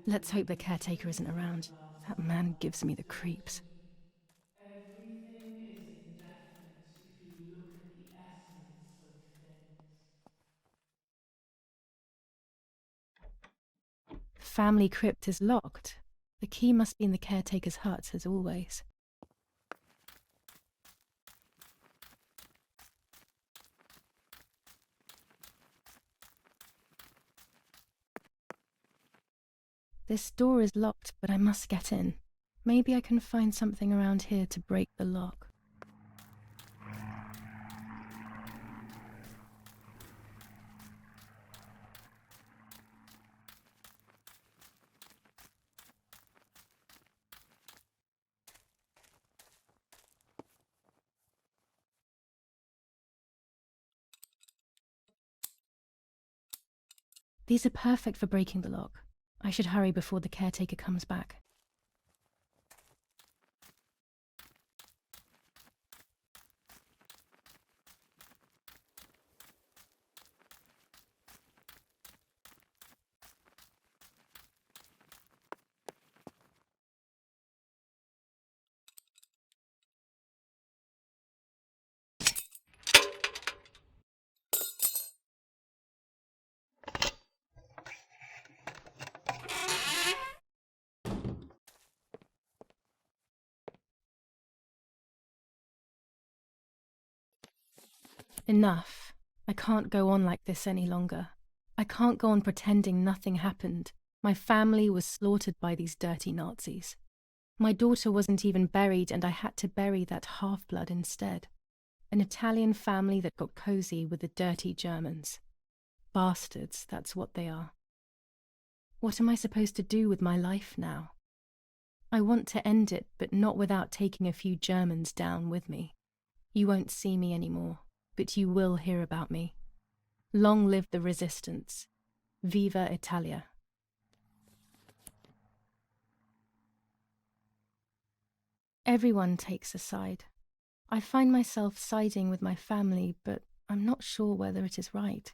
Let's hope the caretaker isn't around. That man gives me the creeps. Everything is indefinite if you look at the essence of things. The family crypt is locked. The key must be in the caretaker's hut, as always. This door is locked, but I must get in. Maybe I can find something around here to break the lock. These are perfect for breaking the lock. I should hurry before the caretaker comes back. Enough. I can't go on like this any longer. I can't go on pretending nothing happened. My family was slaughtered by these dirty Nazis. My daughter wasn't even buried, and I had to bury that half-blood instead. An Italian family that got cozy with the dirty Germans. Bastards, that's what they are. What am I supposed to do with my life now? I want to end it, but not without taking a few Germans down with me. You won't see me anymore, but you will hear about me. Long live the resistance. Viva Italia. Everyone takes a side. I find myself siding with my family, but I'm not sure whether it is right.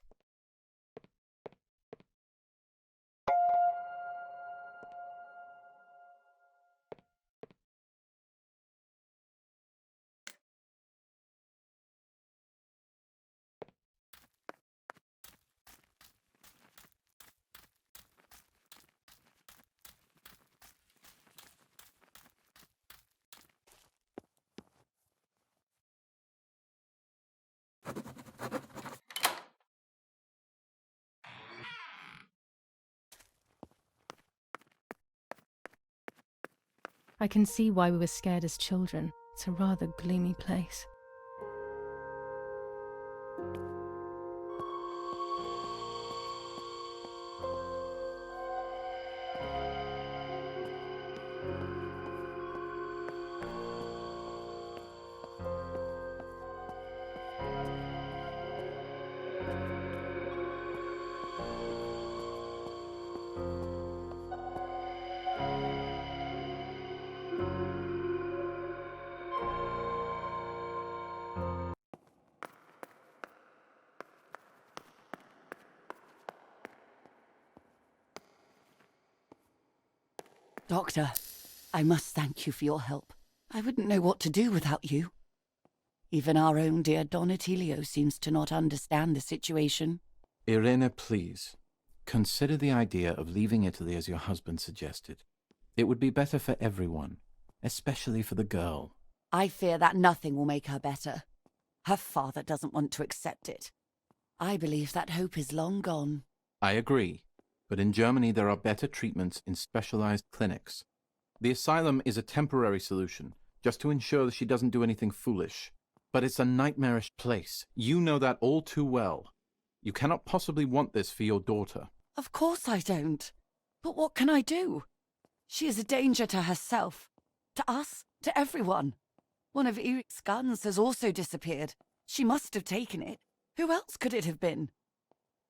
I can see why we were scared as children. It's a rather gloomy place. Doctor, I must thank you for your help. I wouldn't know what to do without you. Even our own dear Don Attilio seems to not understand the situation. Irene, please. Consider the idea of leaving Italy as your husband suggested. It would be better for everyone, especially for the girl. I fear that nothing will make her better. Her father doesn't want to accept it. I believe that hope is long gone. I agree, but in Germany there are better treatments in specialized clinics. The asylum is a temporary solution, just to ensure that she doesn't do anything foolish. But it's a nightmarish place. You know that all too well. You cannot possibly want this for your daughter. Of course I don't. But what can I do? She is a danger to herself, to us, to everyone. One of Eric's guns has also disappeared. She must have taken it. Who else could it have been?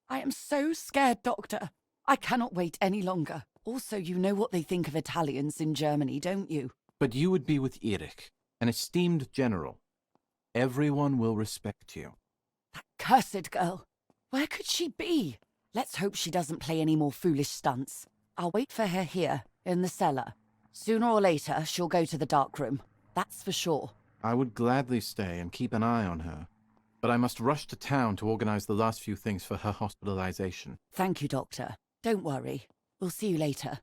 I am so scared, Doctor. I cannot wait any longer. Also, you know what they think of Italians in Germany, don't you? But you would be with Erich, an esteemed general. Everyone will respect you. That cursed girl. Where could she be? Let's hope she doesn't play any more foolish stunts. I'll wait for her here, in the cellar. Sooner or later, she'll go to the dark room. That's for sure. I would gladly stay and keep an eye on her, but I must rush to town to organize the last few things for her hospitalization. Thank you, Doctor. Don't worry. We'll see you later.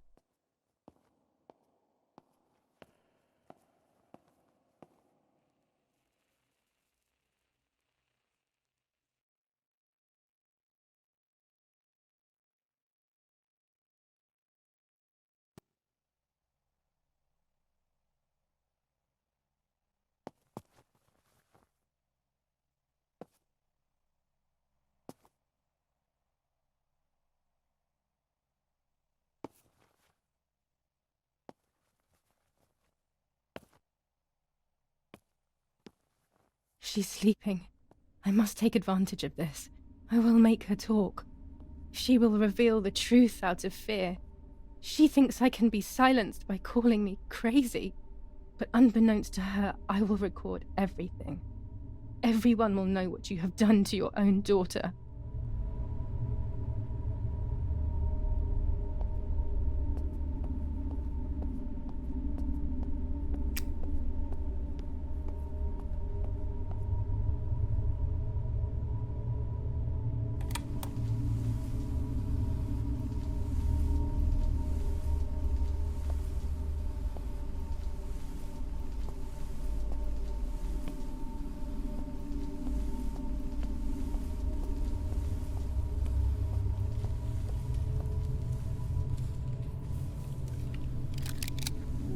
She's sleeping. I must take advantage of this. I will make her talk. She will reveal the truth out of fear. She thinks I can be silenced by calling me crazy. But unbeknownst to her, I will record everything. Everyone will know what you have done to your own daughter.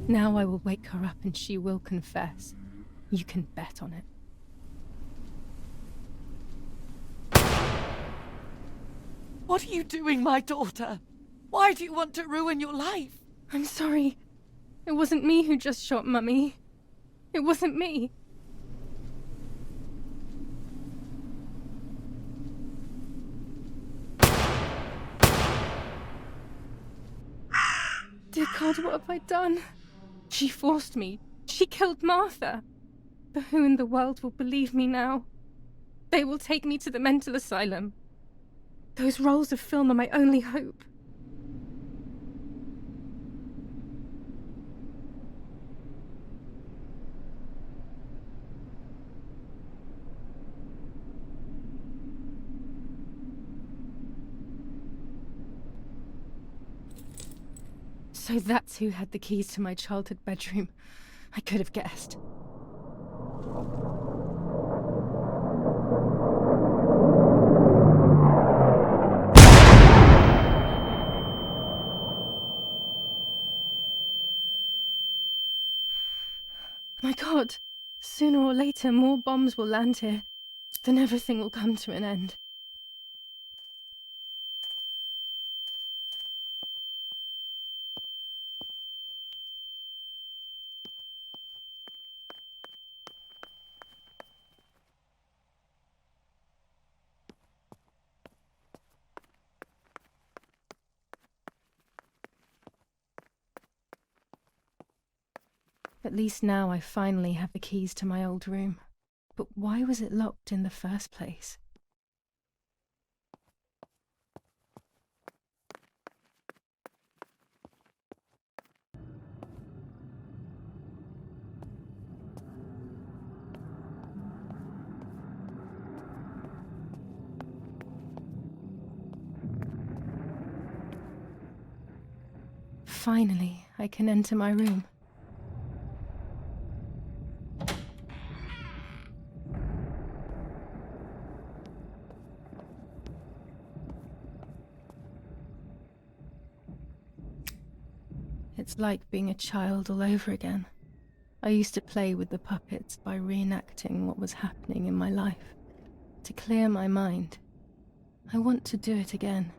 Now I will wake her up and she will confess. You can bet on it. What are you doing, my daughter? Why do you want to ruin your life? I'm sorry. It wasn't me who just shot Mummy. It wasn't me. Dear God, what have I done? She forced me. She killed Martha. But who in the world will believe me now? They will take me to the mental asylum. Those rolls of film are my only hope. So that's who had the keys to my childhood bedroom. I could have guessed. My God, sooner or later more bombs will land here. Then everything will come to an end. At least now I finally have the keys to my old room. But why was it locked in the first place? Finally, I can enter my room. It's like being a child all over again. I used to play with the puppets by reenacting what was happening in my life, to clear my mind. I want to do it again.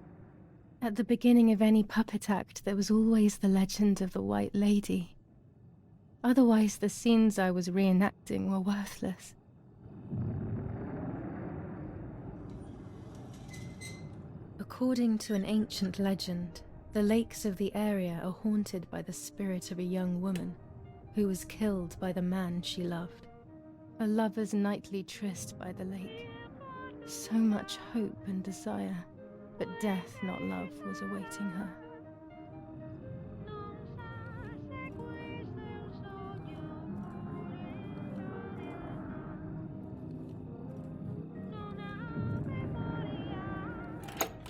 At the beginning of any puppet act, there was always the legend of the White Lady. Otherwise, the scenes I was reenacting were worthless. According to an ancient legend, The lakes of the area are haunted by the spirit of a young woman who was killed by the man she loved. A lover's nightly tryst by the lake. So much hope and desire, but death, not love, was awaiting her.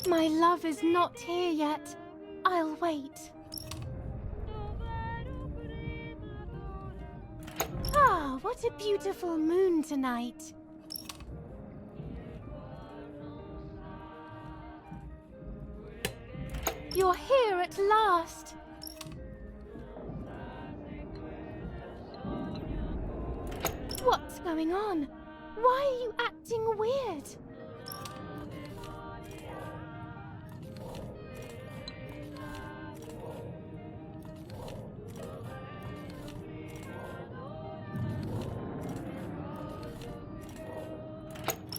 My love is not here yet. I'll wait. Ah, what a beautiful moon tonight. You're here at last. What's going on? Why are you acting weird?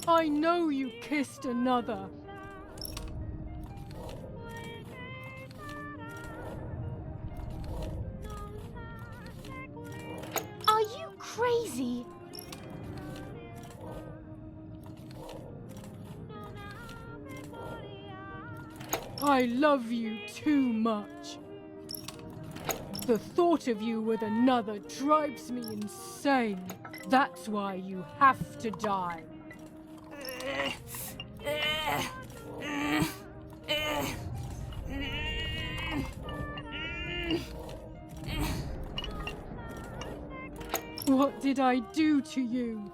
I know you kissed another. Are you crazy? I love you too much. The thought of you with another drives me insane. That's why you have to die. What did I do to you?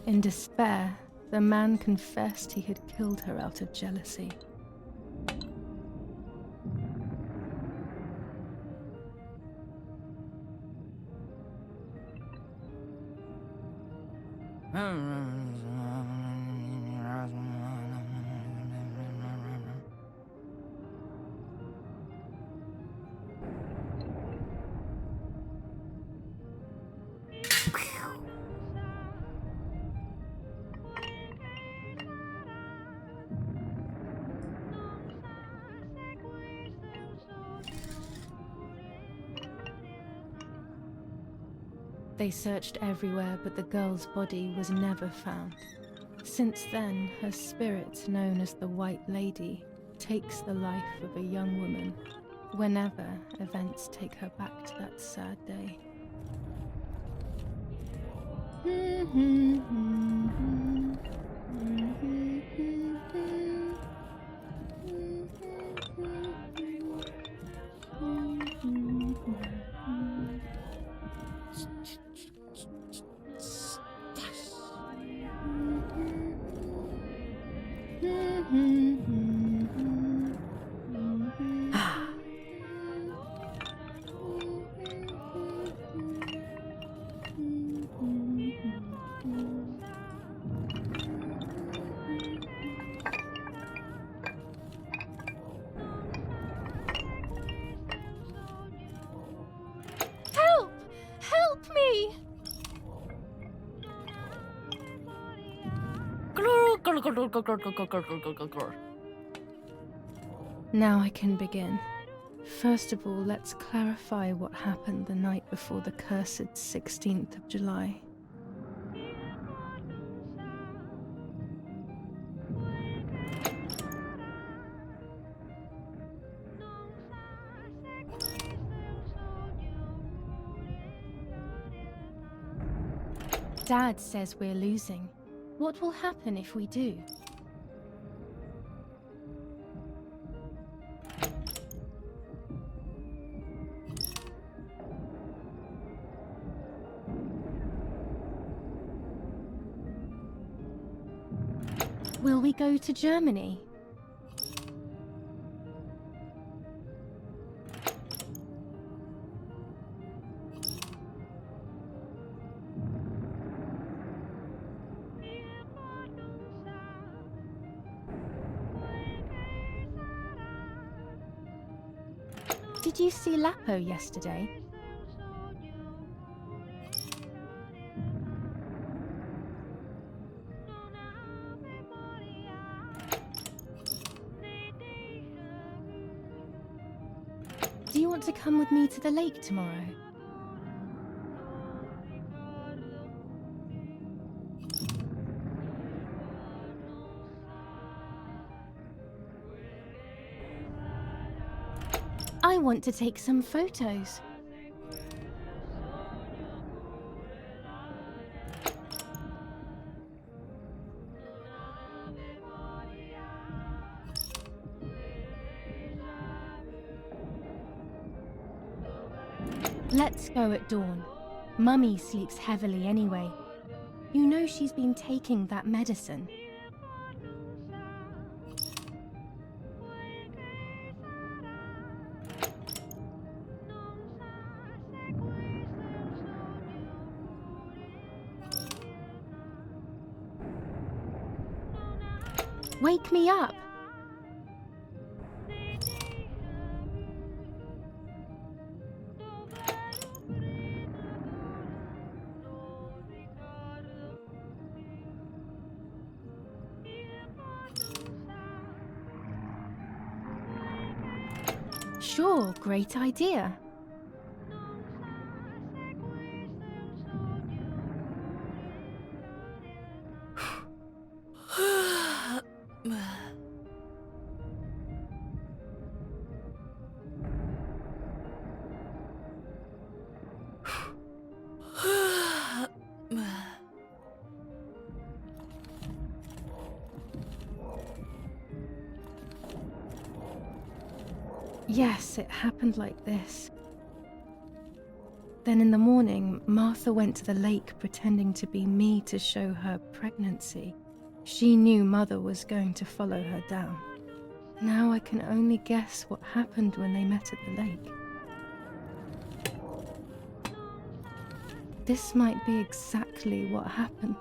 In despair, the man confessed he had killed her out of jealousy. They searched everywhere, but the girl's body was never found. Since then, her spirit, known as the White Lady, takes the life of a young woman whenever events take her back to that sad day. Help! Help me! Now I can begin. First of all, let's clarify what happened the night before the cursed 16th of July. Dad says we're losing. What will happen if we do? Will we go to Germany? Did you see Lapo yesterday? Do you want to come with me to the lake tomorrow? I want to take some photos. Let's go at dawn. Mummy sleeps heavily anyway. You know she's been taking that medicine. Wake me up! Sure, great idea. Yes, it happened like this. Then in the morning, Martha went to the lake pretending to be me to show her pregnancy. She knew Mother was going to follow her down. Now I can only guess what happened when they met at the lake. This might be exactly what happened.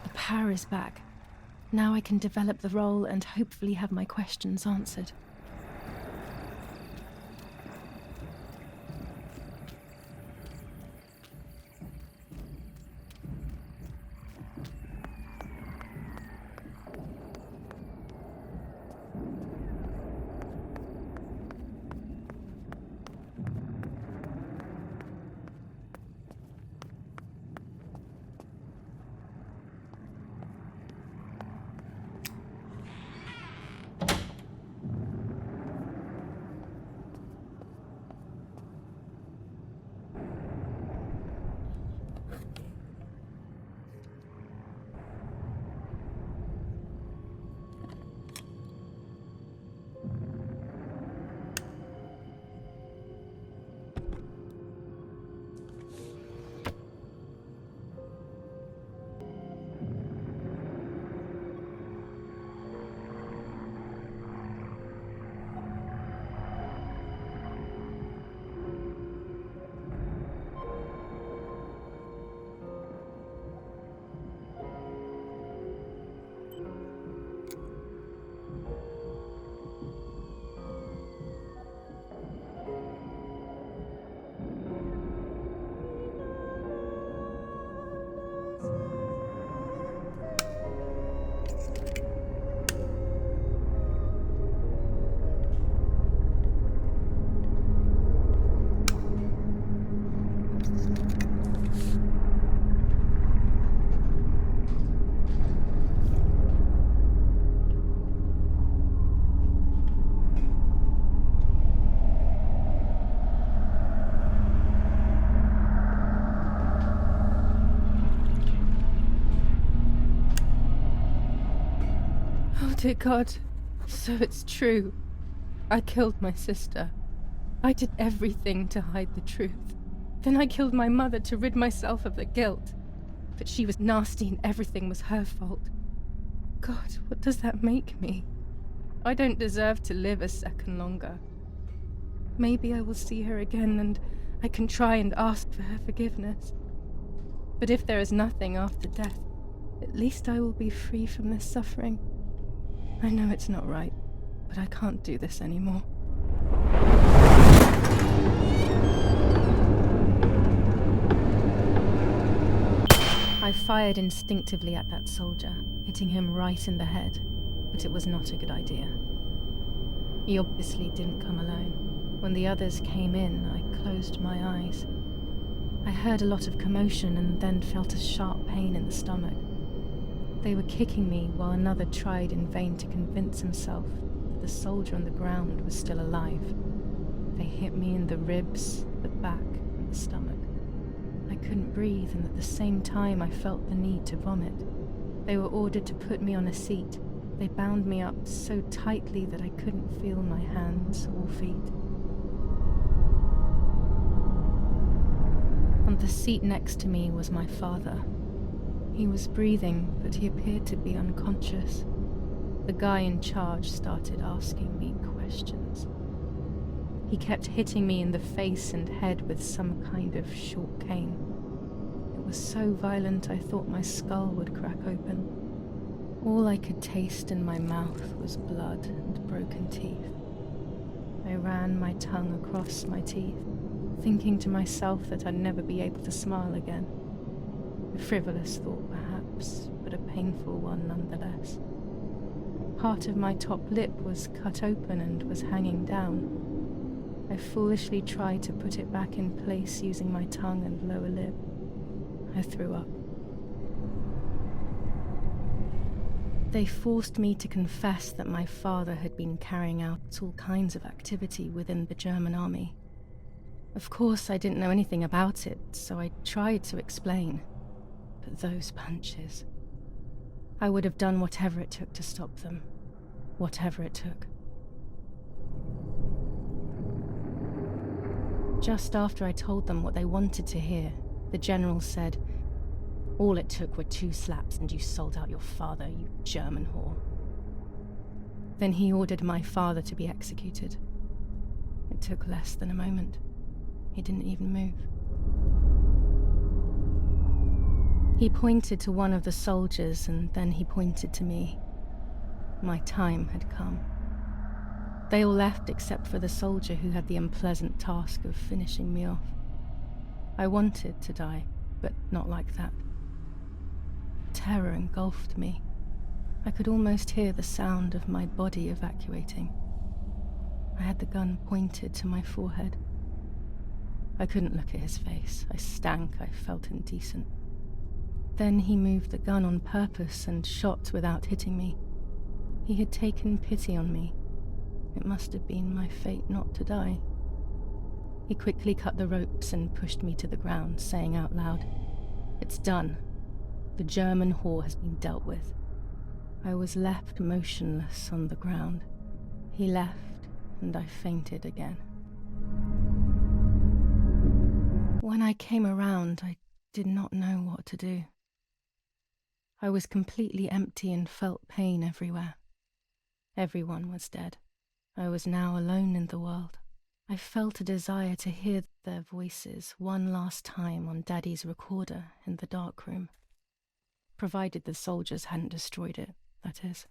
The power is back. Now I can develop the role and hopefully have my questions answered. Dear God, so it's true. I killed my sister. I did everything to hide the truth. Then I killed my mother to rid myself of the guilt. But she was nasty and everything was her fault. God, what does that make me? I don't deserve to live a second longer. Maybe I will see her again and I can try and ask for her forgiveness. But if there is nothing after death, at least I will be free from this suffering. I know it's not right, but I can't do this anymore. I fired instinctively at that soldier, hitting him right in the head, but it was not a good idea. He obviously didn't come alone. When the others came in, I closed my eyes. I heard a lot of commotion and then felt a sharp pain in the stomach. They were kicking me while another tried in vain to convince himself that the soldier on the ground was still alive. They hit me in the ribs, the back, and the stomach. I couldn't breathe, and at the same time I felt the need to vomit. They were ordered to put me on a seat. They bound me up so tightly that I couldn't feel my hands or feet. On the seat next to me was my father. He was breathing, but he appeared to be unconscious. The guy in charge started asking me questions. He kept hitting me in the face and head with some kind of short cane. It was so violent I thought my skull would crack open. All I could taste in my mouth was blood and broken teeth. I ran my tongue across my teeth, thinking to myself that I'd never be able to smile again. A frivolous thought, perhaps, but a painful one nonetheless. Part of my top lip was cut open and was hanging down. I foolishly tried to put it back in place using my tongue and lower lip. I threw up. They forced me to confess that my father had been carrying out all kinds of activity within the German army. Of course, I didn't know anything about it, so I tried to explain. But those punches... I would have done whatever it took to stop them. Whatever it took. Just after I told them what they wanted to hear, the general said, "All it took were 2 slaps and you sold out your father, you German whore." Then he ordered my father to be executed. It took less than a moment. He didn't even move. He pointed to one of the soldiers and then he pointed to me. My time had come. They all left except for the soldier who had the unpleasant task of finishing me off. I wanted to die, but not like that. Terror engulfed me. I could almost hear the sound of my body evacuating. I had the gun pointed to my forehead. I couldn't look at his face. I stank. I felt indecent. Then he moved the gun on purpose and shot without hitting me. He had taken pity on me. It must have been my fate not to die. He quickly cut the ropes and pushed me to the ground, saying out loud, "It's done. The German whore has been dealt with." I was left motionless on the ground. He left, and I fainted again. When I came around, I did not know what to do. I was completely empty and felt pain everywhere. Everyone was dead. I was now alone in the world. I felt a desire to hear their voices one last time on Daddy's recorder in the dark room. Provided the soldiers hadn't destroyed it, that is.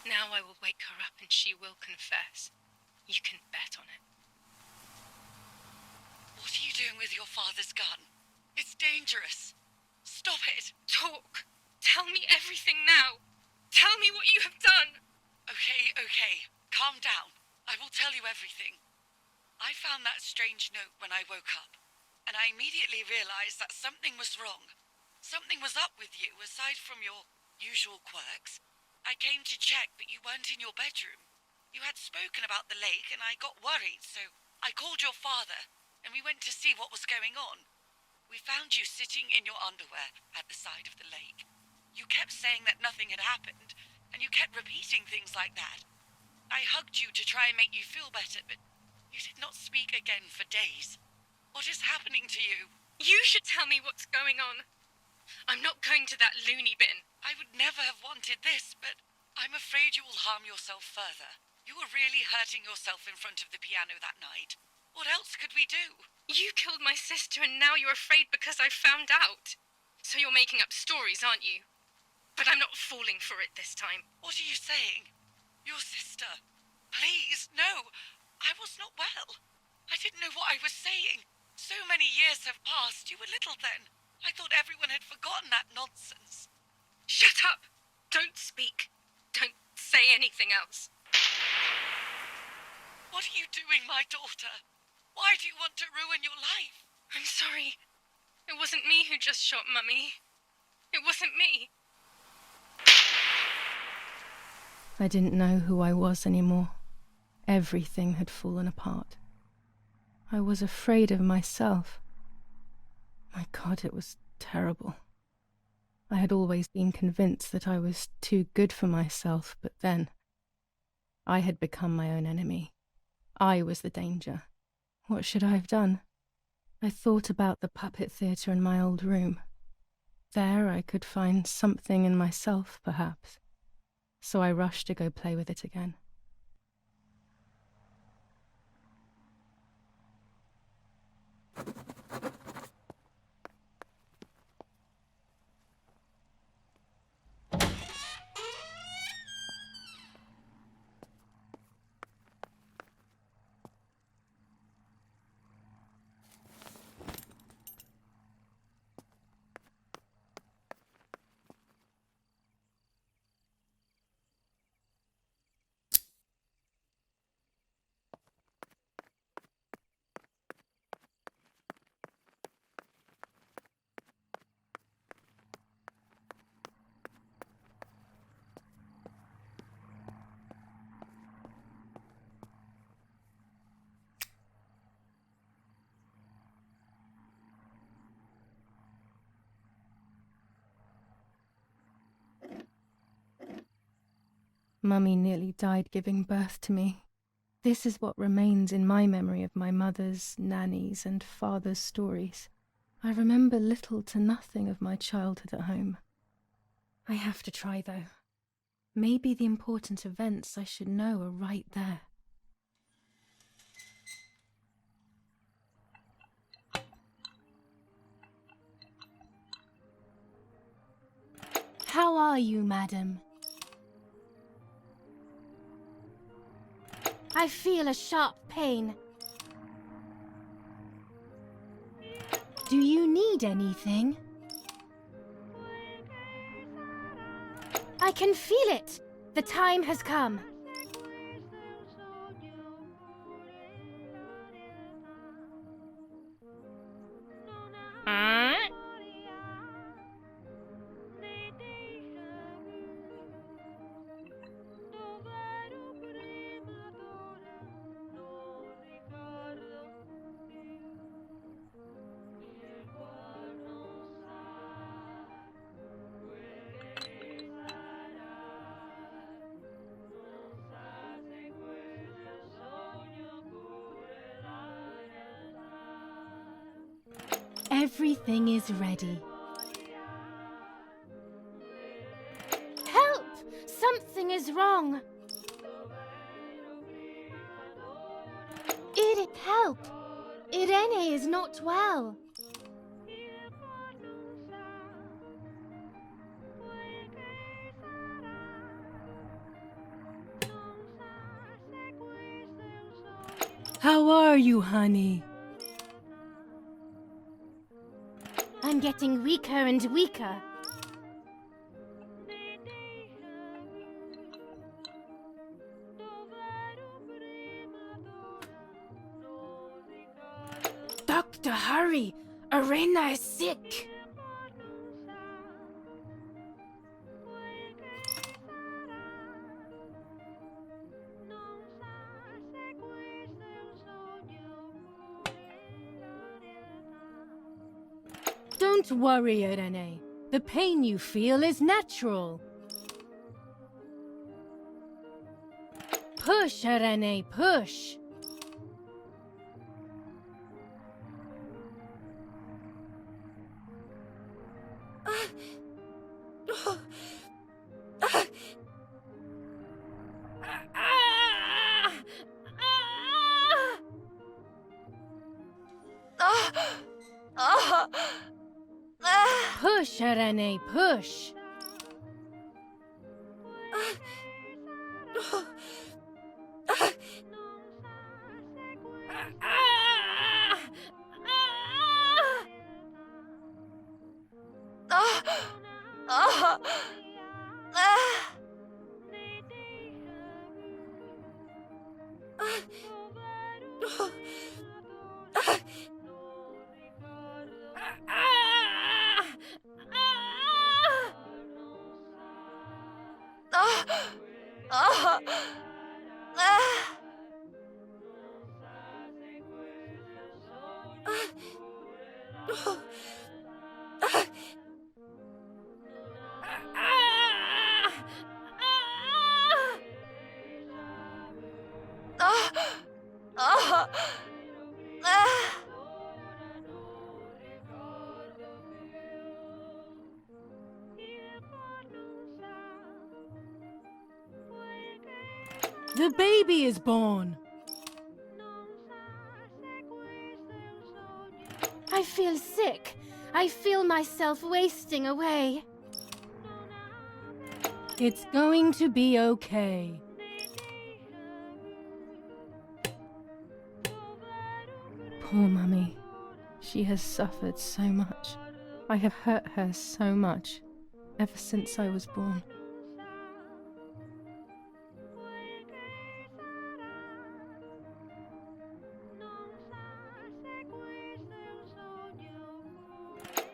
Now I will wake her up and she will confess. You can bet on it. What are you doing with your father's gun? It's dangerous. Stop it. Talk. Tell me everything now. Tell me what you have done. Okay. Calm down. I will tell you everything. I found that strange note when I woke up, and I immediately realized that something was wrong. Something was up with you, aside from your usual quirks. I came to check, but you weren't in your bedroom. You had spoken about the lake, and I got worried, so I called your father, and we went to see what was going on. We found you sitting in your underwear at the side of the lake. You kept saying that nothing had happened, and you kept repeating things like that. I hugged you to try and make you feel better, but you did not speak again for days. What is happening to you? You should tell me what's going on. I'm not going to that loony bin. I would never have wanted this, but I'm afraid you will harm yourself further. You were really hurting yourself in front of the piano that night. What else could we do? You killed my sister and now you're afraid because I found out. So you're making up stories, aren't you? But I'm not falling for it this time. What are you saying? Your sister? Please, no. I was not well. I didn't know what I was saying. So many years have passed. You were little then. I thought everyone had forgotten that nonsense. Shut up! Don't speak. Don't say anything else. What are you doing, my daughter? Why do you want to ruin your life? I'm sorry. It wasn't me who just shot Mummy. It wasn't me. I didn't know who I was anymore. Everything had fallen apart. I was afraid of myself. My God, it was terrible. I had always been convinced that I was too good for myself, but then I had become my own enemy. I was the danger. What should I have done? I thought about the puppet theatre in my old room. There I could find something in myself, perhaps. So I rushed to go play with it again. Mummy nearly died giving birth to me. This is what remains in my memory of my mother's, Nanny's, and father's stories. I remember little to nothing of my childhood at home. I have to try, though. Maybe the important events I should know are right there. How are you, madam? I feel a sharp pain. Do you need anything? I can feel it. The time has come. Everything is ready. Help! Something is wrong. It help. Irene is not well. How are you, honey? I'm getting weaker and weaker. Doctor! to hurry. Arena is sick. Don't worry, Irene. The pain you feel is natural. Push, Irene, push. Push, Irene, push. The baby is born. I feel sick. I feel myself wasting away. It's going to be okay. Poor Mummy. She has suffered so much. I have hurt her so much, ever since I was born.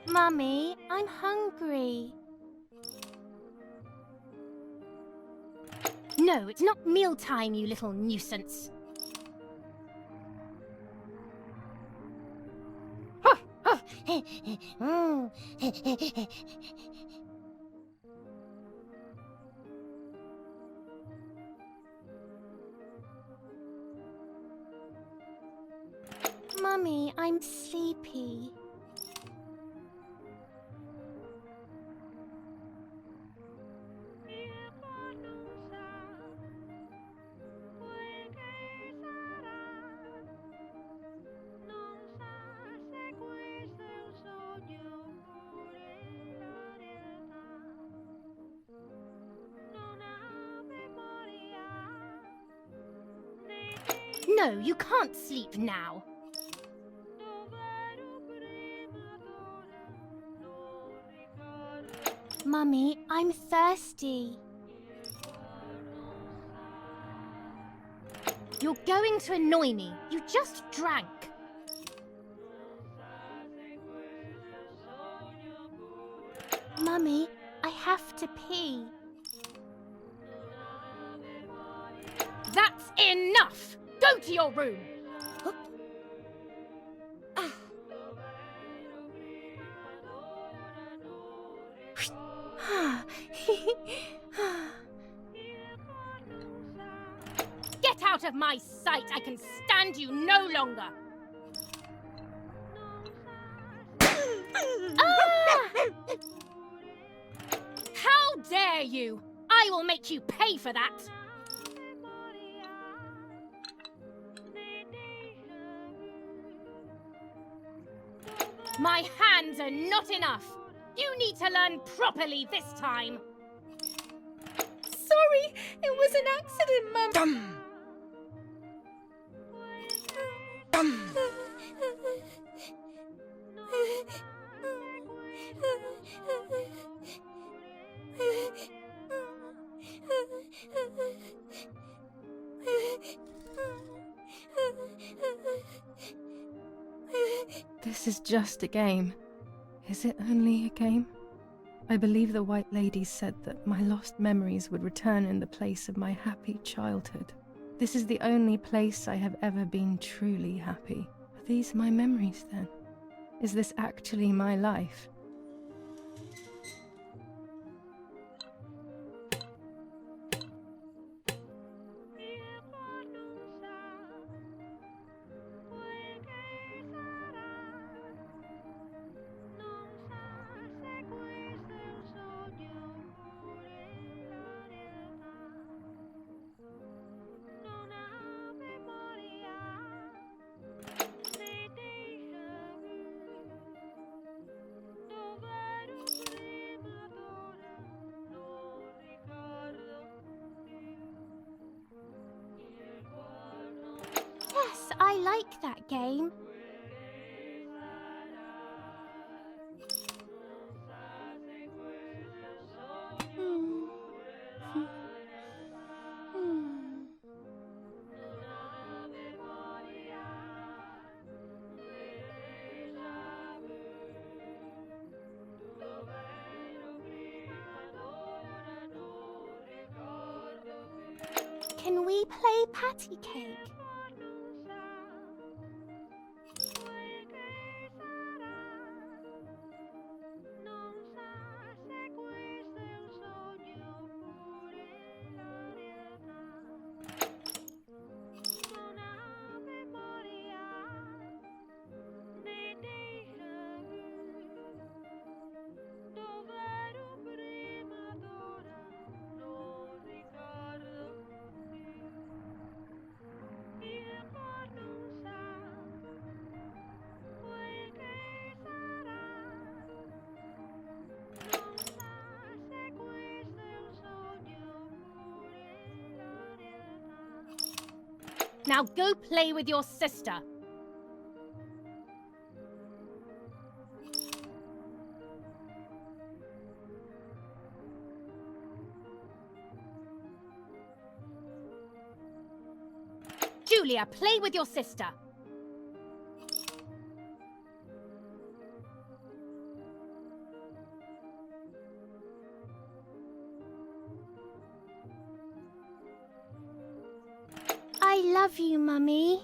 Mummy, I'm hungry. No, it's not mealtime, you little nuisance. Mummy, I'm sleepy. No, you can't sleep now. Mummy, I'm thirsty. You're going to annoy me. You just drank. Mummy, I have to pee. That's enough! Go to your room! Get out of my sight! I can stand you no longer! How dare you! I will make you pay for that! My hands are not enough! You need to learn properly this time! Sorry, it was an accident, Mum. Dumb! Dumb! This is just a game. Is it only a game? I believe the White Lady said that my lost memories would return in the place of my happy childhood. This is the only place I have ever been truly happy. Are these my memories then? Is this actually my life? Yes, I like that game. Can we play patty cake? Now go play with your sister. Julia, play with your sister. I love you, Mummy.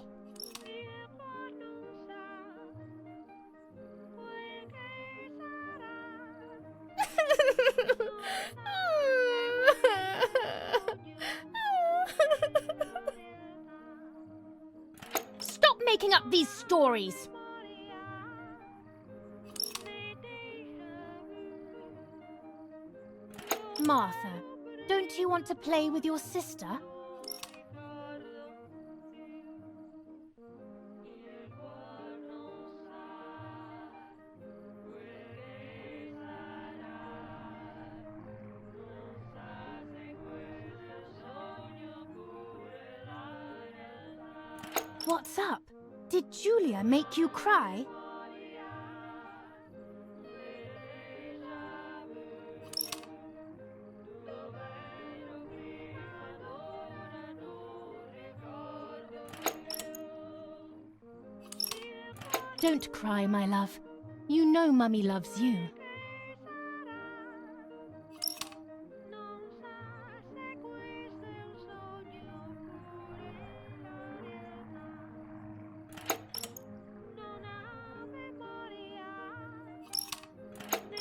Stop making up these stories. Martha, don't you want to play with your sister? What's up? Did Julia make you cry? Don't cry, my love. You know Mummy loves you.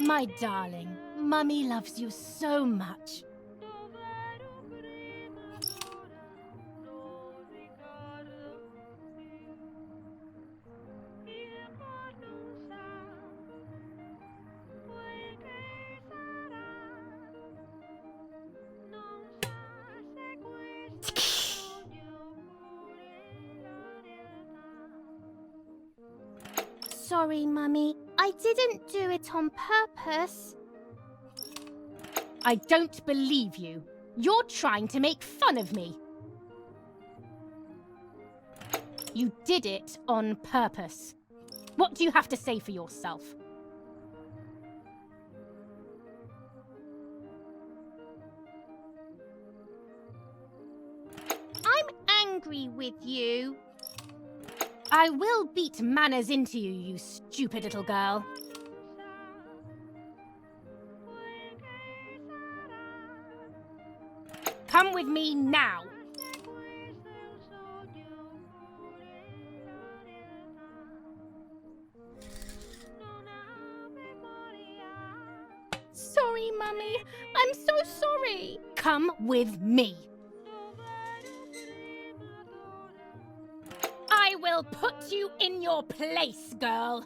My darling, Mummy loves you so much. Sorry, Mummy. I didn't do it on purpose. I don't believe you. You're trying to make fun of me. You did it on purpose. What do you have to say for yourself? I'm angry with you. I will beat manners into you, you stupid little girl. Come with me now. Sorry, Mummy. I'm so sorry. Come with me. I will put you in your place, girl.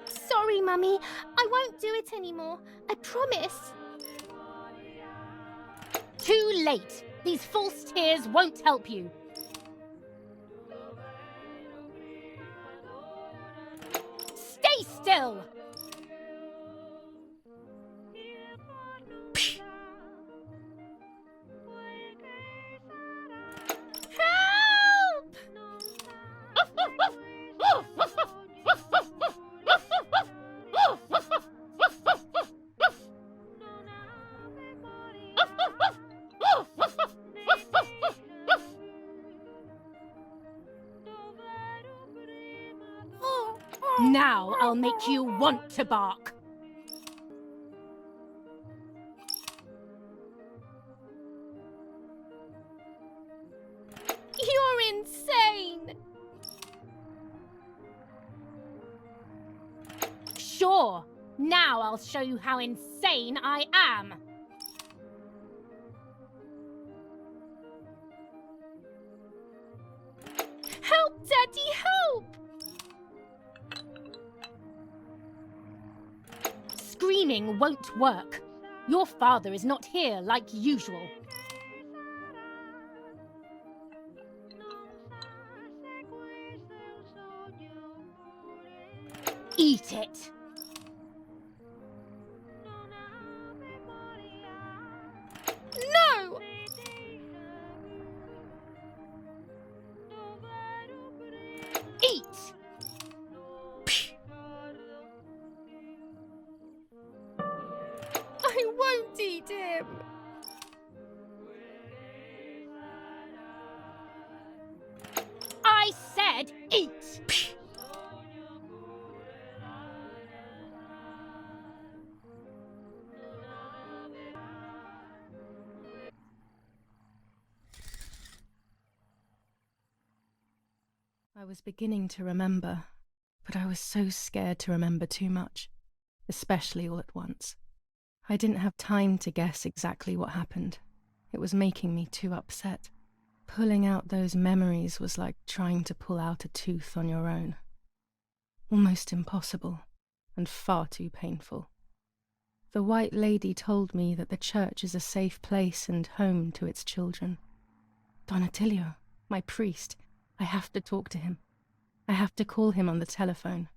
Sorry, Mummy. I won't do it anymore. I promise. Too late. These false tears won't help you. Stay still. Help! Now I'll make you want to bark. You're insane! Sure. Now I'll show you how insane I am. Help, Daddy, help! Screaming won't work. Your father is not here like usual. Eat it. No! Eat! I won't eat him. I said eat! I was beginning to remember, but I was so scared to remember too much, especially all at once. I didn't have time to guess exactly what happened. It was making me too upset. Pulling out those memories was like trying to pull out a tooth on your own. Almost impossible, and far too painful. The White Lady told me that the church is a safe place and home to its children. Don Attilio, my priest, I have to talk to him. I have to call him on the telephone.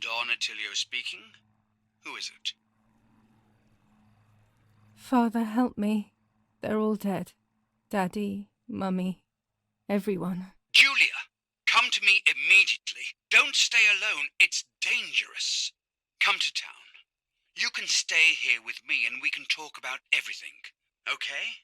Don Attilio speaking. Who is it? Father, help me. They're all dead. Daddy, Mummy, everyone. Julia, come to me immediately. Don't stay alone. It's dangerous. Come to town. You can stay here with me and we can talk about everything. Okay?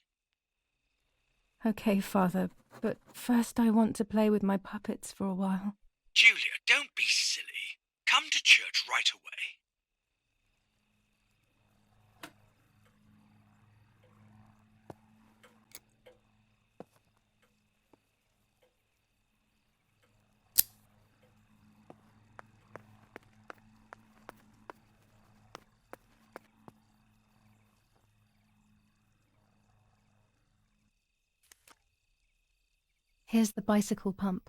Okay, Father, but first I want to play with my puppets for a while. Julia, don't be silly. Come to church right away. Here's the bicycle pump.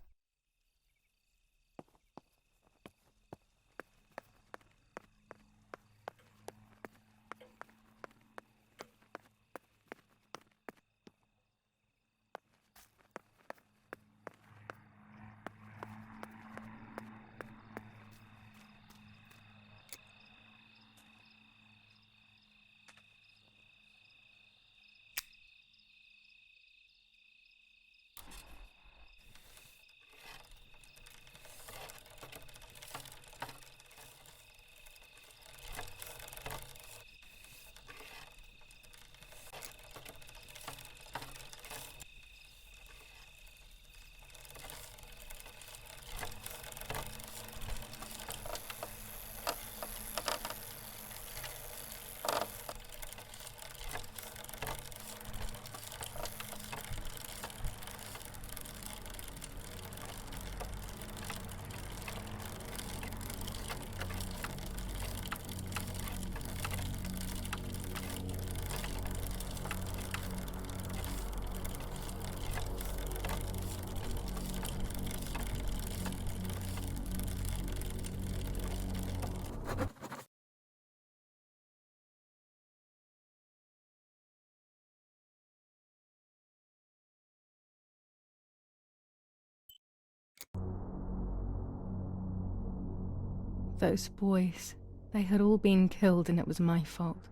Those boys, they had all been killed and it was my fault.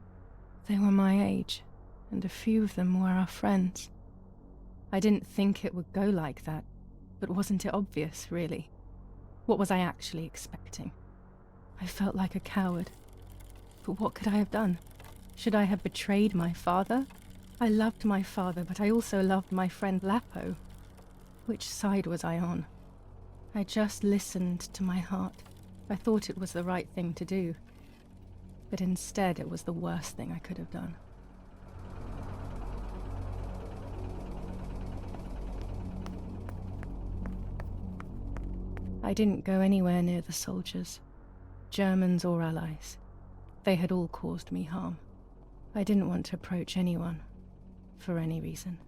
They were my age, and a few of them were our friends. I didn't think it would go like that, but wasn't it obvious, really? What was I actually expecting? I felt like a coward. But what could I have done? Should I have betrayed my father? I loved my father, but I also loved my friend Lapo. Which side was I on? I just listened to my heart. I thought it was the right thing to do. But instead, it was the worst thing I could have done. I didn't go anywhere near the soldiers, Germans or allies. They had all caused me harm. I didn't want to approach anyone, for any reason.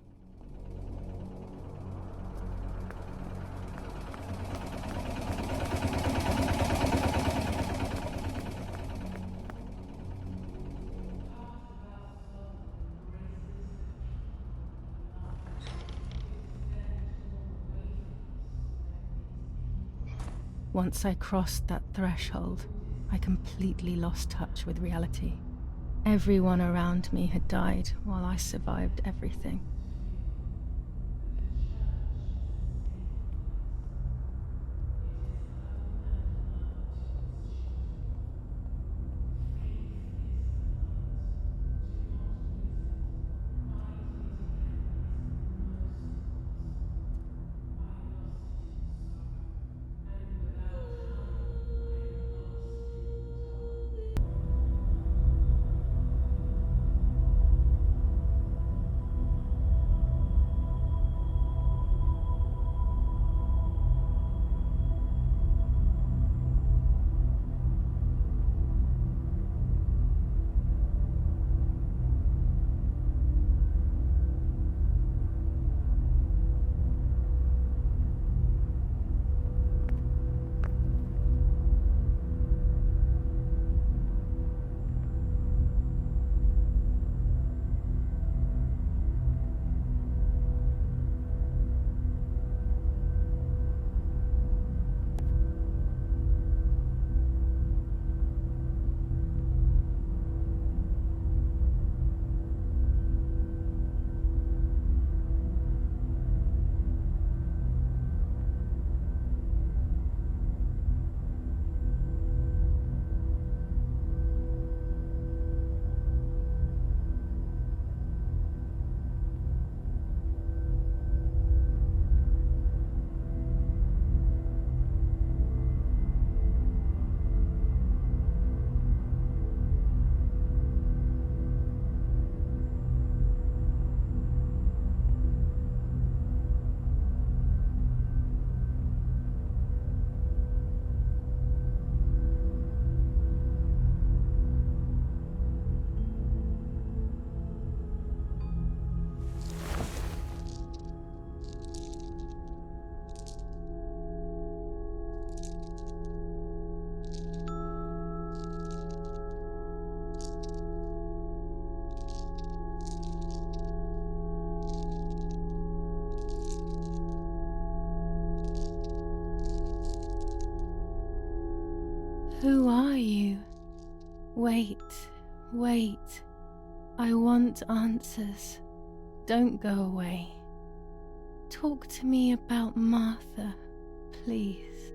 Once I crossed that threshold, I completely lost touch with reality. Everyone around me had died while I survived everything. Who are you? Wait, wait. I want answers. Don't go away. Talk to me about Martha, please.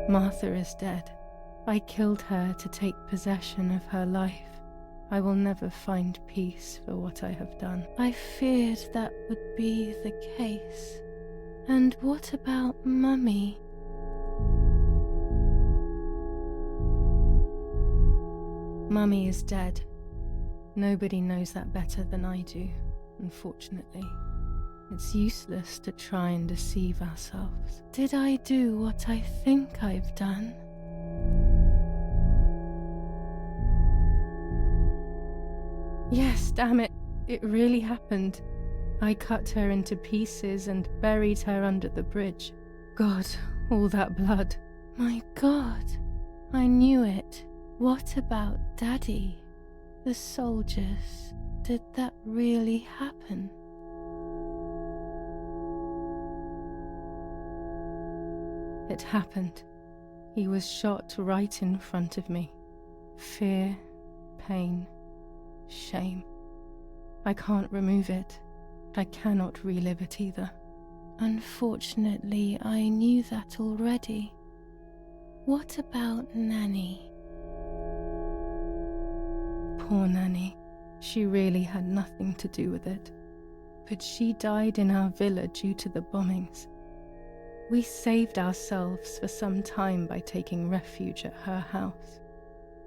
Martha is dead. I killed her to take possession of her life. I will never find peace for what I have done. I feared that would be the case. And what about Mummy? Mummy is dead. Nobody knows that better than I do, unfortunately. It's useless to try and deceive ourselves. Did I do what I think I've done? Yes, damn it. It really happened. I cut her into pieces and buried her under the bridge. God, all that blood. My God, I knew it. What about Daddy? The soldiers? Did that really happen? It happened. He was shot right in front of me. Fear, pain, shame. I can't remove it. I cannot relive it either. Unfortunately, I knew that already. What about Nanny? Poor Nanny. She really had nothing to do with it. But she died in our villa due to the bombings. We saved ourselves for some time by taking refuge at her house.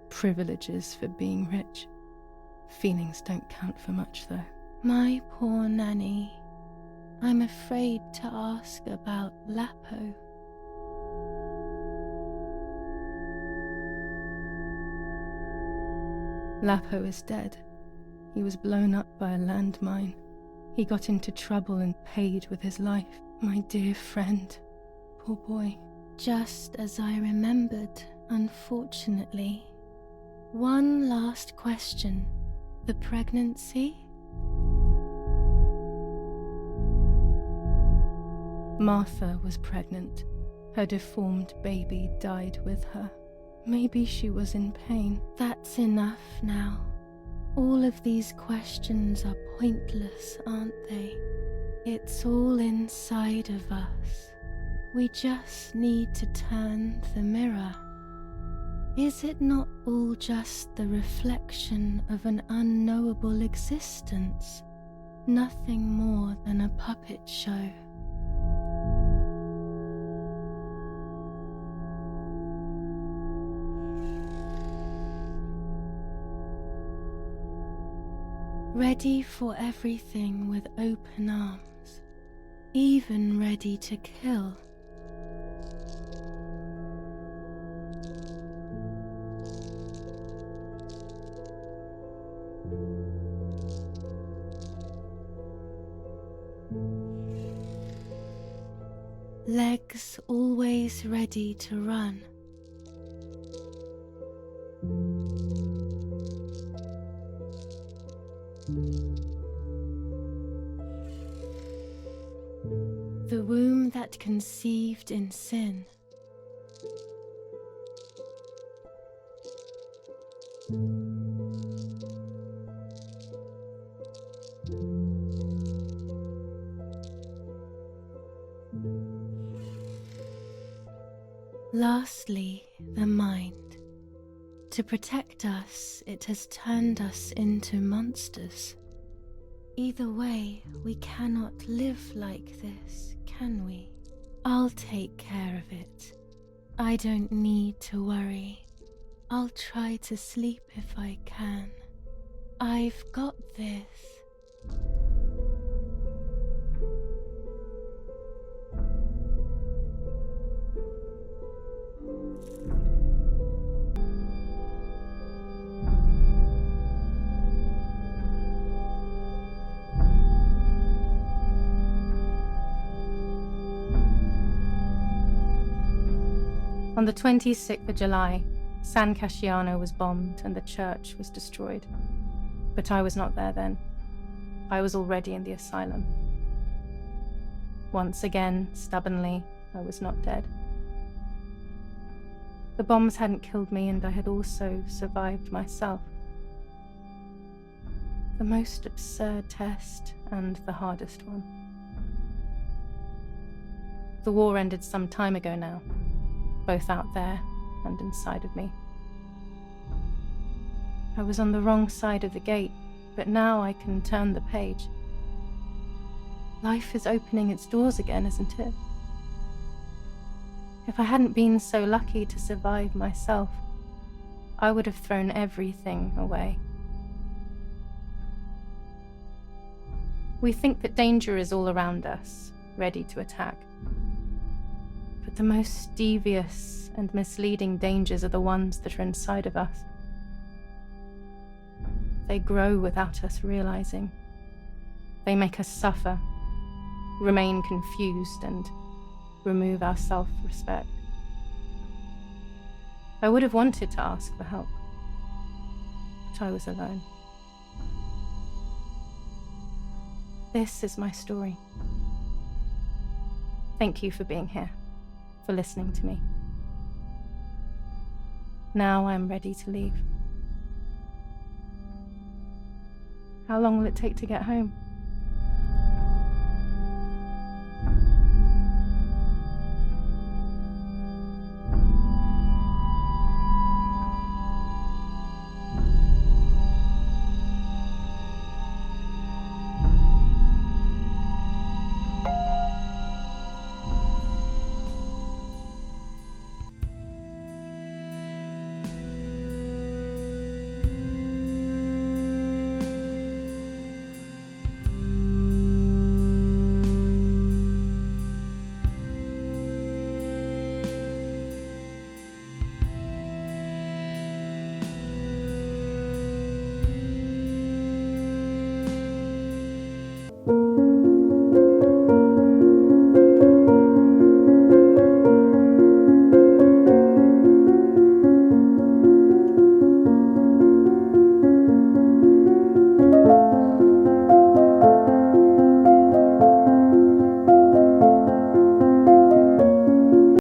Privileges for being rich. Feelings don't count for much, though. My poor Nanny. I'm afraid to ask about Lapo. Lapo is dead. He was blown up by a landmine. He got into trouble and paid with his life. My dear friend. Poor boy. Just as I remembered, unfortunately. One last question. The pregnancy? Martha was pregnant. Her deformed baby died with her. Maybe she was in pain. That's enough now. All of these questions are pointless, aren't they? It's all inside of us. We just need to turn the mirror. Is it not all just the reflection of an unknowable existence? Nothing more than a puppet show. Ready for everything with open arms, even ready to kill. Legs always ready to run. The womb that conceived in sin. Lastly, the mind. To protect us, it has turned us into monsters. Either way, we cannot live like this, can we? I'll take care of it. I don't need to worry. I'll try to sleep if I can. I've got this. On the 26th of July, San Casciano was bombed and the church was destroyed. But I was not there then. I was already in the asylum. Once again, stubbornly, I was not dead. The bombs hadn't killed me, and I had also survived myself. The most absurd test, and the hardest one. The war ended some time ago now, both out there and inside of me. I was on the wrong side of the gate, but now I can turn the page. Life is opening its doors again, isn't it? If I hadn't been so lucky to survive myself, I would have thrown everything away. We think that danger is all around us, ready to attack. But the most devious and misleading dangers are the ones that are inside of us. They grow without us realizing. They make us suffer, remain confused, and remove our self-respect. I would have wanted to ask for help, but I was alone. This is my story. Thank you for being here, for listening to me. Now I'm ready to leave. How long will it take to get home?